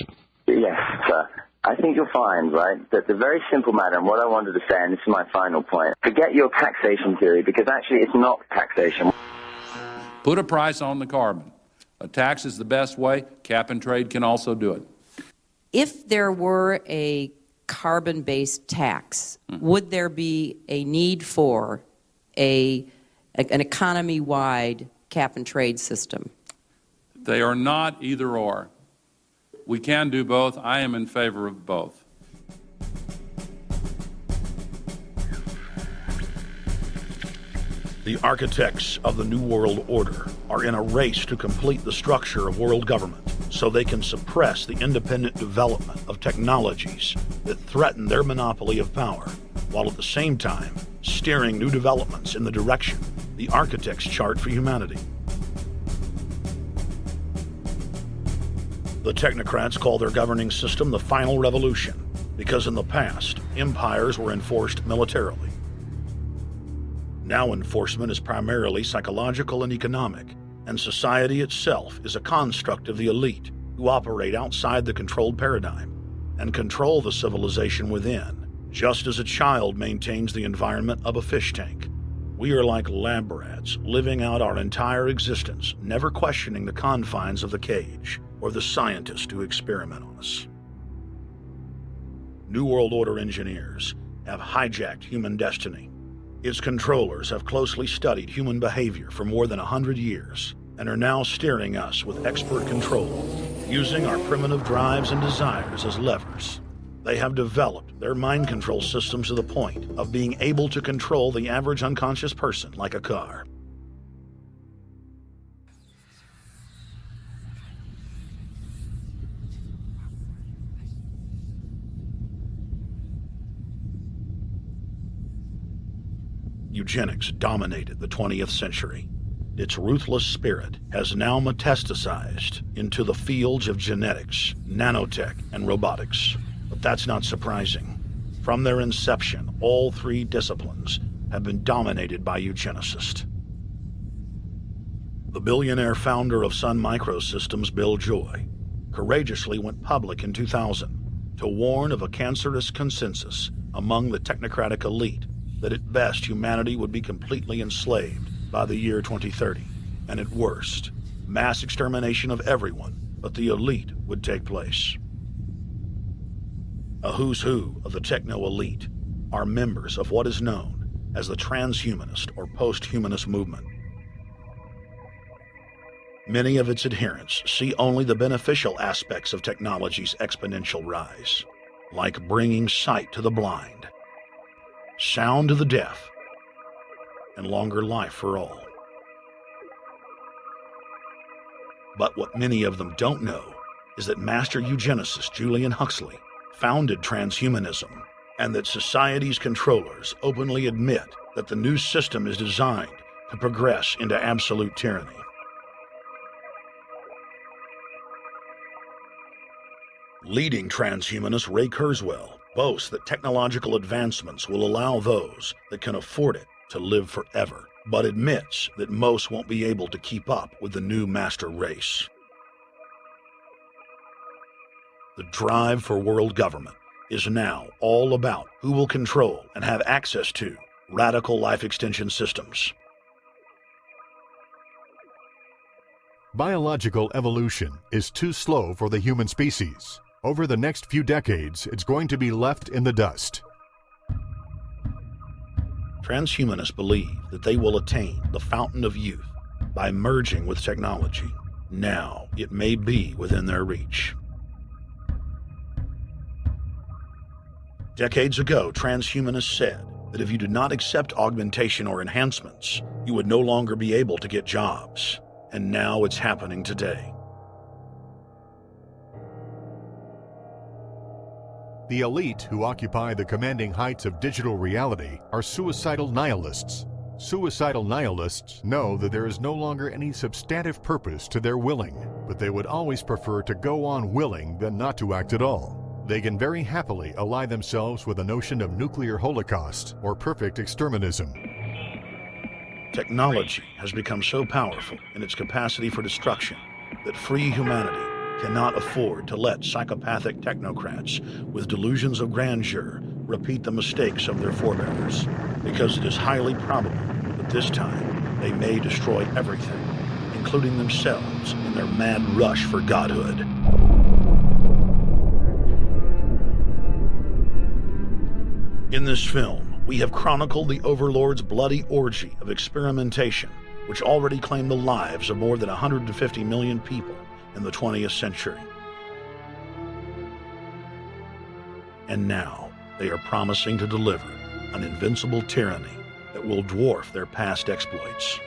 Yes, sir. I think you'll find, right, that the very simple matter, and what I wanted to say, and this is my final point, forget your taxation theory, because actually it's not taxation. Put a price on the carbon. A tax is the best way. Cap and trade can also do it. If there were a carbon-based tax, would there be a need for an economy-wide cap and trade system? They are not either or. We can do both. I am in favor of both. The architects of the New World Order are in a race to complete the structure of world government so they can suppress the independent development of technologies that threaten their monopoly of power, while at the same time steering new developments in the direction the architects chart for humanity. The technocrats call their governing system the final revolution because in the past, empires were enforced militarily. Now enforcement is primarily psychological and economic, and society itself is a construct of the elite who operate outside the controlled paradigm and control the civilization within, just as a child maintains the environment of a fish tank. We are like lab rats, living out our entire existence, never questioning the confines of the cage or the scientists who experiment on us. New World Order engineers have hijacked human destiny. Its controllers have closely studied human behavior for more than 100 years and are now steering us with expert control, using our primitive drives and desires as levers. They have developed their mind control systems to the point of being able to control the average unconscious person like a car. Eugenics dominated the 20th century. Its ruthless spirit has now metastasized into the fields of genetics, nanotech, and robotics. But that's not surprising. From their inception, all three disciplines have been dominated by eugenicists. The billionaire founder of Sun Microsystems, Bill Joy, courageously went public in 2000 to warn of a cancerous consensus among the technocratic elite that at best humanity would be completely enslaved by the year 2030, and at worst, mass extermination of everyone but the elite would take place. A who's who of the techno-elite are members of what is known as the transhumanist or post-humanist movement. Many of its adherents see only the beneficial aspects of technology's exponential rise, like bringing sight to the blind, sound to the deaf, and longer life for all. But what many of them don't know is that master eugenicist Julian Huxley founded transhumanism, and that society's controllers openly admit that the new system is designed to progress into absolute tyranny. Leading transhumanist Ray Kurzweil boasts that technological advancements will allow those that can afford it to live forever, but admits that most won't be able to keep up with the new master race. The drive for world government is now all about who will control and have access to radical life extension systems. Biological evolution is too slow for the human species. Over the next few decades, it's going to be left in the dust. Transhumanists believe that they will attain the fountain of youth by merging with technology. Now, it may be within their reach. Decades ago, transhumanists said that if you did not accept augmentation or enhancements, you would no longer be able to get jobs. And now it's happening today. The elite who occupy the commanding heights of digital reality are suicidal nihilists. Suicidal nihilists know that there is no longer any substantive purpose to their willing, but they would always prefer to go on willing than not to act at all. They can very happily ally themselves with the notion of nuclear holocaust or perfect exterminism. Technology has become so powerful in its capacity for destruction that free humanity cannot afford to let psychopathic technocrats with delusions of grandeur repeat the mistakes of their forebears, because it is highly probable that this time they may destroy everything, including themselves in their mad rush for godhood. In this film, we have chronicled the Overlord's bloody orgy of experimentation, which already claimed the lives of more than 150 million people in the 20th century. And now they are promising to deliver an invincible tyranny that will dwarf their past exploits.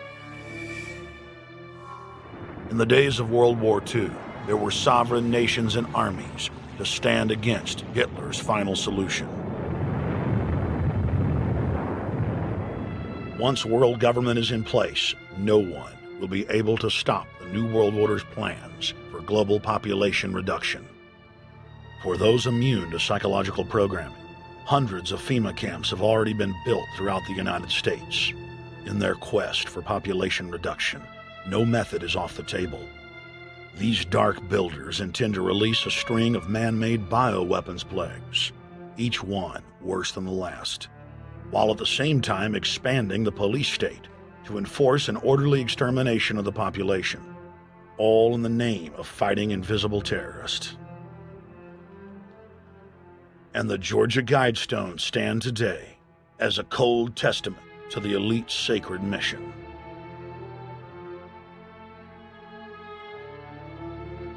In the days of World War II, there were sovereign nations and armies to stand against Hitler's final solution. Once world government is in place, no one will be able to stop the New World Order's plans for global population reduction. For those immune to psychological programming, hundreds of FEMA camps have already been built throughout the United States. In their quest for population reduction, no method is off the table. These dark builders intend to release a string of man-made bioweapons plagues, each one worse than the last, while at the same time expanding the police state to enforce an orderly extermination of the population, all in the name of fighting invisible terrorists. And the Georgia Guidestones stand today as a cold testament to the elite's sacred mission.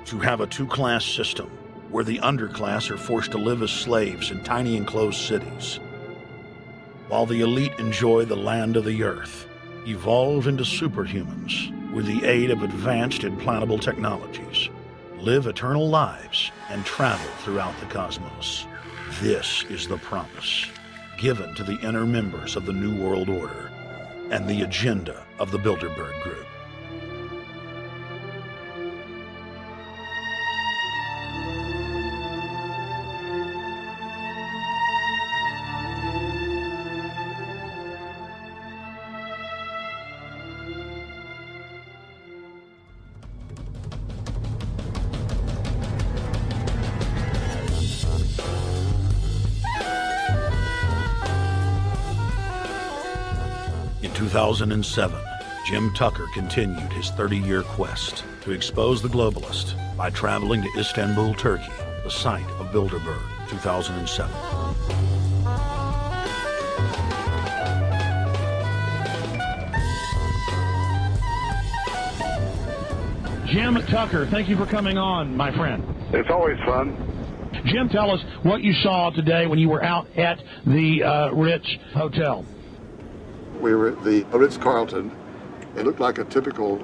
To have a two-class system where the underclass are forced to live as slaves in tiny enclosed cities, while the elite enjoy the land of the earth, evolve into superhumans with the aid of advanced implantable technologies, live eternal lives, and travel throughout the cosmos. This is the promise given to the inner members of the New World Order and the agenda of the Bilderberg Group. In 2007, Jim Tucker continued his 30-year quest to expose the globalist by traveling to Istanbul, Turkey, the site of Bilderberg, 2007. Jim Tucker, thank you for coming on, my friend. It's always fun. Jim, tell us what you saw today when you were out at the Ritz Hotel. We were at the Ritz-Carlton. It looked like a typical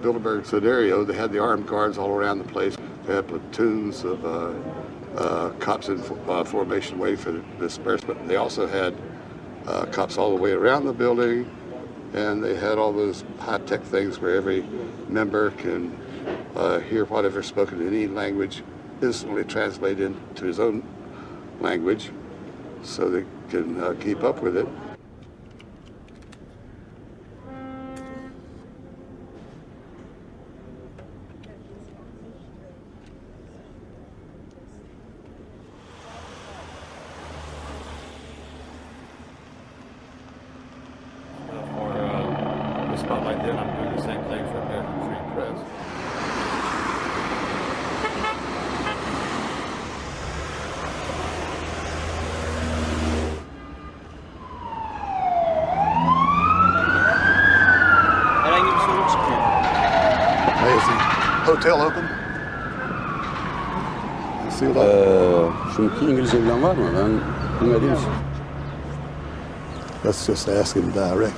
Bilderberg scenario. They had the armed guards all around the place. They had platoons of cops in formation waiting for the disbursement. They also had cops all the way around the building, and they had all those high-tech things where every member can hear whatever's spoken in any language, instantly translate into his own language so they can keep up with it. Hotel open? Çünkü İngilizce bilen var mı? Ben bilmediğim için. Let's just ask him directly.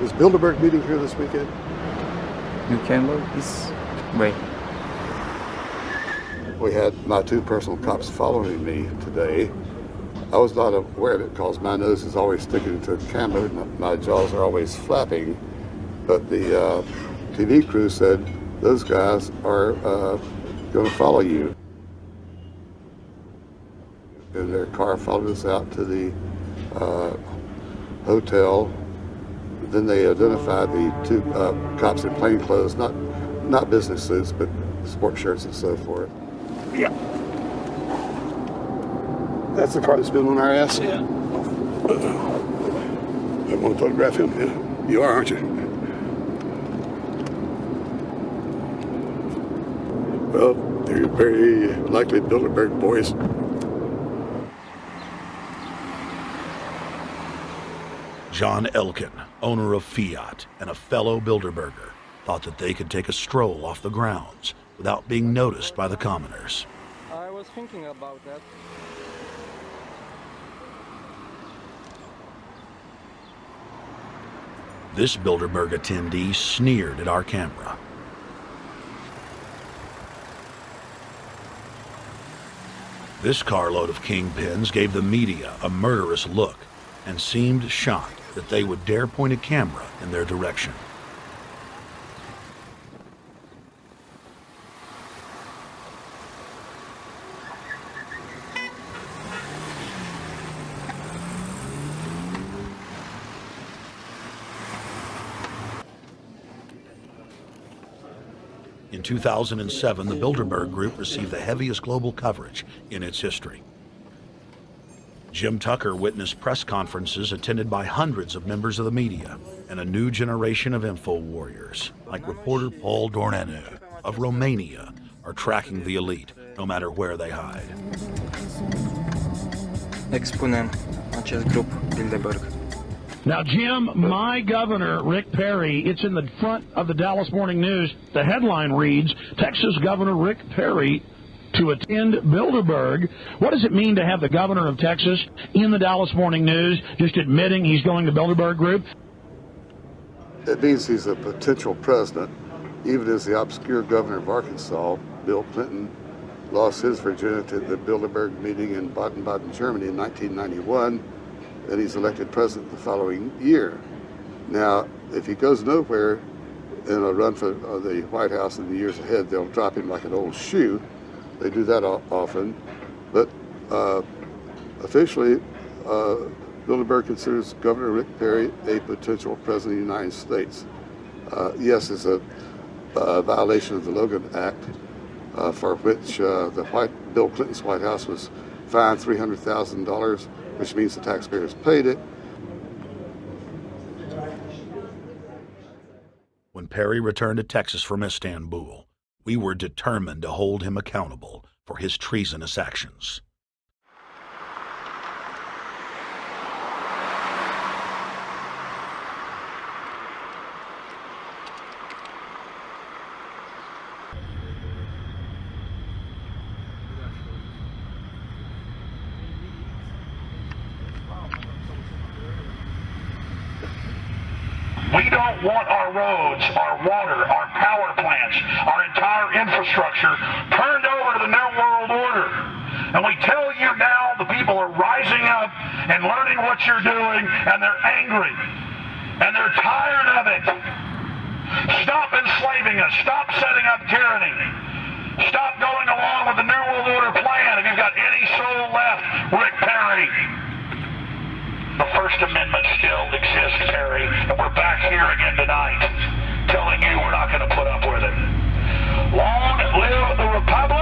Is Bilderberg meeting here this weekend? You can look this way. We had my two personal cops following me today. I was not aware of it because my nose is always sticking to the camera and my jaws are always flapping. But the TV crew said those guys are going to follow you. And their car followed us out to the hotel. Then they identified the two cops in plain clothes, not business suits, but sport shirts and so forth. Yeah. That's the car that's been on our ass? Yeah. I want to photograph him? Yeah. You are, aren't you? Well, they're very likely Bilderberg boys. John Elkin, owner of Fiat and a fellow Bilderberger, thought that they could take a stroll off the grounds without being noticed by the commoners. I was thinking about that. This Bilderberg attendee sneered at our camera. This carload of kingpins gave the media a murderous look and seemed shocked that they would dare point a camera in their direction. In 2007, the Bilderberg Group received the heaviest global coverage in its history. Jim Tucker witnessed press conferences attended by hundreds of members of the media and a new generation of info warriors, like reporter Paul Dornanu of Romania, are tracking the elite, no matter where they hide. Expunem acest grup Bilderberg. Now, Jim, my governor, Rick Perry, it's in the front of the Dallas Morning News. The headline reads, Texas Governor Rick Perry to attend Bilderberg. What does it mean to have the governor of Texas in the Dallas Morning News just admitting he's going to Bilderberg Group? It means he's a potential president, even as the obscure governor of Arkansas, Bill Clinton, lost his virginity at the Bilderberg meeting in Baden-Baden, Germany in 1991. And he's elected president the following year. Now, if he goes nowhere in a run for the White House in the years ahead, they'll drop him like an old shoe. They do that often. But officially, Bilderberg considers Governor Rick Perry a potential president of the United States. Yes, it's a violation of the Logan Act, for which Bill Clinton's White House was fined $300,000, which means the taxpayers paid it. When Perry returned to Texas from Istanbul, we were determined to hold him accountable for his treasonous actions. We don't want our roads, our water, our power plants, our entire infrastructure turned over to the New World Order. And we tell you now the people are rising up and learning what you're doing, and they're angry. And they're tired of it. Stop enslaving us. Stop setting up tyranny. Stop going along with the New World Order plan if you've got any soul left, Rick Perry. The First Amendment still exists, Perry, and we're back here again tonight telling you we're not going to put up with it. Long live the Republic!